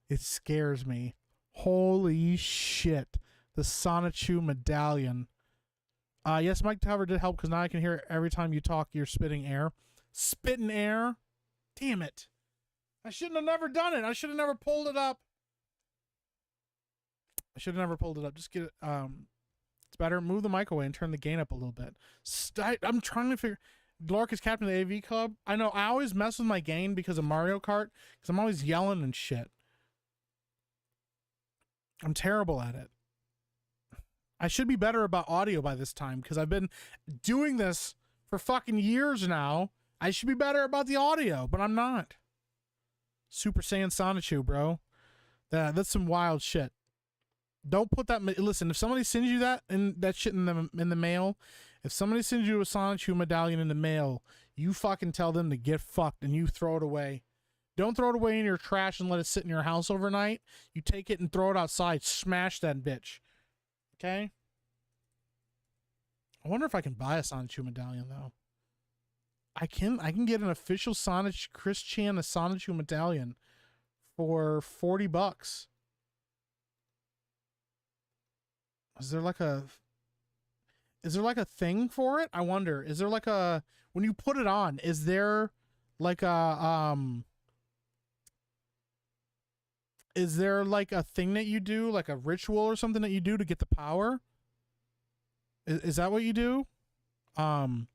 it scares me. Holy shit. The Sonichu medallion. Yes, Mike Tower did help because now I can hear every time you talk, you're spitting air. Spitting air? Damn it. I shouldn't have never done it. I should have never pulled it up. Just get it. It's better. Move the mic away and turn the gain up a little bit. I'm trying to figure. Lark is captain of the AV club. I know I always mess with my gain because of Mario Kart because I'm always yelling and shit. I'm terrible at it. I should be better about audio by this time because I've been doing this for fucking years now. I should be better about the audio, but I'm not. Super Saiyan Sonichu, bro. That's some wild shit. Don't put that. Listen, if somebody sends you that shit in the mail, if somebody sends you a Sonichu medallion in the mail, you fucking tell them to get fucked and you throw it away. Don't throw it away in your trash and let it sit in your house overnight. You take it and throw it outside. Smash that bitch. Okay? I wonder if I can buy a Sonichu medallion though. I can get an official Chris Chan a Sonichu medallion for $40. Is there like a thing for it? I wonder. Is there like a, when you put it on, is there like a is there like a thing that you do, like a ritual or something that you do to get the power? Is that what you do? The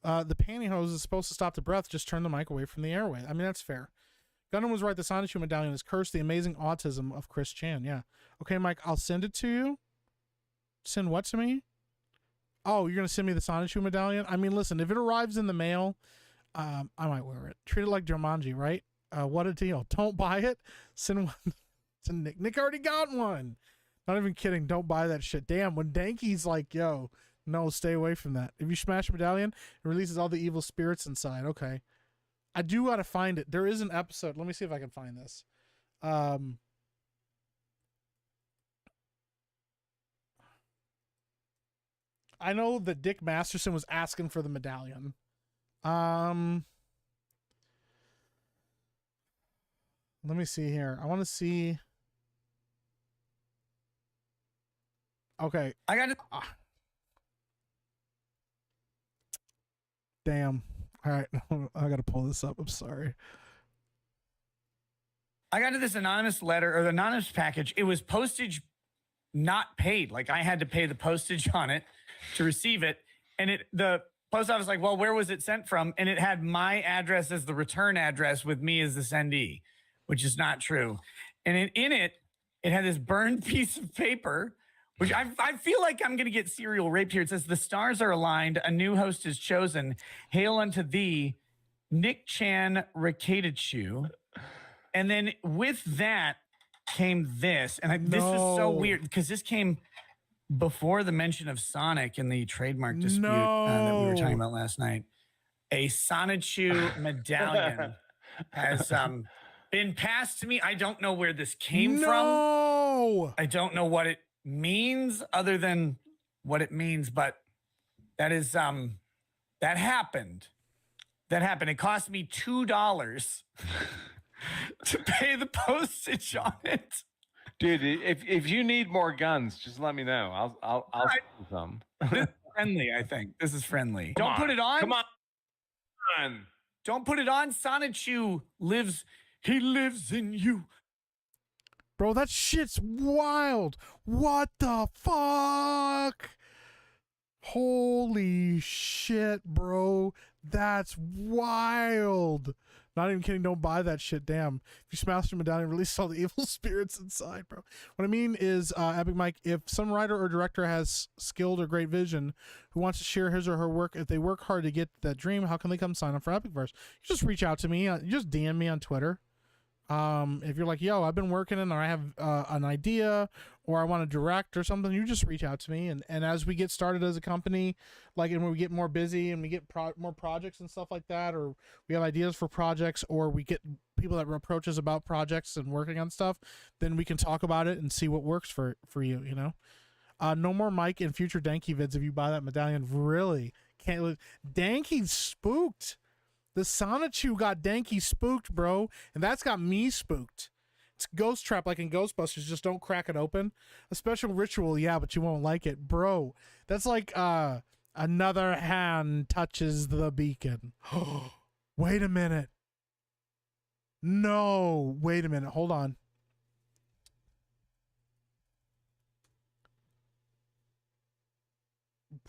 pantyhose is supposed to stop the breath. Just turn the mic away from the airway. I mean, that's fair. Gunnar was right. The Sonichu medallion is cursed. The amazing autism of Chris Chan. Yeah. Okay, Mike, I'll send it to you. Send what to me? Oh, you're going to send me the Sonichu medallion? I mean, listen, if it arrives in the mail, I might wear it. Treat it like Jumanji, right? What a deal. Don't buy it. Send one to Nick. Nick already got one. Not even kidding. Don't buy that shit. Damn, when Danky's like, yo, no, stay away from that. If you smash a medallion, it releases all the evil spirits inside. Okay. I do got to find it. There is an episode. Let me see if I can find this. I know that Dick Masterson was asking for the medallion. Let me see here. I want to see. Okay. I got it. Damn. All right. I got to pull this up. I'm sorry. I got to this anonymous letter or the anonymous package. It was postage not paid. Like I had to pay the postage on it to receive it. And the post office was like, well, where was it sent from? And it had my address as the return address with me as the sendee, which is not true. And in it had this burned piece of paper, which I feel like I'm going to get serial raped here. It says, the stars are aligned. A new host is chosen. Hail unto thee, Nick Chan Rakatachu. And then with that came this. And this is so weird because this came before the mention of Sonic in the trademark dispute that we were talking about last night. A Sonichu medallion has been passed to me. I don't know where this came from. I don't know what it means other than what it means, but that is that happened. It cost me $2 to pay the postage on it. Dude, if you need more guns, just let me know. I'll send you some. This is friendly, I think. This is friendly. Come Don't on. put it on. Come on. Don't put it on. Sonichu lives. He lives in you. Bro, that shit's wild. What the fuck? Holy shit, bro. That's wild. Not even kidding. Don't buy that shit. Damn. If you smash your medallion, release all the evil spirits inside, bro. What I mean is, Epic Mike, if some writer or director has skilled or great vision who wants to share his or her work, if they work hard to get that dream, how can they come sign up for Epicverse? You just reach out to me. You just DM me on Twitter. If you're like, yo, I've been working and I have an idea or I want to direct or something, you just reach out to me. And as we get started as a company, like, and when we get more busy and we get more projects and stuff like that, or we have ideas for projects, or we get people that approach us about projects and working on stuff, then we can talk about it and see what works for you, you know? No more Mike in future Danky vids if you buy that medallion. Really? Can't live. Danky's spooked. The Sonichu got Danky spooked, bro. And that's got me spooked. It's ghost trap like in Ghostbusters. Just don't crack it open. A special ritual, yeah, but you won't like it. Bro, that's like another hand touches the beacon. Wait a minute. No. Wait a minute. Hold on.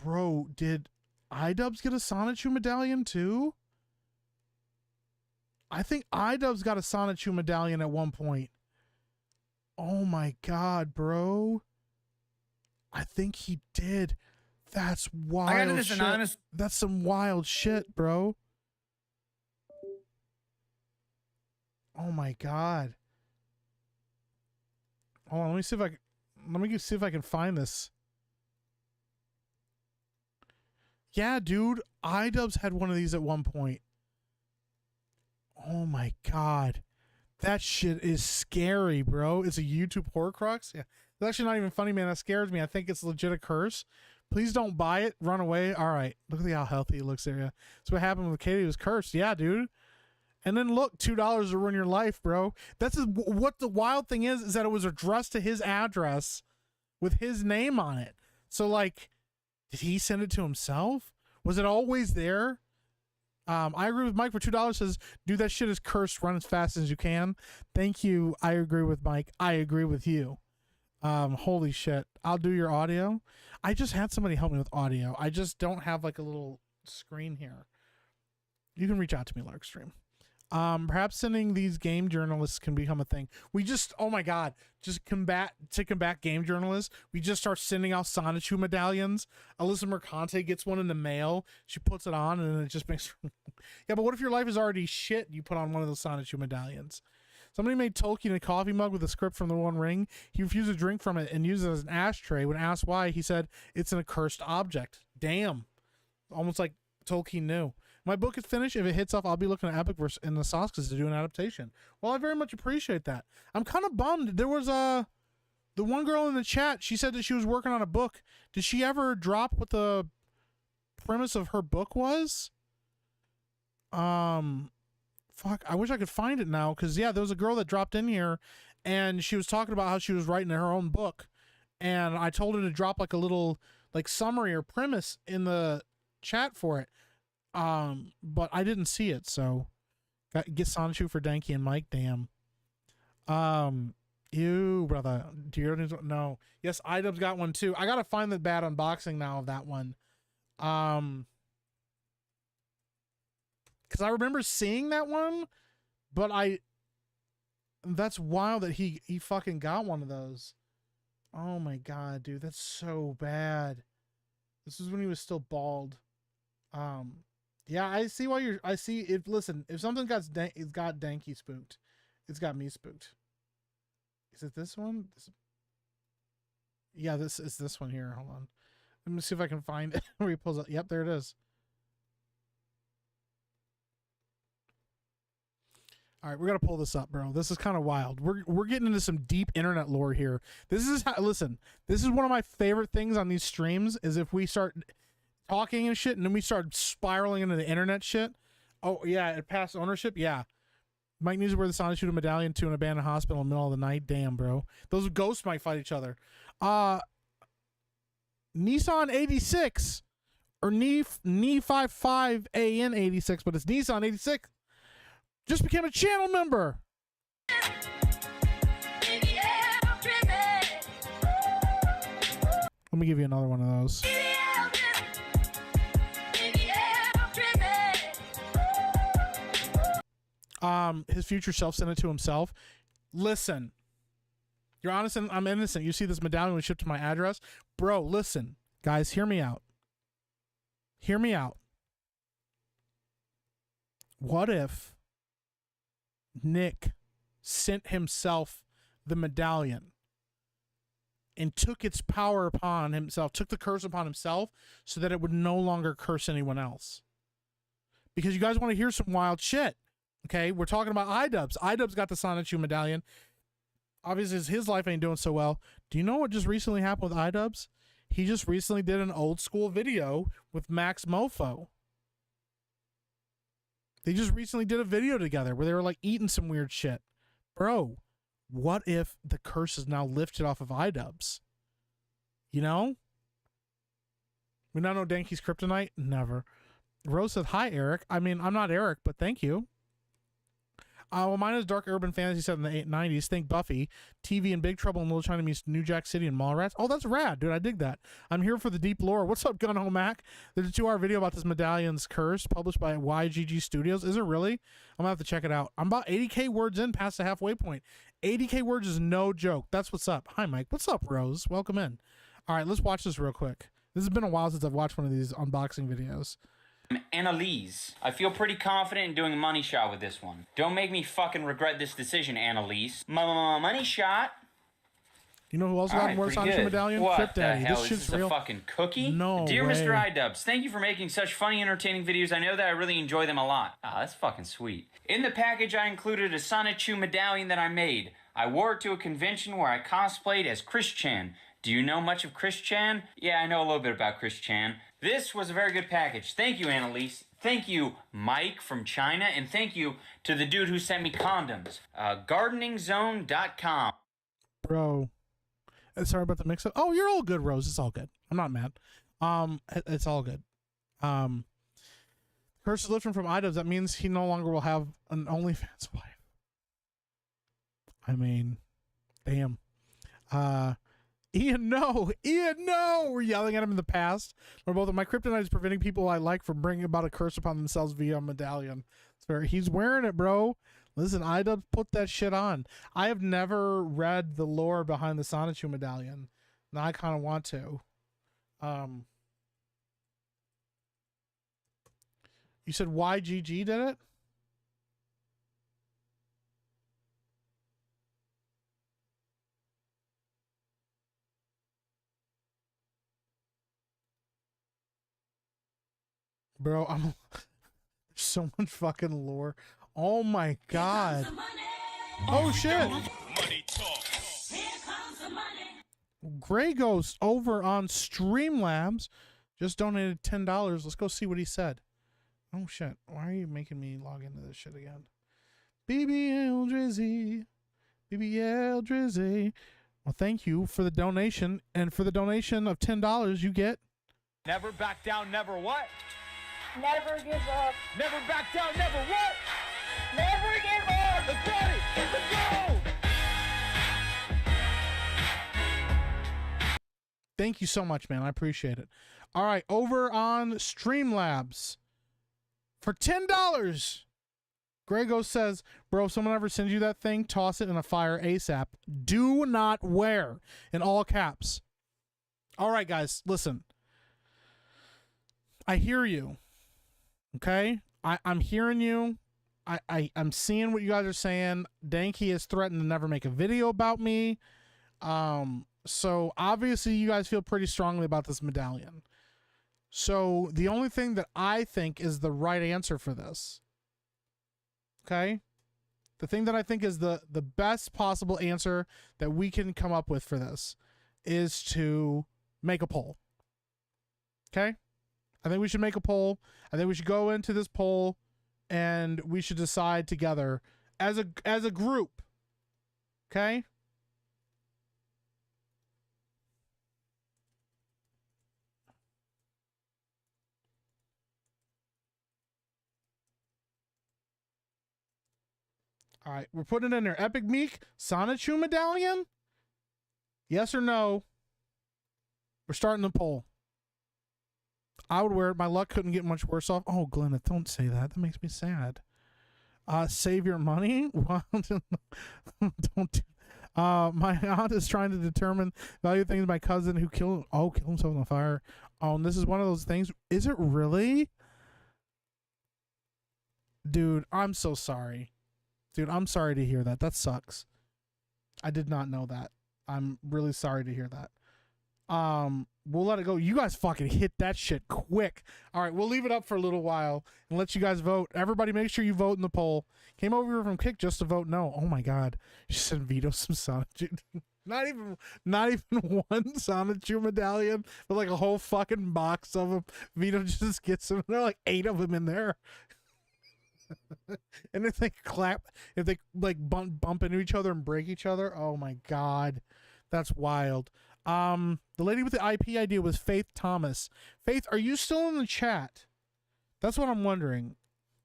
Bro, did iDubbbz get a Sonichu medallion too? I think iDubbbz got a Sonichu medallion at one point. Oh my god, bro. I think he did. That's wild. I got this shit. anonymous. That's some wild shit, bro. Oh my god. Hold on, let me see if I can find this. Yeah, dude, iDubbbz had one of these at one point. Oh my god. That shit is scary, bro. It's a YouTube Horcrux. Yeah. It's actually not even funny, man. That scares me. I think it's legit a curse. Please don't buy it. Run away. All right. Look at how healthy he looks there. Yeah. That's what happened with Katie. He was cursed. Yeah, dude. And then look, $2 to ruin your life, bro. That's what the wild thing is that it was addressed to his address with his name on it. So, like, did he send it to himself? Was it always there? I agree with Mike for $2. Says, dude, that shit is cursed. Run as fast as you can. Thank you. I agree with Mike. I agree with you. Holy shit. I'll do your audio. I just had somebody help me with audio. I just don't have like a little screen here. You can reach out to me, Larkstream. Perhaps sending these game journalists can become a thing. We just, oh my god, just combat game journalists. We just start sending out Sonichu medallions. Alyssa Mercante gets one in the mail. She puts it on, and then it just makes. Yeah, but what if your life is already shit? You put on one of those Sonichu medallions. Somebody made Tolkien a coffee mug with a script from The One Ring. He refused to drink from it and used it as an ashtray. When asked why, he said it's an accursed object. Damn, almost like Tolkien knew. My book is finished. If it hits off, I'll be looking at Epicverse and the Soskas to do an adaptation. Well, I very much appreciate that. I'm kind of bummed. There was the one girl in the chat. She said that she was working on a book. Did she ever drop what the premise of her book was? Fuck. I wish I could find it now. Cause yeah, there was a girl that dropped in here, and she was talking about how she was writing her own book, and I told her to drop like a little like summary or premise in the chat for it. But I didn't see it, so get Sonichu for Danky and Mike. Damn. Ew, brother. No. Yes, iDubbbz got one too. I gotta find the bad unboxing now of that one. Because I remember seeing that one, but that's wild that he fucking got one of those. Oh my god, dude, that's so bad. This is when he was still bald. Yeah, I see why I see if listen, if something got Danky spooked, it's got me spooked. Is it this one? Yeah, this is this one here. Hold on. Let me see if I can find it where he pulls up. Yep, there it is. All right, we got to pull this up, bro. This is kind of wild. We're getting into some deep internet lore here. This is how, listen, this is one of my favorite things on these streams is if we start talking and shit and then we start spiraling into the internet shit. Oh, yeah, it passed ownership. Yeah. Mike needs to wear the Sonic Shooter medallion to an abandoned hospital in the middle of the night. Damn, bro. Those ghosts might fight each other. Nissan 86 or Ni55AN 86, but it's Nissan 86. Just became a channel member. Let me give you another one of those. His future self sent it to himself. Listen, you're honest and I'm innocent. You see this medallion was shipped to my address. Bro, listen. Guys, hear me out. Hear me out. What if Nick sent himself the medallion and took its power upon himself, took the curse upon himself so that it would no longer curse anyone else? Because you guys want to hear some wild shit. Okay, we're talking about iDubbbz. iDubbbz got the Sonic Shoe medallion. Obviously, his life ain't doing so well. Do you know what just recently happened with iDubbbz? He just recently did an old school video with Max Mofo. They just recently did a video together where they were like eating some weird shit. Bro, what if the curse is now lifted off of iDubbbz? You know? We now know Danky's kryptonite? Never. Rose said, hi, Eric. I mean, I'm not Eric, but thank you. Well, mine is dark urban fantasy set in the 90s. Think Buffy, TV, and Big Trouble in Little China meets New Jack City and Mallrats. Oh, that's rad, dude. I dig that. I'm here for the deep lore. What's up, Gun Ho Mac? There's a 2-hour video about this medallion's curse published by YGG Studios. Is it really? I'm going to have to check it out. I'm about 80K words in past the halfway point. 80K words is no joke. That's what's up. Hi, Mike. What's up, Rose? Welcome in. All right, let's watch this real quick. This has been a while since I've watched one of these unboxing videos. Annalise. I feel pretty confident in doing a money shot with this one. Don't make me fucking regret this decision, Annalise. Money shot. You know who else got more Sonic medallion? What Crypt the Daddy. hell? This Is shit's this real. a fucking cookie? No Dear way. Mr. iDubbbz, thank you for making such funny, entertaining videos. I know that I really enjoy them a lot. Ah, that's fucking sweet. In the package, I included a Sonic Shoe medallion that I made. I wore it to a convention where I cosplayed as Chris Chan. Do you know much of Chris Chan? Yeah, I know a little bit about Chris Chan. This was a very good package. Thank you, Annalise. Thank you, Mike from China, and thank you to the dude who sent me condoms. GardeningZone.com. Bro, sorry about the mix-up. Oh, you're all good, Rose. It's all good. I'm not mad. It's all good. Curse is lifted from iDubbbz. That means he no longer will have an OnlyFans wife. I mean, damn. Ian, no. We're yelling at him in the past. We're both, my kryptonite is preventing people I like from bringing about a curse upon themselves via a medallion. He's wearing it, bro. Listen, iDubbbz put that shit on. I have never read the lore behind the Sonic Shoe medallion. Now I kind of want to. You said YGG did it? Bro, there's so much fucking lore. Oh my god. Oh shit. Gray Ghost over on Streamlabs just donated $10. Let's go see what he said. Oh shit. Why are you making me log into this shit again? BBL Drizzy. BBL Drizzy. Well, thank you for the donation. And for the donation of $10, you get... Never back down, never what? Never give up. Never back down, never what? Never give up. Let's party. Let's go. Thank you so much, man. I appreciate it. All right, over on Streamlabs for $10. Grego says, bro, if someone ever sends you that thing, toss it in a fire ASAP. Do not wear, in all caps. All right, guys, listen. I hear you. Okay? I'm hearing you. I'm seeing what you guys are saying. Danky has threatened to never make a video about me. So obviously you guys feel pretty strongly about this medallion. So the only thing that I think is the right answer for this, okay? The thing that I think is the best possible answer that we can come up with for this is to make a poll. Okay? I think we should make a poll. I think we should go into this poll and we should decide together as a group. Okay? All right, we're putting it in there. Epic Meek, Sonichu medallion? Yes or no? We're starting the poll. I would wear it. My luck couldn't get much worse off. Oh, Glenna, don't say that. That makes me sad. Save your money? Don't do. My aunt is trying to determine value things. My cousin who killed himself on fire. Oh, and this is one of those things. Is it really? Dude, I'm so sorry. Dude, I'm sorry to hear that. That sucks. I did not know that. I'm really sorry to hear that. We'll let it go. You guys fucking hit that shit quick. All right, we'll leave it up for a little while and let you guys vote. Everybody, make sure you vote in the poll. Came over here from Kick just to vote no. Oh my god, she said veto some Sonichu. Not even one Sonichu medallion, but like a whole fucking box of them. Vito just gets them. There are like 8 of them in there. And if they if they like bump into each other and break each other, oh my god, that's wild. The lady with the IP idea was Faith Thomas. Faith, are you still in the chat? That's what I'm wondering.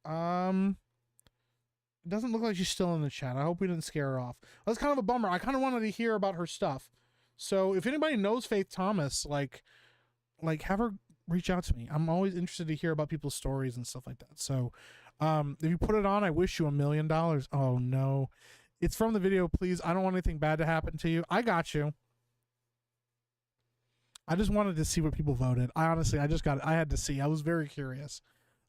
It doesn't look like she's still in the chat. I hope we didn't scare her off. That's kind of a bummer. I kind of wanted to hear about her stuff. So if anybody knows Faith Thomas, like have her reach out to me. I'm always interested to hear about people's stories and stuff like that. So if you put it on, I wish you $1 million. Oh no. It's from the video, please. I don't want anything bad to happen to you. I got you. I just wanted to see what people voted. I had to see. I was very curious.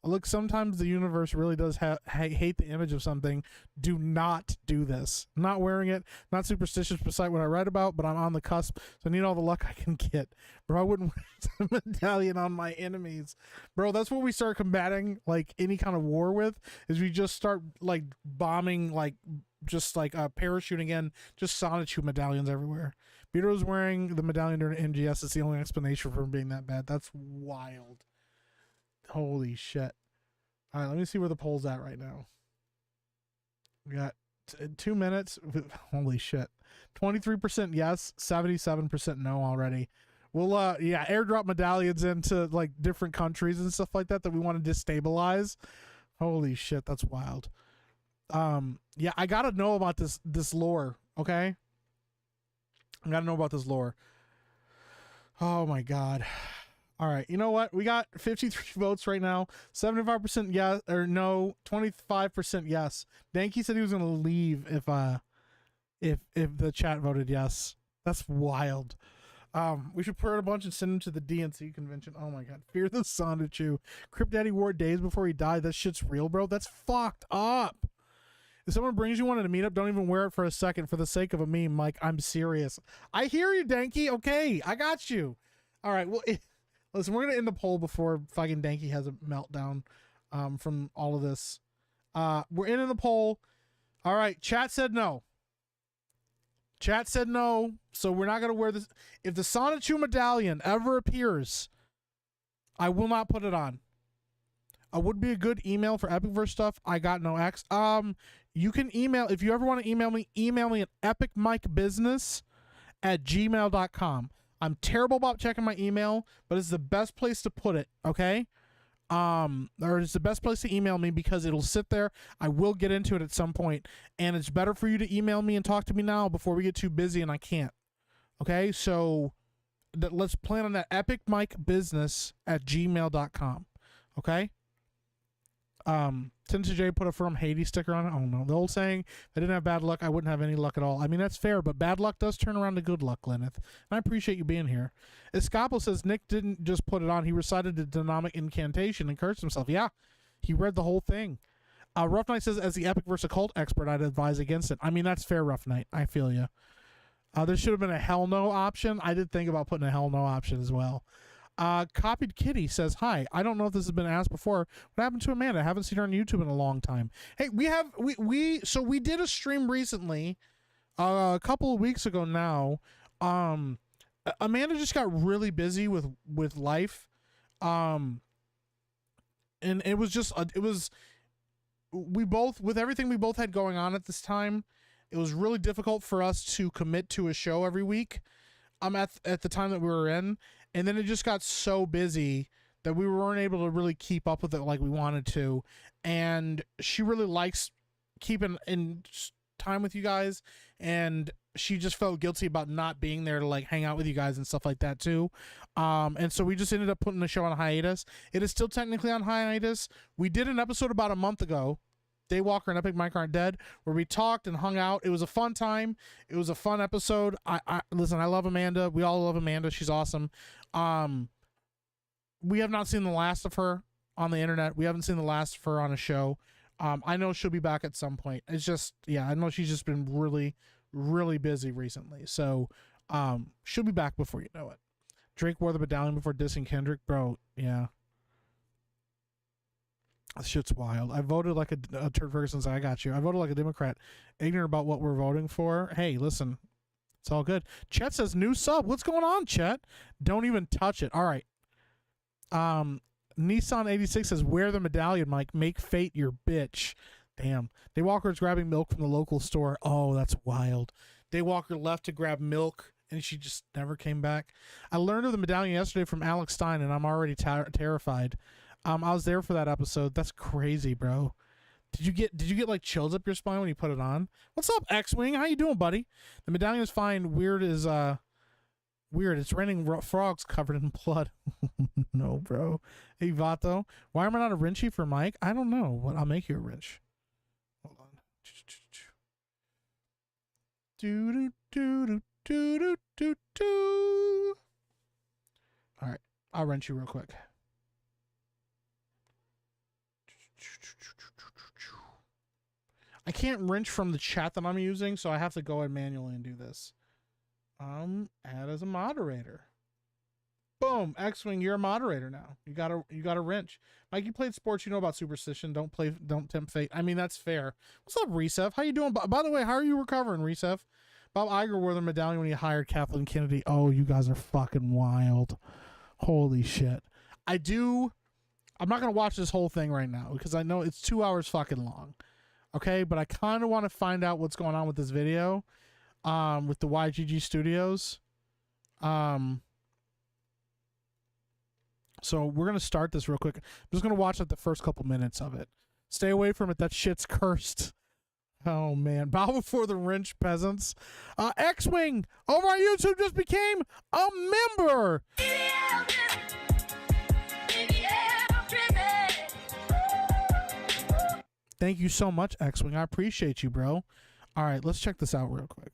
Look, sometimes the universe really does hate the image of something. Do not do this. I'm not wearing it. Not superstitious beside what I read about, but I'm on the cusp, so I need all the luck I can get. Bro, I wouldn't wear a medallion on my enemies. Bro, that's what we start combating, like, any kind of war with, is we just start, like, bombing, like, just, like, parachuting in, just Sonichu medallions everywhere. Vito's wearing the medallion during MGS. It's the only explanation for him being that bad. That's wild. Holy shit. All right, let me see where the poll's at right now. We got 2 minutes. Holy shit. 23% yes, 77% no already. We'll airdrop medallions into like different countries and stuff like that we want to destabilize. Holy shit, that's wild. Yeah, I gotta know about this lore, okay? I gotta know about this lore. Oh my god. All right, you know what? We got 53 votes right now. 75% yes or no, 25% yes. Danky said he was gonna leave if the chat voted yes. That's wild. We should print a bunch and send him to the DNC convention. Oh my god. Fear the Sonichu. Crip Daddy wore it days before he died. That shit's real, bro. That's fucked up. If someone brings you one at a meetup, don't even wear it for a second for the sake of a meme, Mike. I'm serious. I hear you, Danky. Okay, I got you. All right, well, listen, we're going to end the poll before fucking Danky has a meltdown from all of this. We're ending the poll. All right, chat said no. Chat said no, so we're not going to wear this. If the Sonichu medallion ever appears, I will not put it on. Would be a good email for Epicverse stuff. I got no X. You can email, if you ever want to email me at epicmikebusiness@gmail.com. I'm terrible about checking my email, but it's the best place to put it, okay? Or it's the best place to email me because it'll sit there. I will get into it at some point, and it's better for you to email me and talk to me now before we get too busy and I can't. Okay? So let's plan on that, epicmikebusiness@gmail.com. Okay? Tennessee J put a firm Hades sticker on it. Oh no. The old saying, if I didn't have bad luck, I wouldn't have any luck at all. I mean, that's fair, but bad luck does turn around to good luck, Lyneth. And I appreciate you being here. Escapo says Nick didn't just put it on. He recited the dynamic incantation and cursed himself. Yeah, he read the whole thing. Rough Knight says, as the Epicverse occult expert, I'd advise against it. I mean, that's fair, Rough Knight. I feel you. There should have been a hell no option. I did think about putting a hell no option as well. Copied Kitty says, hi, I don't know if this has been asked before. What happened to Amanda? I haven't seen her on YouTube in a long time. Hey, we did a stream recently, a couple of weeks ago now. Amanda just got really busy with life. And it was just, we both, with everything we both had going on at this time, it was really difficult for us to commit to a show every week. At the time that we were in, and then it just got so busy that we weren't able to really keep up with it like we wanted to. And she really likes keeping in time with you guys, and she just felt guilty about not being there to like hang out with you guys and stuff like that too. And so we just ended up putting the show on hiatus. It is still technically on hiatus. We did an episode about a month ago, Daywalker and Epic Mike Aren't Dead, where we talked and hung out. It was a fun time. It was a fun episode. Listen, I love Amanda. We all love Amanda. She's awesome. We have not seen the last of her on the internet. We haven't seen the last of her on a show. I know she'll be back at some point. It's just, yeah, I know she's just been really, really busy recently. So she'll be back before you know it. Drake wore the medallion before dissing Kendrick. Bro, yeah. This shit's wild. I voted like a Turd Ferguson said, I got you. I voted like a Democrat, ignorant about what we're voting for. Hey, listen, it's all good. Chet says new sub. What's going on, Chet? Don't even touch it. All right. Nissan 86 says, wear the medallion, Mike. Make fate your bitch. Damn. Daywalker's grabbing milk from the local store. Oh, that's wild. Daywalker left to grab milk, and she just never came back. I learned of the medallion yesterday from Alex Stein, and I'm already terrified. I was there for that episode. That's crazy, bro. Did you get like chills up your spine when you put it on? What's up, X-Wing? How you doing, buddy? The medallion is fine. Weird is weird. It's raining frogs covered in blood. No, bro. Hey, Vato. Why am I not a wrinchy for Mike? I don't know. What? I'll make you a wrench. Hold on. Do do do do do do do. All right. I'll wrench you real quick. I can't wrench from the chat that I'm using, so I have to go in manually and do this. Add as a moderator. Boom, X-Wing, you're a moderator now. You got a wrench. Mike, you played sports, you know about superstition. Don't tempt fate. I mean, that's fair. What's up, Resef? How you doing? By the way, how are you recovering, Resef? Bob Iger wore the medallion when he hired Kathleen Kennedy. Oh, you guys are fucking wild. Holy shit. I'm not going to watch this whole thing right now because I know it's 2 hours fucking long. Okay, but I kind of want to find out what's going on with this video with the YGG Studios. So we're going to start this real quick. I'm just going to watch like the first couple minutes of it. Stay away from it. That shit's cursed. Oh, man. Bow before the wrench, peasants. X-Wing over on YouTube just became a member. Thank you so much, X-Wing. I appreciate you, bro. All right, let's check this out real quick.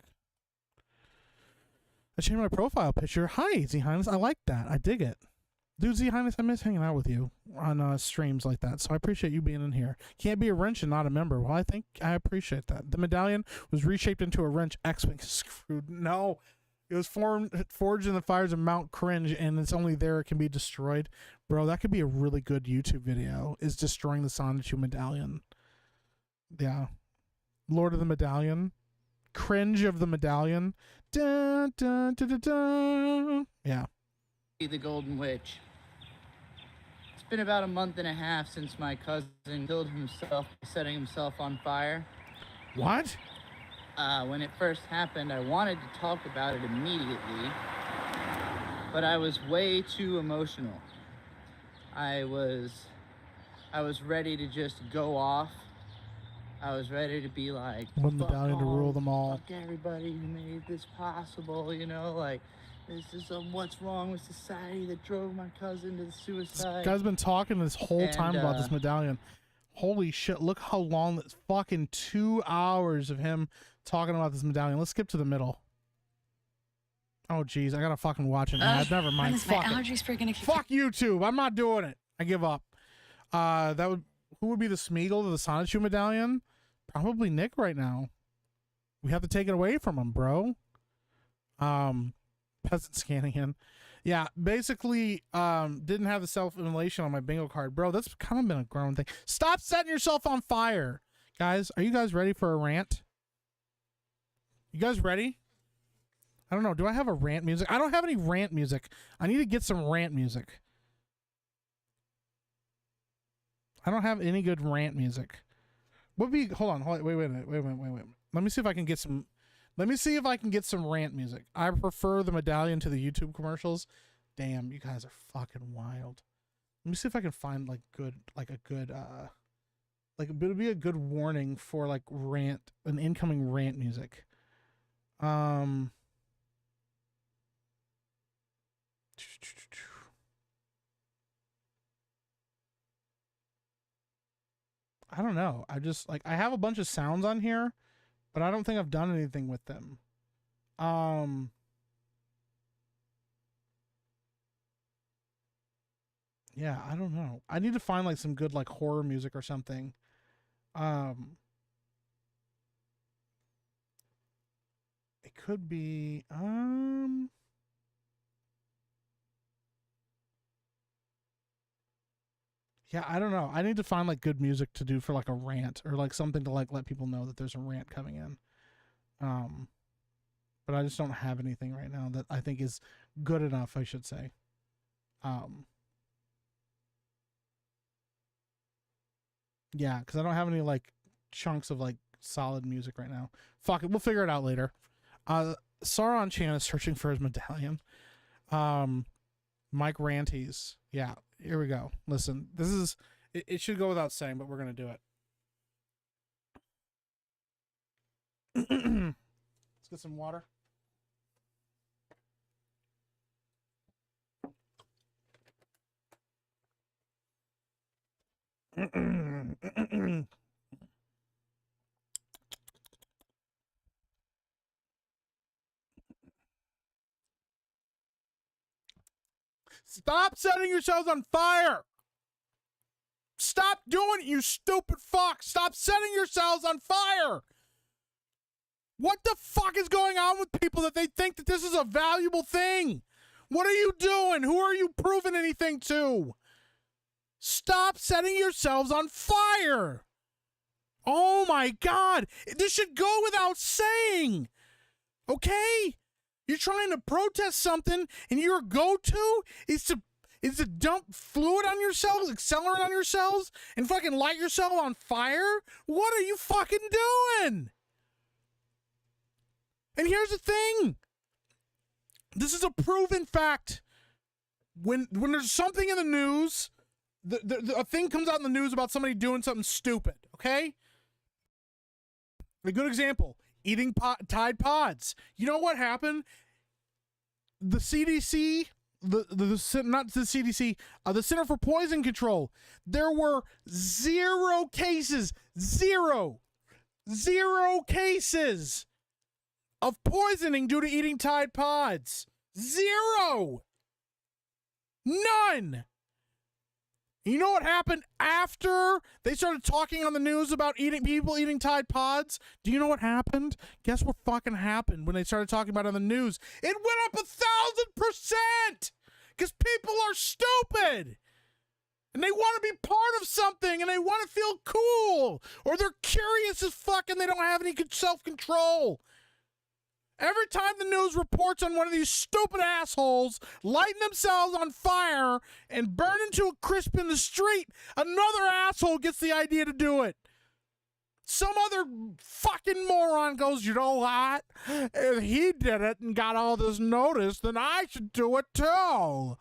I changed my profile picture. Hi, Z Highness. I like that. I dig it. Dude, Z Highness, I miss hanging out with you on streams like that, so I appreciate you being in here. Can't be a wrench and not a member. Well, I think I appreciate that. The medallion was reshaped into a wrench. X-Wing is screwed. No. It was forged in the fires of Mount Cringe, and it's only there it can be destroyed. Bro, that could be a really good YouTube video, is destroying the Sonichu medallion. Yeah. Lord of the Medallion. Cringe of the Medallion. Dun, dun, dun, dun, dun. Yeah. The Golden Witch. It's been about a month and a half since my cousin killed himself by setting himself on fire. What? When it first happened, I wanted to talk about it immediately, but I was way too emotional. I was ready to just go off. I was ready to be like, one medallion to rule them all. Fuck everybody who made this possible, you know, like, this is what's wrong with society that drove my cousin to suicide. This guy's been talking this whole time about this medallion. Holy shit, look how long this fucking 2 hours of him talking about this medallion. Let's skip to the middle. Oh, geez, I gotta fucking watch an ad. Never mind. Fuck YouTube. I'm not doing it. I give up. Who would be the Smeagol to the Sonichu medallion? Probably Nick right now. We have to take it away from him, bro. Peasant Scanian. Yeah, basically, didn't have the self-immolation on my bingo card. Bro, that's kind of been a grown thing. Stop setting yourself on fire. Guys, are you guys ready for a rant? You guys ready? I don't know. Do I have a rant music? I don't have any rant music. I need to get some rant music. I don't have any good rant music. Hold on, wait a minute. Let me see if I can get some. Let me see if I can get some rant music. I prefer the medallion to the YouTube commercials. Damn, you guys are fucking wild. Let me see if I can find like it'll be a good warning for like an incoming rant music. I don't know. I just like I have a bunch of sounds on here, but I don't think I've done anything with them. Yeah, I don't know. I need to find like some good like horror music or something. It could be yeah, I don't know. I need to find like good music to do for like a rant or like something to like let people know that there's a rant coming in. But I just don't have anything right now that I think is good enough, I should say. Yeah, because I don't have any like chunks of like solid music right now. Fuck it, we'll figure it out later. Sauron Chan is searching for his medallion. Mike Ranties. Yeah, here we go. Listen, this is it should go without saying, but we're gonna do it. Let's get some water. Stop setting yourselves on fire. Stop doing it, you stupid fuck. Stop setting yourselves on fire. What the fuck is going on with people that they think that this is a valuable thing? What are you doing? Who are you proving anything to? Stop setting yourselves on fire. Oh my God. This should go without saying. Okay? You're trying to protest something and your go-to is to dump fluid on yourselves, accelerant on yourselves, and fucking light yourself on fire? What are you fucking doing? And here's the thing. This is a proven fact. When there's something in the news, a thing comes out in the news about somebody doing something stupid, okay? A good example, eating Tide Pods. You know what happened? The CDC, not the CDC, the Center for Poison Control, there were zero cases of poisoning due to eating Tide Pods. Zero. None. You know what happened after they started talking on the news about people eating Tide Pods? Do you know what happened? Guess what fucking happened when they started talking about it on the news? It went up 1,000%! Because people are stupid! And they want to be part of something, and they want to feel cool! Or they're curious as fuck and they don't have any self-control! Every time the news reports on one of these stupid assholes lighting themselves on fire and burning to a crisp in the street, another asshole gets the idea to do it. Some other fucking moron goes, you know what? If he did it and got all this notice, then I should do it too.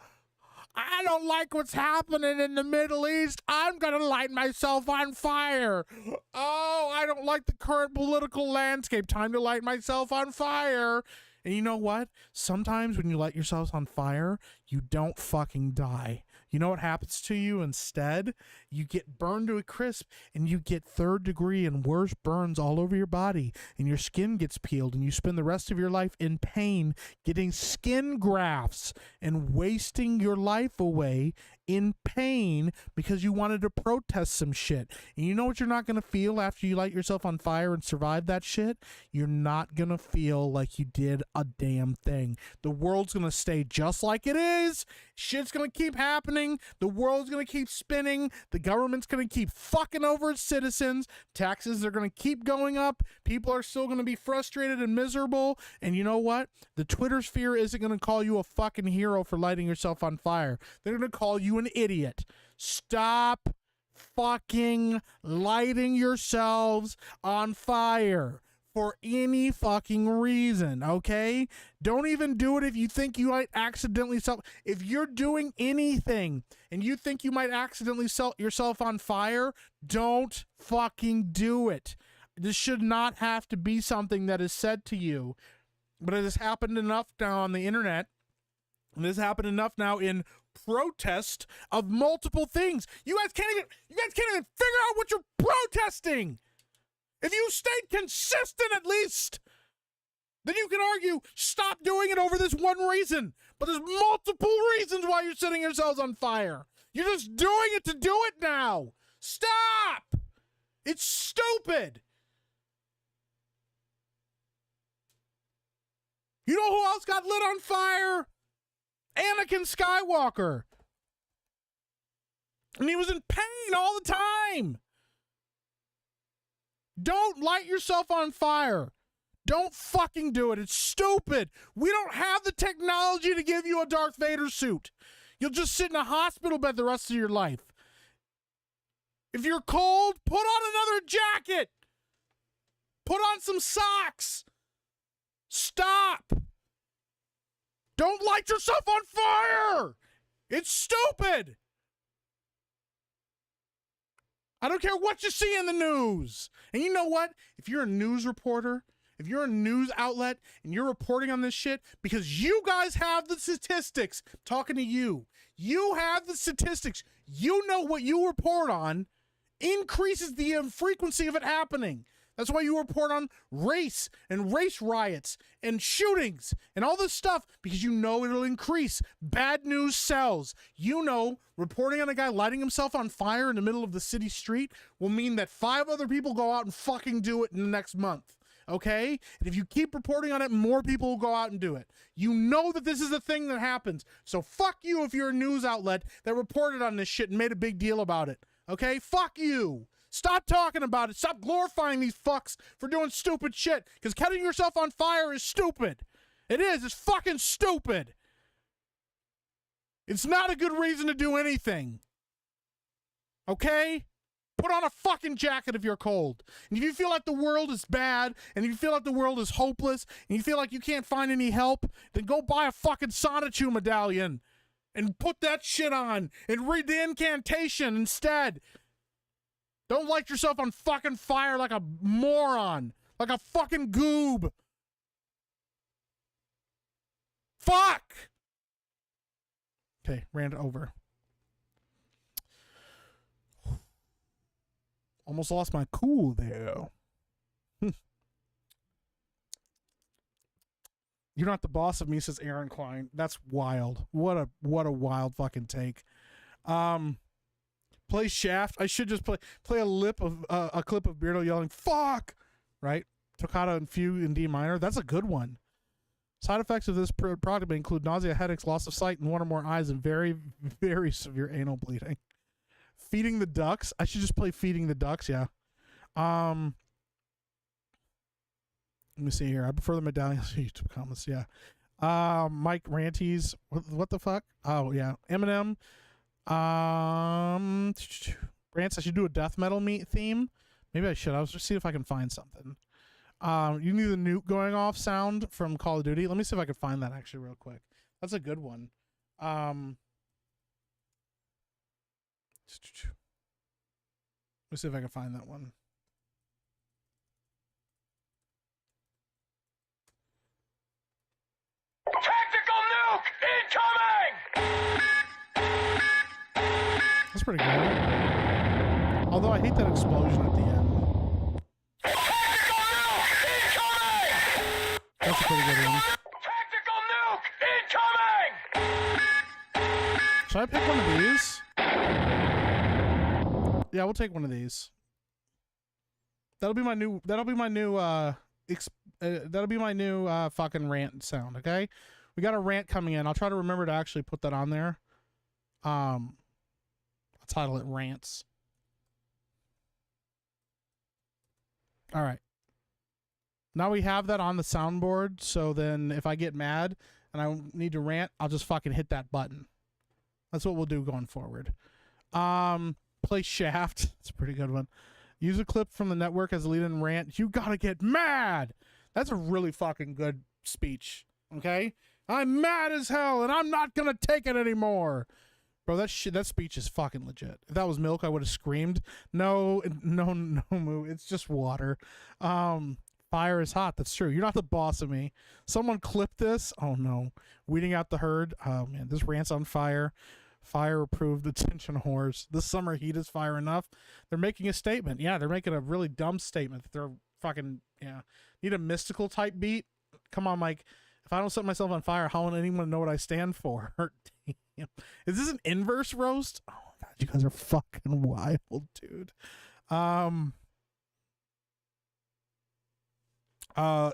I don't like what's happening in the Middle East. I'm going to light myself on fire. Oh, I don't like the current political landscape. Time to light myself on fire. And you know what? Sometimes when you light yourselves on fire, you don't fucking die. You know what happens to you instead? You get burned to a crisp and you get third degree and worse burns all over your body and your skin gets peeled and you spend the rest of your life in pain getting skin grafts and wasting your life away in pain because you wanted to protest some shit. And you know what you're not going to feel after you light yourself on fire and survive that shit? You're not going to feel like you did a damn thing. The world's going to stay just like it is. Shit's going to keep happening. The world's going to keep spinning. The government's going to keep fucking over its citizens. Taxes are going to keep going up. People are still going to be frustrated and miserable. And you know what? The Twitter sphere isn't going to call you a fucking hero for lighting yourself on fire. They're going to call you an idiot. Stop fucking lighting yourselves on fire for any fucking reason, okay? Don't even do it if you think you might accidentally if you're doing anything and you think you might accidentally set yourself on fire, don't fucking do it. This should not have to be something that is said to you, but it has happened enough now on the internet, and this happened enough now in protest of multiple things. You guys can't even figure out what you're protesting. If you stayed consistent at least, then you can argue stop doing it over this one reason. But there's multiple reasons why you're setting yourselves on fire. You're just doing it to do it now. Stop! It's stupid. You know who else got lit on fire? Anakin Skywalker. And he was in pain all the time. Don't light yourself on fire. Don't fucking do it. It's stupid. We don't have the technology to give you a Darth Vader suit. You'll just sit in a hospital bed the rest of your life. If you're cold, put on another jacket. Put on some socks. Stop. Don't light yourself on fire. It's stupid. I don't care what you see in the news. And you know what? If you're a news reporter, if you're a news outlet and you're reporting on this shit because you guys have the statistics, talking to you, you have the statistics, you know what you report on increases the frequency of it happening. That's why you report on race and race riots and shootings and all this stuff, because you know it'll increase. Bad news sells. You know, reporting on a guy lighting himself on fire in the middle of the city street will mean that 5 other people go out and fucking do it in the next month. Okay? And if you keep reporting on it, more people will go out and do it. You know that this is a thing that happens. So fuck you if you're a news outlet that reported on this shit and made a big deal about it. Okay? Fuck you. Stop talking about it. Stop glorifying these fucks for doing stupid shit. Because setting yourself on fire is stupid. It is. It's fucking stupid. It's not a good reason to do anything. Okay? Put on a fucking jacket if you're cold. And if you feel like the world is bad, and if you feel like the world is hopeless, and you feel like you can't find any help, then go buy a fucking Sonichu medallion and put that shit on and read the incantation instead. Don't light yourself on fucking fire like a moron. Like a fucking goob. Fuck! Okay, rant over. Almost lost my cool there. You're not the boss of me, says Aaron Klein. That's wild. What a wild fucking take. Play Shaft. I should just play a clip of Beardo yelling "fuck," right? Toccata and fugue in D minor. That's a good one. Side effects of this product may include nausea, headaches, loss of sight in one or more eyes, and very, very severe anal bleeding. Feeding the ducks. I should just play Feeding the Ducks. Yeah. Let me see here. I prefer the medallions. YouTube comments. Yeah. Mike Ranties. What the fuck? Oh yeah. Eminem. Rants, I should do a death metal theme. Maybe I should. I was just see if I can find something. You need the nuke going off sound from Call of Duty. Let me see if I can find that actually real quick. That's a good one. Let me see if I can find that one. Tactical nuke incoming! That's pretty good. Although I hate that explosion at the end. Tactical nuke incoming! That's a pretty good one. Tactical nuke incoming! Should I pick one of these? Yeah, we'll take one of these. That'll be my new fucking rant sound, okay? We got a rant coming in. I'll try to remember to actually put that on there. I'll title it Rants. All right. Now we have that on the soundboard, so then if I get mad and I need to rant, I'll just fucking hit that button. That's what we'll do going forward. Play Shaft. It's a pretty good one. Use a clip from the network as a lead in Rant. You gotta get mad. That's a really fucking good speech. Okay? I'm mad as hell and I'm not gonna take it anymore. Bro, that speech is fucking legit. If that was milk, I would have screamed. No, Moo. It's just water. Fire is hot. That's true. You're not the boss of me. Someone clipped this. Oh no. Weeding out the herd. Oh man, this Rant's on fire. Fire approved. Attention whores. This summer heat is fire enough. They're making a statement. Yeah, they're making a really dumb statement. They're fucking, yeah. Need a mystical type beat? Come on, Mike. If I don't set myself on fire, how will anyone know what I stand for? Damn. Is this an inverse roast? Oh god, you guys are fucking wild, dude.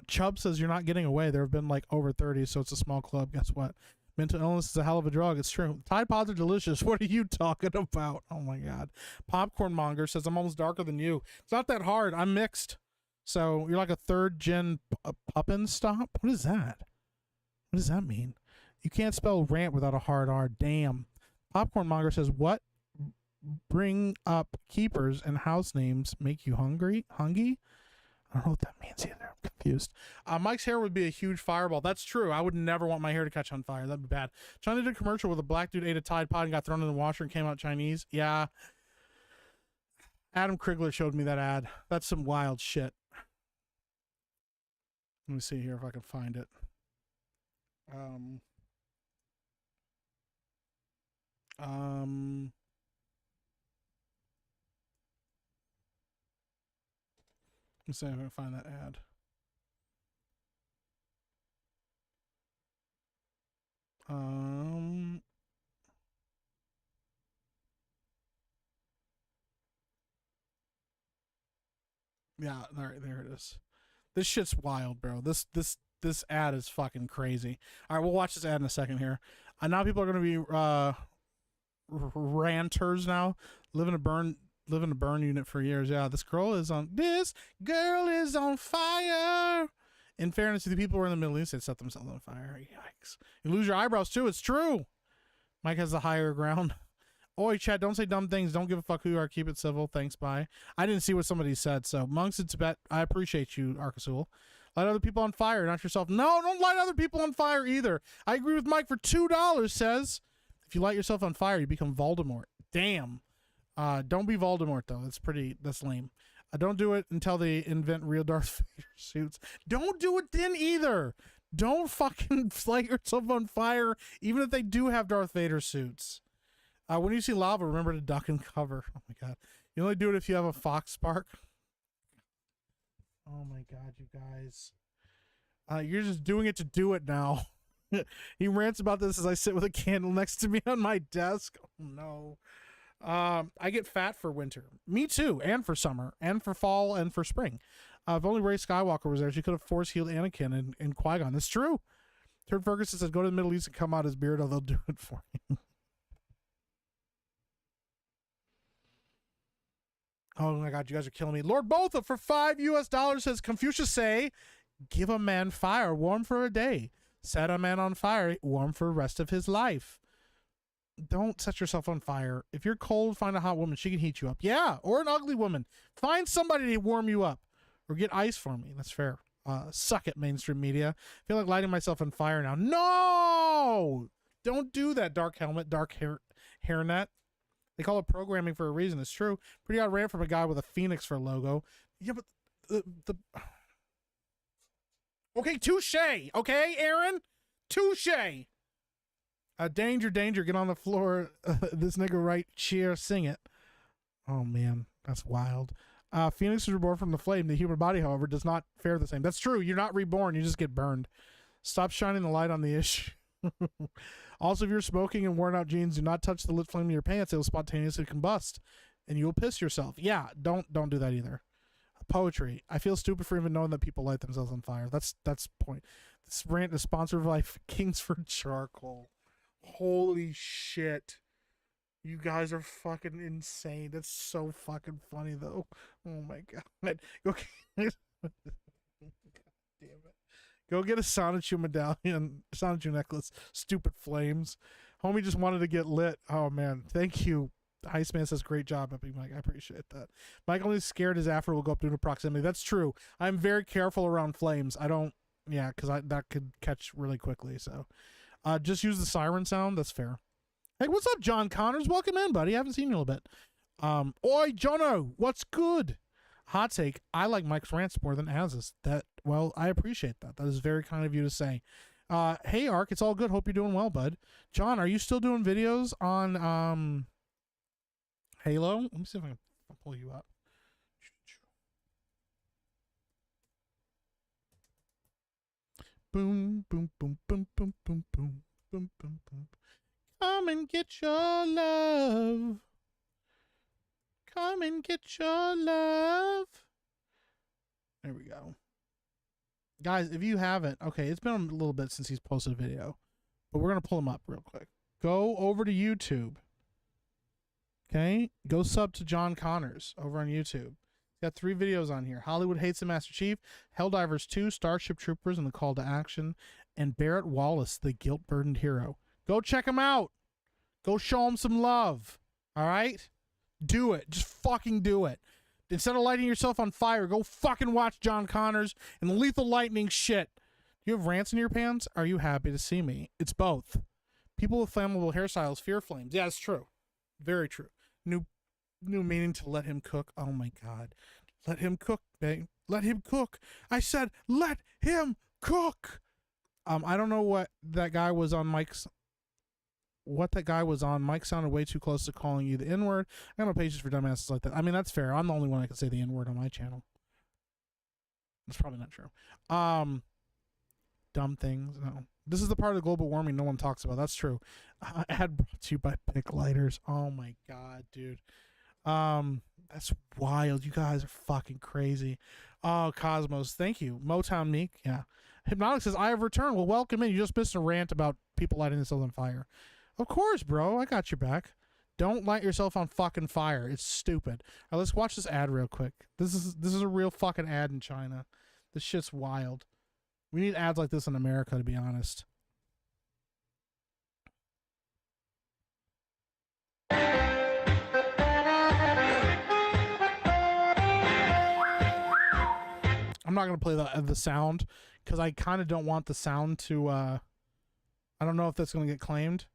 Chubb says you're not getting away. There have been like over 30, so it's a small club. Guess what? Mental illness is a hell of a drug. It's true. Tide Pods are delicious. What are you talking about? Oh my god. Popcorn Monger says I'm almost darker than you. It's not that hard. I'm mixed. So you're like a third gen Puppin stop? What is that? What does that mean? You can't spell rant without a hard R. Damn. Popcorn Monger says, what bring up keepers and house names make you hungry? Hungy? I don't know what that means either. I'm confused. Mike's hair would be a huge fireball. That's true. I would never want my hair to catch on fire. That'd be bad. China did a commercial where the black dude ate a Tide Pod and got thrown in the washer and came out Chinese. Yeah. Adam Krigler showed me that ad. That's some wild shit. Let me see here if I can find it. Let's see if I can find that ad. Yeah, there it is. This shit's wild, bro. This ad is fucking crazy. All right, we'll watch this ad in a second here. Now people are going to be ranters now. Live in a burn unit for years. Yeah, this girl is on fire. In fairness to the people who are in the Middle East, they set themselves on fire. Yikes. You lose your eyebrows too. It's true. Mike has the higher ground. Oi, chat, don't say dumb things. Don't give a fuck who you are. Keep it civil. Thanks, bye. I didn't see what somebody said, so monks in Tibet, I appreciate you, Arkasul. Light other people on fire, not yourself. No, don't light other people on fire either. I agree with Mike for $2, says, if you light yourself on fire, you become Voldemort. Damn. Don't be Voldemort, though. That's lame. Don't do it until they invent real Darth Vader suits. Don't do it then either. Don't fucking light yourself on fire, even if they do have Darth Vader suits. When you see lava, remember to duck and cover. Oh my god. You only do it if you have a fox spark. Oh my god, you guys. You're just doing it to do it now. He rants about this as I sit with a candle next to me on my desk. Oh no. I get fat for winter. Me too, and for summer, and for fall, and for spring. If only Rey Skywalker was there, she could have force-healed Anakin and Qui-Gon. That's true. Turd Ferguson says, go to the Middle East and come out as Beardo. They'll do it for you. Oh my god, you guys are killing me. Lord Botha for $5 says, Confucius say, give a man fire, warm for a day. Set a man on fire, warm for the rest of his life. Don't set yourself on fire. If you're cold, find a hot woman. She can heat you up. Yeah, or an ugly woman. Find somebody to warm you up. Or get ice for me. That's fair. Suck it, mainstream media. I feel like lighting myself on fire now. No! Don't do that, Dark Helmet, Dark Hairnet. They call it programming for a reason. It's true. Pretty odd rant from a guy with a phoenix for a logo. Yeah, but the okay, touche. Okay, Aaron? Touche. Danger, danger. Get on the floor. This nigga right cheer, sing it. Oh, man. That's wild. Phoenixes were born from the flame. The human body, however, does not fare the same. That's true. You're not reborn. You just get burned. Stop shining the light on the issue. Also, if you're smoking and worn out jeans, do not touch the lit flame in your pants. It will spontaneously combust, and you will piss yourself. Yeah, don't do that either. Poetry. I feel stupid for even knowing that people light themselves on fire. That's point. This rant is sponsored by Kingsford Charcoal. Holy shit. You guys are fucking insane. That's so fucking funny, though. Oh my god. Okay. God damn it. Go get a Sonichu medallion, Sonichu necklace. Stupid flames. Homie just wanted to get lit. Oh man. Thank you. Iceman says, great job, Epic Mike. I appreciate that. Michael is scared his Afro will go up due to proximity. That's true. I'm very careful around flames. I don't, yeah, because that could catch really quickly. So just use the siren sound. That's fair. Hey, what's up, John Connors? Welcome in, buddy. I haven't seen you in a little bit. Oi, Jono, what's good? Hot take, I like Mike's rants more than Az's. Well, I appreciate that. That is very kind of you to say. Hey, Ark, it's all good. Hope you're doing well, bud. John, are you still doing videos on Halo? Let me see if I can pull you up. Boom, boom, boom, boom, boom, boom, boom, boom, boom, boom. Come and get your love. Come and get your love. There we go. Guys, if you haven't, okay, it's been a little bit since he's posted a video, but we're going to pull him up real quick. Go over to YouTube. Okay? Go sub to John Connors over on YouTube. Got 3 videos on here. Hollywood Hates the Master Chief, Helldivers 2, Starship Troopers and the Call to Action, and Barrett Wallace, the guilt-burdened hero. Go check him out. Go show him some love. All right? Do it. Just fucking do it. Instead of lighting yourself on fire, go fucking watch John Connors and Lethal Lightning shit. Do you have rants in your pants? Are you happy to see me? It's both. People with flammable hairstyles fear flames. Yeah, it's true. Very true. New meaning to let him cook. Oh my god. Let him cook, babe. Let him cook. I said let him cook. I don't know what that guy was on Mike's. What that guy was on. Mike sounded way too close to calling you the N-word. I got no patience for dumbasses like that. I mean, that's fair. I'm the only one that can say the N-word on my channel. That's probably not true. Dumb things. No. This is the part of global warming no one talks about. That's true. Ad brought to you by Pick Lighters. Oh my god, dude. That's wild. You guys are fucking crazy. Oh, Cosmos, thank you. Motown Meek, yeah. Hypnotic says, I have returned. Well, welcome in. You just missed a rant about people lighting themselves on fire. Of course, bro. I got your back. Don't light yourself on fucking fire. It's stupid. All right, let's watch this ad real quick. This is a real fucking ad in China. This shit's wild. We need ads like this in America, to be honest. I'm not going to play the sound because I kind of don't want the sound to, I don't know if that's going to get claimed.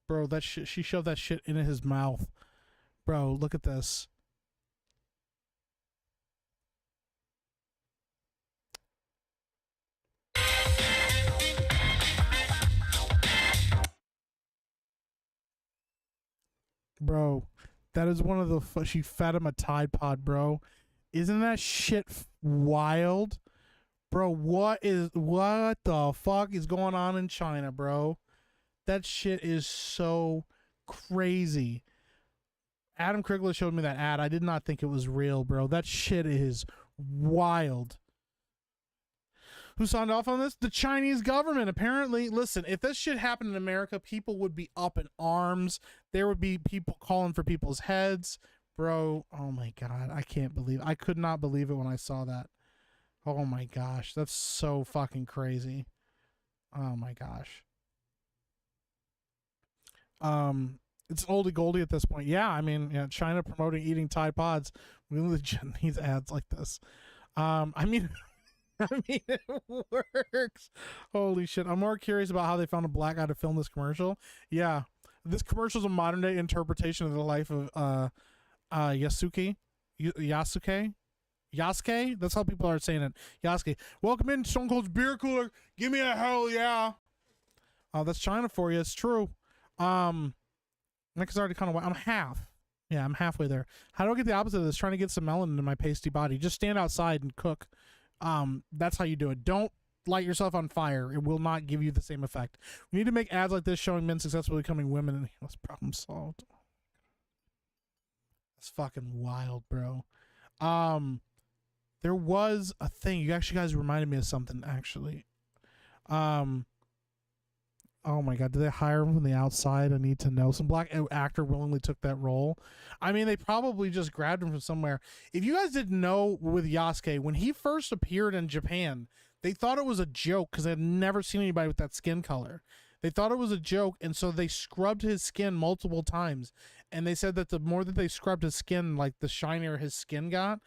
Bro, that shit, she shoved that shit into his mouth. Bro, look at this. Bro, that is one of the... She fed him a Tide Pod, bro. Isn't that shit wild? Bro, what the fuck is going on in China, bro? That shit is so crazy. Adam Krigler showed me that ad. I did not think it was real, bro. That shit is wild. Who signed off on this? The Chinese government, apparently. Listen, if this shit happened in America, people would be up in arms. There would be people calling for people's heads. Bro, oh my God. I can't believe I could not believe it when I saw that. Oh my gosh. That's so fucking crazy. Oh my gosh. It's oldie goldie at this point. Yeah, I mean, yeah, China promoting eating Tide Pods. We legit need ads like this. I mean... I mean, it works. Holy shit. I'm more curious about how they found a black guy to film this commercial. Yeah. This commercial is a modern day interpretation of the life of Yasuke. Yasuke? That's how people are saying it. Yasuke. Welcome in Stone Cold's beer cooler. Give me a hell yeah. That's China for you. It's true. Nick's already kind of... I'm half. Yeah, I'm halfway there. How do I get the opposite of this? Trying to get some melanin in my pasty body. Just stand outside and cook. That's how you do it. Don't light yourself on fire. It will not give you the same effect. We need to make ads like this showing men successfully becoming women, and that's problem solved. That's fucking wild, bro. There was a thing. You actually guys reminded me of something, actually. Oh my God, did they hire him from the outside? I need to know. Some black actor willingly took that role. I mean, they probably just grabbed him from somewhere. If you guys didn't know with Yasuke, when he first appeared in Japan, they thought it was a joke because they had never seen anybody with that skin color. They thought it was a joke, and so they scrubbed his skin multiple times. And they said that the more that they scrubbed his skin, like the shinier his skin got,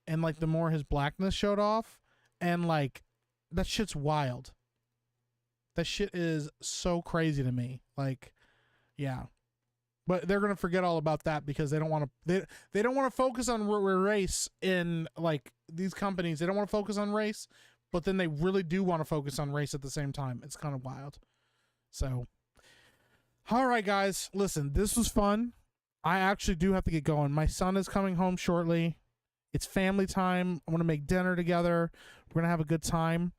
and like the more his blackness showed off. And like that shit's wild. That shit is so crazy to me. Like, yeah. But they're gonna forget all about that because they don't want to. They don't want to focus on race in like these companies. They don't want to focus on race, but then they really do want to focus on race at the same time. It's kind of wild. So, all right, guys, listen. This was fun. I actually do have to get going. My son is coming home shortly. It's family time. I want to make dinner together. We're gonna have a good time.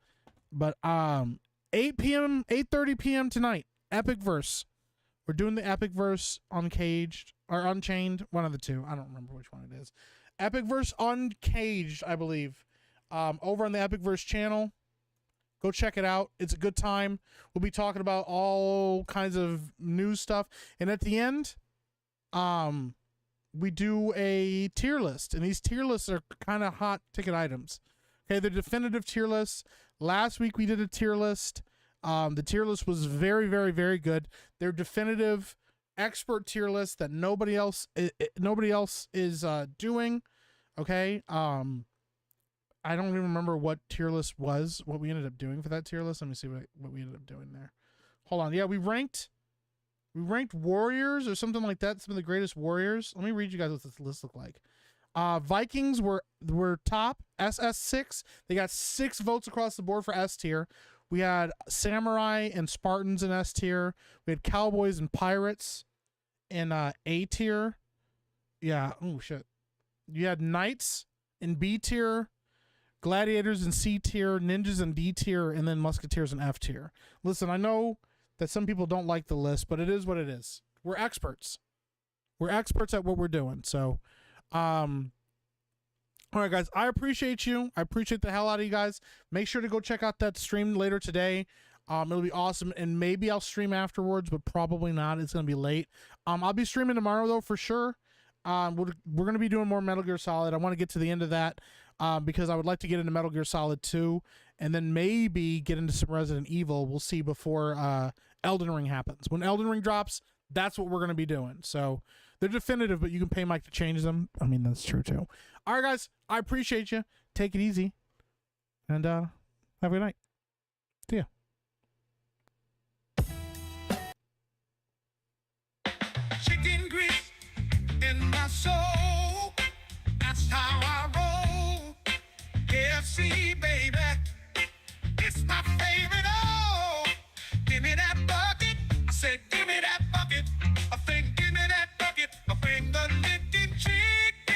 But 8 p.m., 8:30 p.m. tonight. Epic Verse. We're doing the Epic Verse Uncaged or Unchained, one of the two. I don't remember which one it is. Epic Verse Uncaged, I believe. Over on the Epic Verse channel. Go check it out. It's a good time. We'll be talking about all kinds of news stuff. And at the end, we do a tier list. And these tier lists are kind of hot ticket items. Okay, they're definitive tier lists. Last week we did a tier list. The tier list was very, very, very good. They're definitive expert tier lists that nobody else is doing. Okay. I don't even remember what tier list was, what we ended up doing for that tier list. Let me see what we ended up doing there. Hold on. Yeah, we ranked warriors or something like that. Some of the greatest warriors. Let me read you guys what this list looked like. Vikings were top, SS6. They got 6 votes across the board for S tier. We had Samurai and Spartans in S tier. We had Cowboys and Pirates in A tier. Yeah. Oh, shit. You had Knights in B tier, Gladiators in C tier, Ninjas in D tier, and then Musketeers in F tier. Listen, I know that some people don't like the list, but it is what it is. We're experts. We're experts at what we're doing. So, all right, guys, I appreciate you. I appreciate the hell out of you guys. Make sure to go check out that stream later today. It'll be awesome, and maybe I'll stream afterwards, but probably not. It's going to be late. I'll be streaming tomorrow, though, for sure. We're going to be doing more Metal Gear Solid. I want to get to the end of that because I would like to get into Metal Gear Solid 2 and then maybe get into some Resident Evil. We'll see before Elden Ring happens. When Elden Ring drops, that's what we're going to be doing. So they're definitive, but you can pay Mike to change them. I mean, that's true, too. All right, guys, I appreciate you. Take it easy. And have a good night. See ya. Chicken grease in my soul. That's how I roll. KFC, baby. It's my favorite. Oh, give me that bucket. I said, give me that bucket. I think, give me that bucket. I think the licking chicken.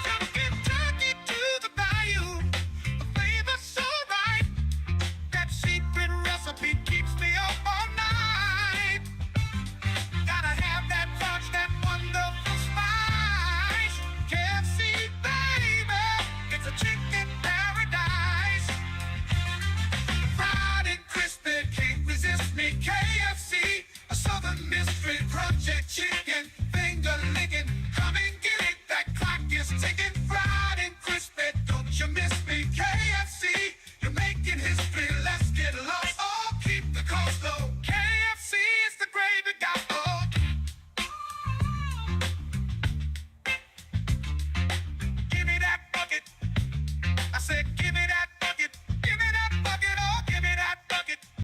From Kentucky to the bayou. The flavor's so right. That secret recipe keeps me up all night. Gotta have that punch, that wonderful spice. KFC, baby, it's a chicken paradise. Fried and crispy, can't resist me. KFC, a southern mystery, crunchy chicken, finger licking. Come and get it, that clock is ticking. Fried and crispy, don't you miss me. KFC, you're making history. Let's get lost. Oh, keep the coast.